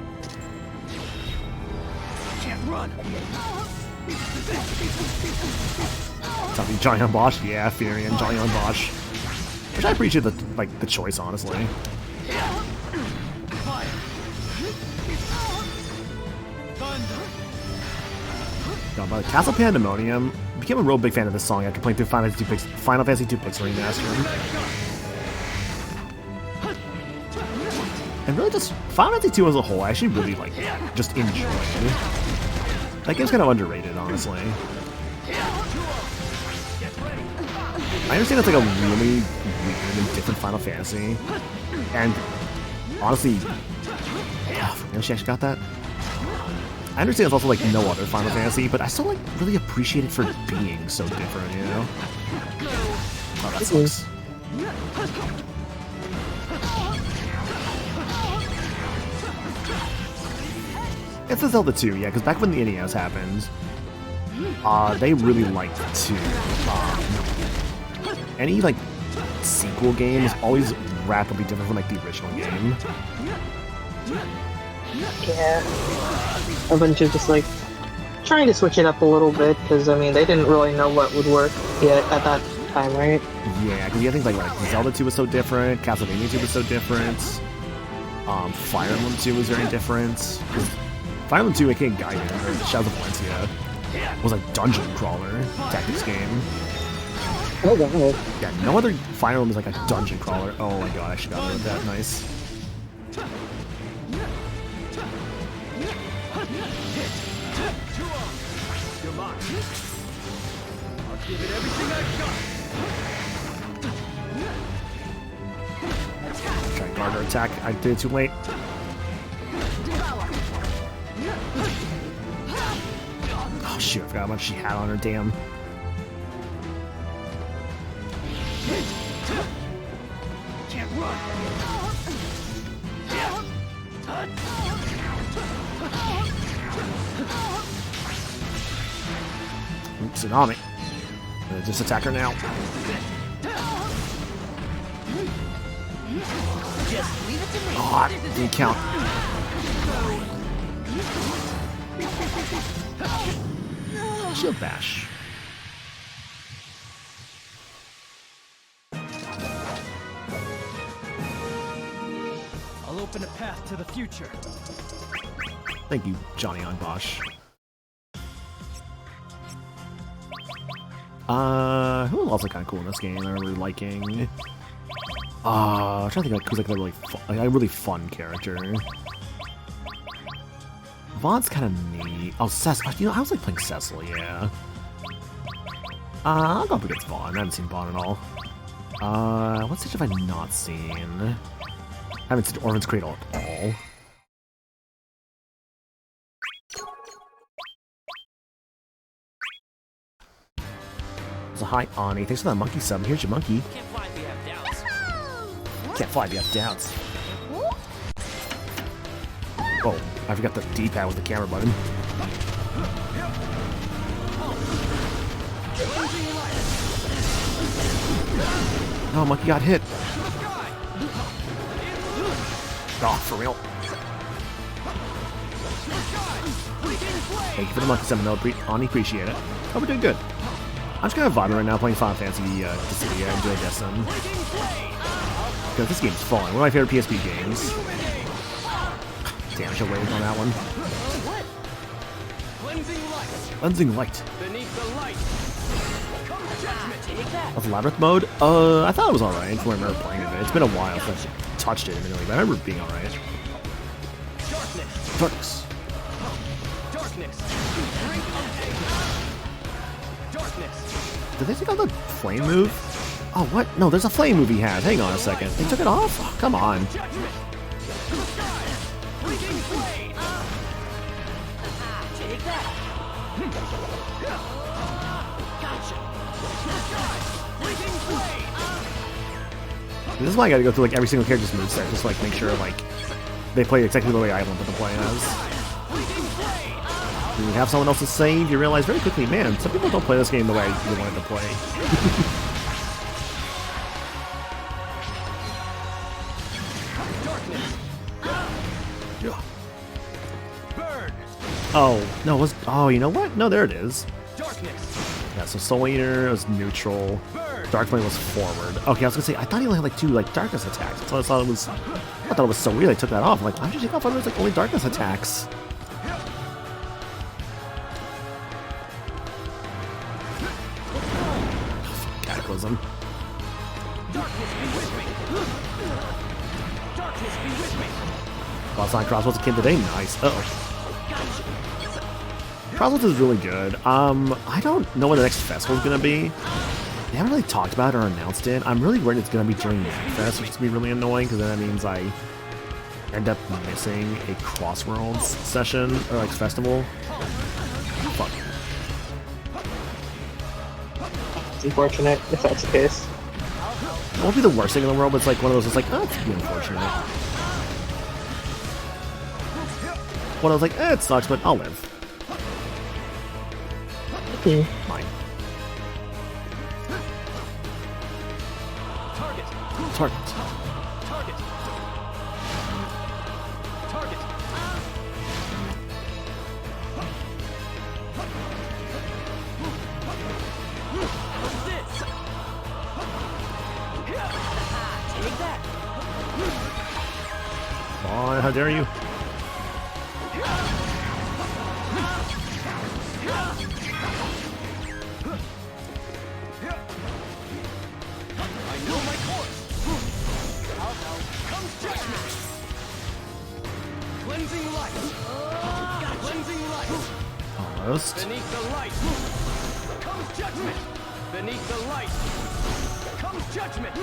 Can't run. Something Johnny on Bosch? Yeah, Fury and Johnny on Bosch. Which I appreciate the choice, honestly. Fire. Thunder. God, by the Castle Pandemonium, became a real big fan of this song after playing through Final Fantasy 2 Pixel Remastered. And really just Final Fantasy 2 as a whole, I actually really like just enjoyed. That game's kind of underrated, honestly. I understand it's like a really weird and different Final Fantasy. And honestly, she actually got that. I understand it's also like no other Final Fantasy, but I still like really appreciate it for being so different, you know? Oh, that sucks. It's the Zelda 2, yeah, because back when the NES happened, they really liked to, any, like, sequel game is always rapidly different from, like, the original game. Yeah. A bunch of just like trying to switch it up a little bit because I mean they didn't really know what would work yet at that time, right? Yeah, because you have things like Zelda 2 was so different, Castlevania 2 was so different, Fire Emblem 2 was very different. Because Fire Emblem 2, aka Gaiden, or Shadows of Valencia, was a dungeon crawler tactics game. Oh wow. Yeah, no other Fire Emblem is like a dungeon crawler. Oh my god, I should have with that. Nice. You're mine. I'll give it everything I've got. Try and guard her attack. I did it too late. Oh shoot, I forgot how much she had on her, damn. Can't run. Oops, Tsunami. Just attack her now. Just leave it to me. Oh, didn't count. shield bash. I'll open a path to the future. Thank you, Johnny on Bosch. Who was also kind of cool in this game? I remember liking. I'm trying to think who's like a really fun character. Vaughn's kind of neat. Oh, Cecil. You know, I was like playing Cecil. Yeah. I'll go up against Vaughn. I haven't seen Vaughn at all. What stage have I not seen? I haven't seen Orphan's Cradle at all. So hi, Ani. Thanks for that monkey sub. Here's your monkey. Can't fly if you have doubts. Can't fly if you have doubts. Whoa, I forgot the D-pad with the camera button. Oh, monkey got hit. Oh, for real. Thank you for the monkey summon, though. Ani, appreciate it. Oh, we're doing good. I'm just kind of vibing right now playing Final Fantasy Dissidia. I enjoy Destin. Because this game's fun. One of my favorite PSP games. Damn, I should wait on that one. Cleansing light. Beneath the light. Of Labyrinth mode? I thought it was alright. I don't remember playing it. It's been a while since I touched it, admittedly, but I remember it being alright. Darkness. Did they take out the flame move? Oh, what? No, there's a flame move he had. Hang on a second. They took it off? Oh, come on. This is why I gotta go through like every single character's moveset, just like make sure like they play exactly the way I want them to play as. When you have someone else's save, you realize very quickly, man, some people don't play this game the way you wanted to play. Oh, no, it was... Oh, you know what? No, there it is. Yeah, so Soul Eater was neutral. Dark Flame was forward. Okay, I was gonna say, I thought he only had like 2 like darkness attacks. So I thought it was so weird they took that off. I'm like, why did you take off one of those like only darkness attacks? Cataclysm. Boss on Crossroads came today. Nice. Uh-oh. Crossroads is really good. I don't know what the next festival is gonna be. They haven't really talked about it or announced it. I'm really worried it's gonna be during MagFest, which is gonna be really annoying because then that means I end up missing a Crossroads session or like festival. Fuck. It's unfortunate if that's the case. It won't be the worst thing in the world, but it's like one of those that's like, oh, it's pretty unfortunate. One of those like, it sucks, but I'll live. Okay. Mine. Target. Oh, how dare you? Almost. Beneath the light comes judgment. Beneath the light comes judgment.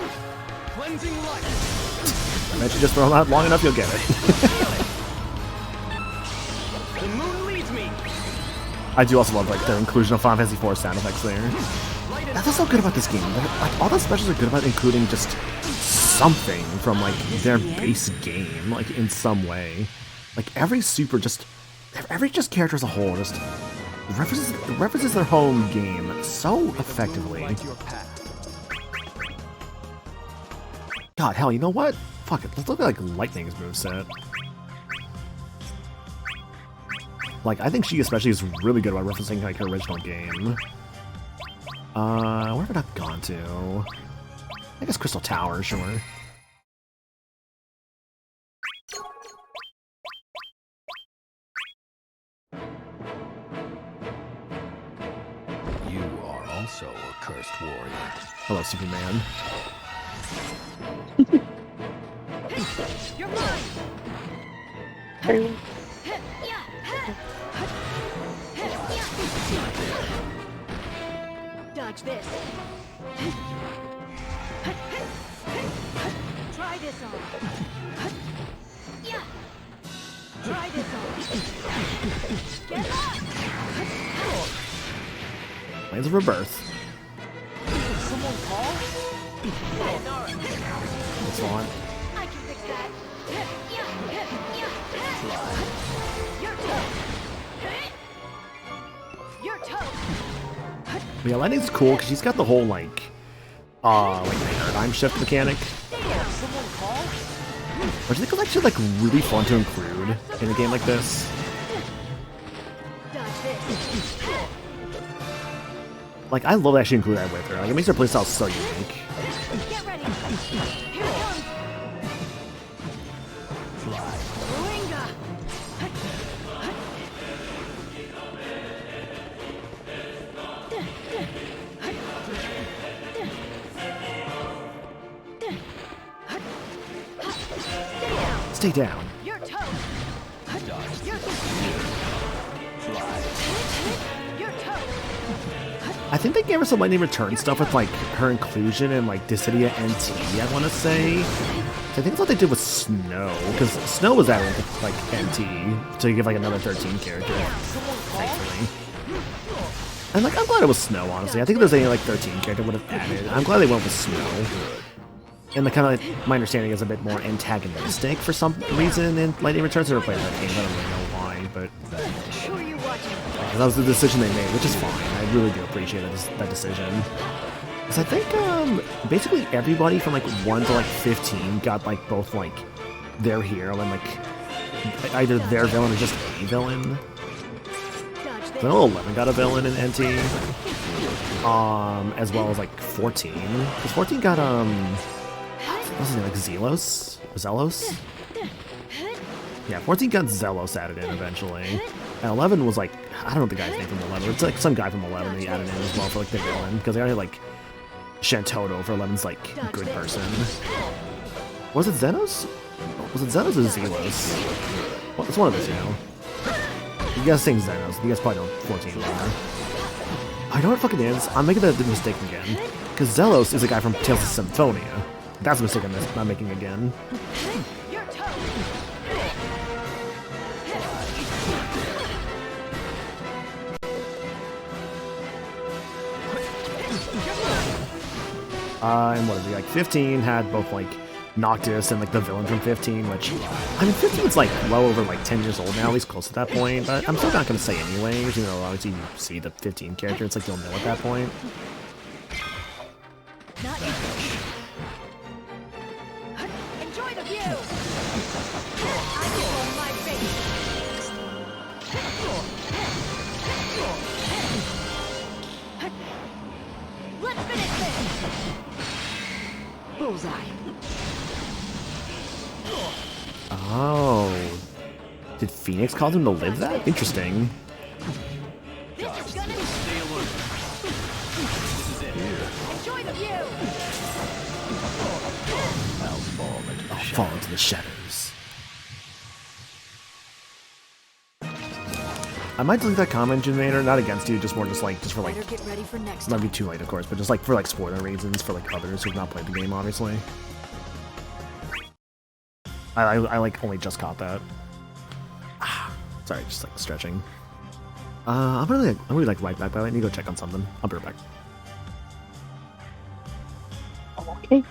Cleansing light. I bet you just throw them out long enough, you'll get it. The moon leads me. I do also love like the inclusion of Final Fantasy IV sound effects there. That's what's so good about this game. Like all the specials are good about including just something from like their base game, like in some way. Like every character as a whole just references their home game so effectively. God, hell, you know what? Fuck it, let's look at like Lightning's moveset. Like, I think she especially is really good about referencing like her original game. Where have I not gone to? I guess Crystal Tower, sure. You are also a cursed warrior. Hello, Superman. You're mine. Dodge this. Try this on. Try this on. Get up. Plans of Rebirth. Someone call? That's on. I can fix that. Your toe. Your toe. But yeah, Lightning's cool because she's got the whole like paradigm shift mechanic, Someone call? which I think is actually like really fun to include in a game like this. Dodge this. Like, I love to actually include that with her. Like, it makes her playstyle so unique. Get ready. Here it comes. Moringa. Stay down. Your toe. Your Your toe. I think they gave her some Lightning Return stuff with like her inclusion in like Dissidia NT, I want to say. So I think that's what they did with Snow, because Snow was added to like NT to give like another 13 character, thankfully. And like, I'm glad it was Snow, honestly. I think if there's any like 13 character would have added. I'm glad they went with Snow. And the kind of like, my understanding is a bit more antagonistic for some reason in Lightning Returns. I never played that game, I don't really know why, but Sure you watching. that was the decision they made, which is fine. I really do appreciate that decision. Because I think basically everybody from like 1 to like 15 got like both like their hero and like either their villain or just a villain. Dodge I this. know 11 got a villain in NT, as well as like 14. Because 14 got what's his name, like Zelos? Zelos? Yeah, 14 got Zelos added in eventually. And 11 was like, I don't know the guy's name from 11. It's like some guy from 11 they added in as well for like the villain. Because they already like Shantoto for 11's like good person. Was it Xenos? Was it Xenos or Zelos? Well, it's one of the two. You guys saying Xenos. You guys probably know 14 better. I know what it fucking is. I'm making the mistake again. Because Zelos is a guy from Tales of Symphonia. That's a mistake I'm making again. Your toe. And what is he, like 15 had both like Noctis and like the villain from 15, which, I mean 15's like well over like 10 years old now, at least close to that point, but I'm still not going to say anyways, even though obviously you see the 15 character, it's like you'll know at that point. Not you. Enjoy the view. I give on my face. Let's finish this. Bullseye. Oh. Did Phoenix cause him to live that? Interesting. This is gonna enjoy the view. I'll fall into the shadows. I might delete that comment, Generator, not against you, just more just for like, Better get ready for next it might time. be too late of course, but just like for like spoiler reasons for like others who've not played the game, obviously. I like only just caught that. Sorry, just like stretching. I'm really like right back, but I need to go check on something. I'll be right back. Okay.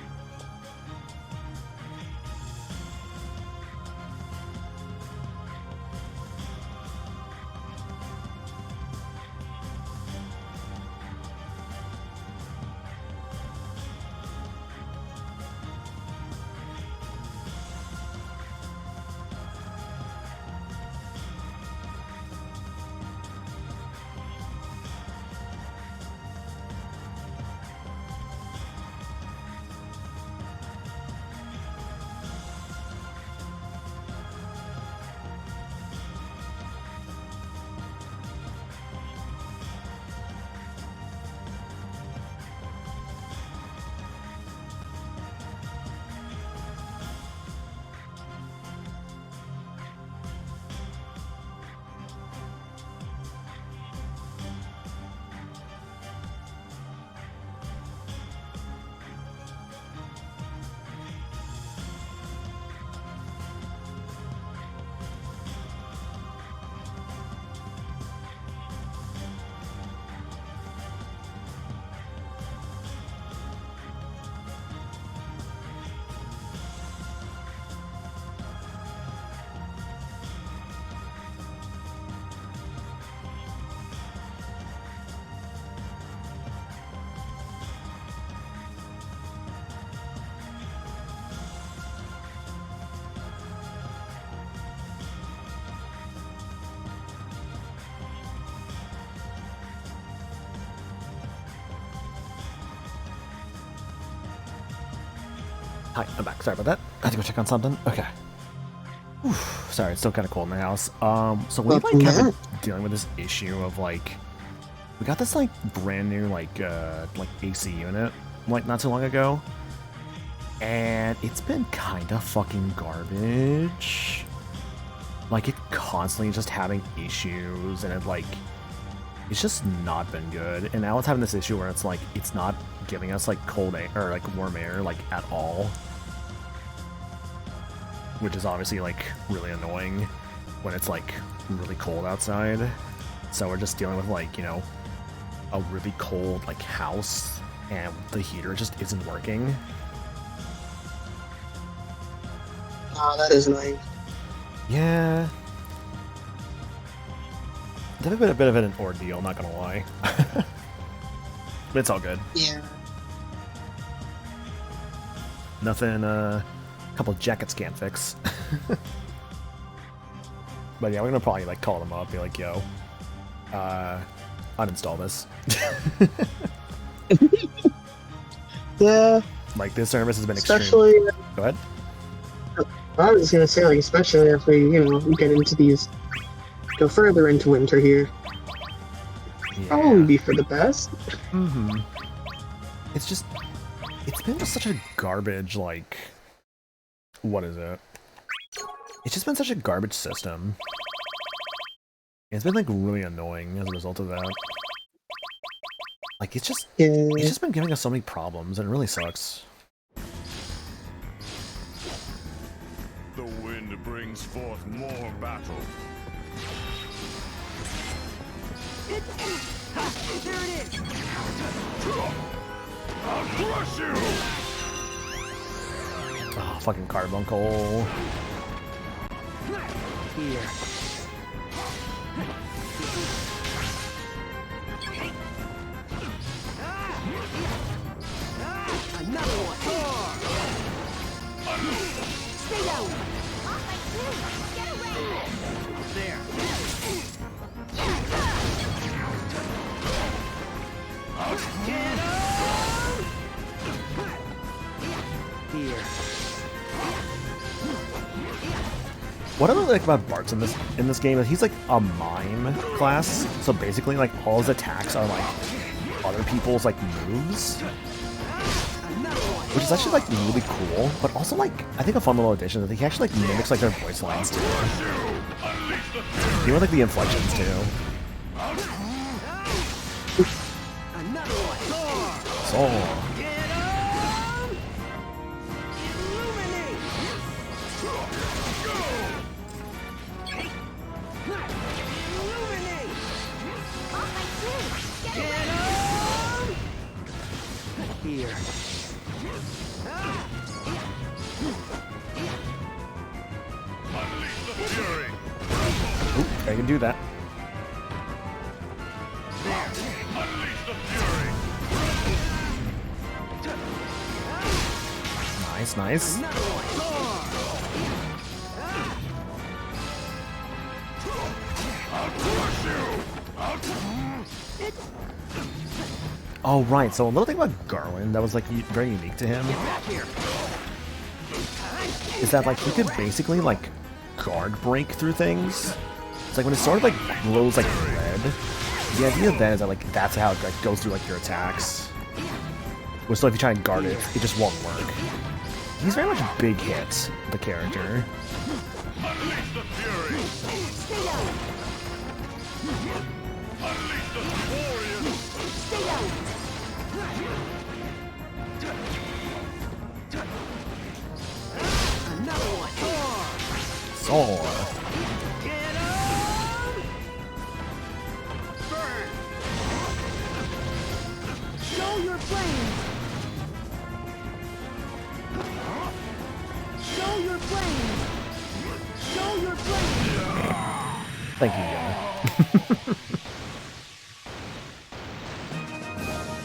Hi, I'm back. Sorry about that. I had to go check on something. Okay. Oof, sorry, it's still kind of cold in my house. So we like kind of dealing with this issue of like, we got this like brand new like AC unit like not too long ago, and it's been kind of fucking garbage. Like it constantly just having issues, and it's just not been good. And now it's having this issue where it's like it's not giving us like cold air or like warm air like at all, which is obviously like really annoying when it's like really cold outside. So we're just dealing with like, you know, a really cold like house, and the heater just isn't working. Oh, that is nice. Yeah. Definitely been a bit of an ordeal, not gonna lie. But it's all good. Yeah. Nothing, a couple jackets can't fix. But yeah, we're gonna probably like call them up, be like, yo, uninstall this. Yeah. Like this service has been extreme. Especially, Go ahead. I was just gonna say, like, especially if we, you know, get into these, go further into winter here. Probably be for the best. Mm-hmm. It's just, it's been just such a garbage, like, what is it? It's just been such a garbage system. It's been, like, really annoying as a result of that. Like, it's just been giving us so many problems, and it really sucks. The wind brings forth more battle. There it is! I'll crush you! Oh, fucking carbuncle. Here. Another one! Stay down! Get away! There. Get him! Here. What I really like about Bart's in this game is he's like a mime class, so basically like all his attacks are like other people's like moves, which is actually like really cool. But also like I think a fun little addition is that he actually like mimics like their voice lines too. Even like the inflections too. Another one! So Get him! Illuminate! Illuminate! Get him! Here. Unleash the fury! oop, I can do that. Unleash the fury! Nice, nice. Another one! I'll crush you! Oh right, so a little thing about Garland that was like very unique to him Back here! is that like he could basically like guard break through things. It's like when it sort of like glows like red. The idea then is that like that's how it like goes through like your attacks. Which so if you try and guard it, it just won't work. He's very much a big hit, the character. Unleash the fury! Stay down! Unleash the warriors! Stay down! Another one! Soar. Get him! Burn! Show your flames! Show your flames! Show your flames! Thank you, Yana.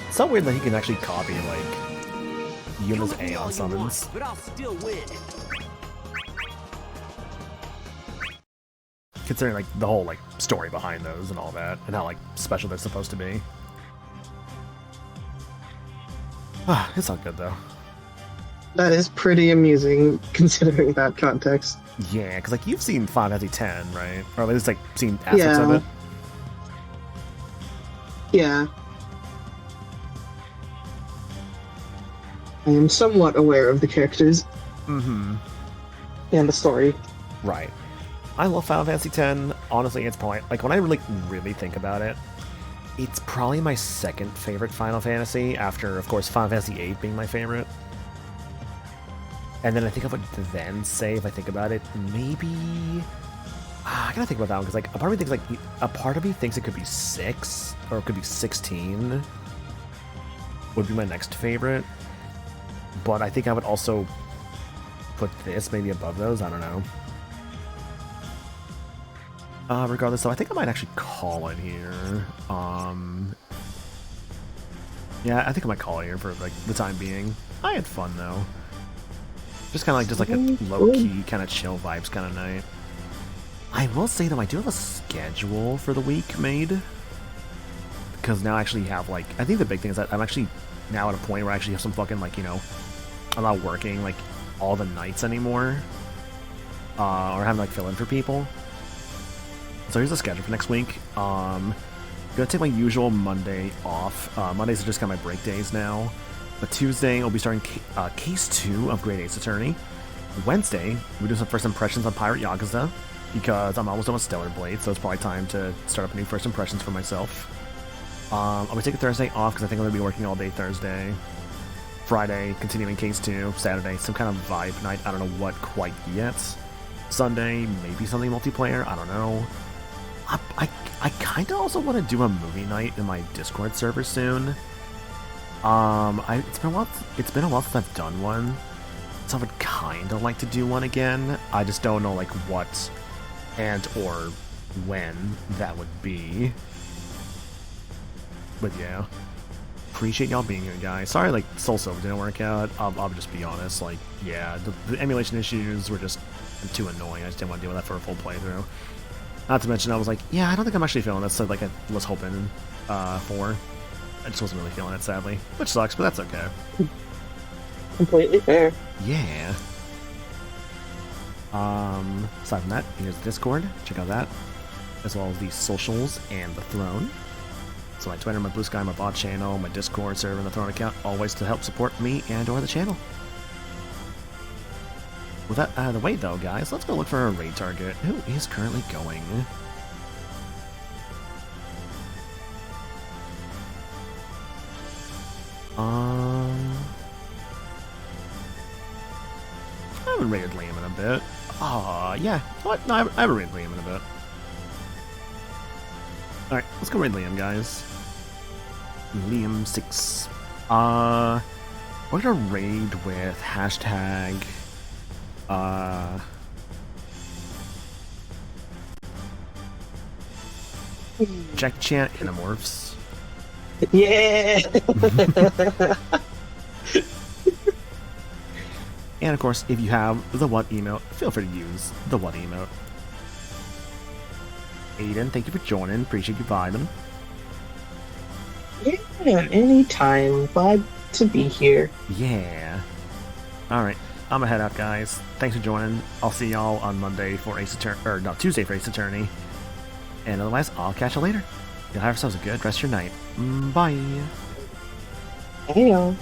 It's so weird that he can actually copy like Yuna's Aeon summons. But I'll still win. Considering like the whole like story behind those and all that, and how like special they're supposed to be. Ah, it's all good though. That is pretty amusing considering that context. Yeah, because like you've seen Final Fantasy X, right? Or at least like seen aspects of Yeah. it. Yeah. I am somewhat aware of the characters Mm-hmm. and the story. Right. I love Final Fantasy X. Honestly, it's probably like when I really think about it, it's probably my second favorite Final Fantasy after, of course, Final Fantasy VIII being my favorite. And then I think I would then say, if I think about it, maybe I gotta think about that one because like a part of me thinks it could be 6 or it could be 16. Would be my next favorite, but I think I would also put this maybe above those. I don't know. Regardless, though, I think I might actually call it here. Yeah, I think I might call it here for like the time being. I had fun though. Just kind of like a low key, kind of chill vibes kind of night. I will say though, I do have a schedule for the week made because now I actually have like I think the big thing is that I'm actually now at a point where I actually have some fucking like I'm not working like all the nights anymore, or having to like fill in for people. So here's the schedule for next week. I'm gonna take my usual Monday off. Mondays are just kind of my break days now. But Tuesday, I'll be starting Case 2 of Great Ace Attorney. Wednesday, we do some first impressions on Pirate Yakuza, because I'm almost done with Stellar Blade, so it's probably time to start up new first impressions for myself. I'll be taking Thursday off, because I think I'm going to be working all day Thursday. Friday, continuing Case 2. Saturday, some kind of vibe night, I don't know what quite yet. Sunday, maybe something multiplayer, I don't know. I kind of also want to do a movie night in my Discord server soon. It's been a while since I've done one, so I would kind of like to do one again. I just don't know like what and or when that would be. But yeah, appreciate y'all being here, guys. Sorry, like Soul Silver didn't work out. I'll just be honest. Like, yeah, the emulation issues were just too annoying. I just didn't want to deal with that for a full playthrough. Not to mention, I was like, yeah, I don't think I'm actually feeling this. So like I was hoping for. I just wasn't really feeling it, sadly. Which sucks, but that's okay. Completely fair. Yeah. Aside from that, here's the Discord. Check out that. As well as the socials and the throne. So my Twitter, my Blue Sky, my bot channel, my Discord server, and the throne account, always to help support me and or the channel. With that out of the way though, guys, let's go look for a raid target. Who is currently going? I haven't raided Liam in a bit. Yeah. What? No, I haven't raided Liam in a bit. Alright, let's go raid Liam, guys. Liam 6. We're gonna raid with hashtag, Jack Chan Animorphs. Yeah! And of course, if you have the what emote, feel free to use the what emote. Aiden, thank you for joining. Appreciate you vibing. Yeah, anytime. Glad to be here. Yeah. Alright, I'm gonna head out, guys. Thanks for joining. I'll see y'all on Monday for Ace Attorney, or no, Tuesday for Ace Attorney. And otherwise, I'll catch you later. You'll have yourselves a good rest of your night. Bye. Hey, y'all.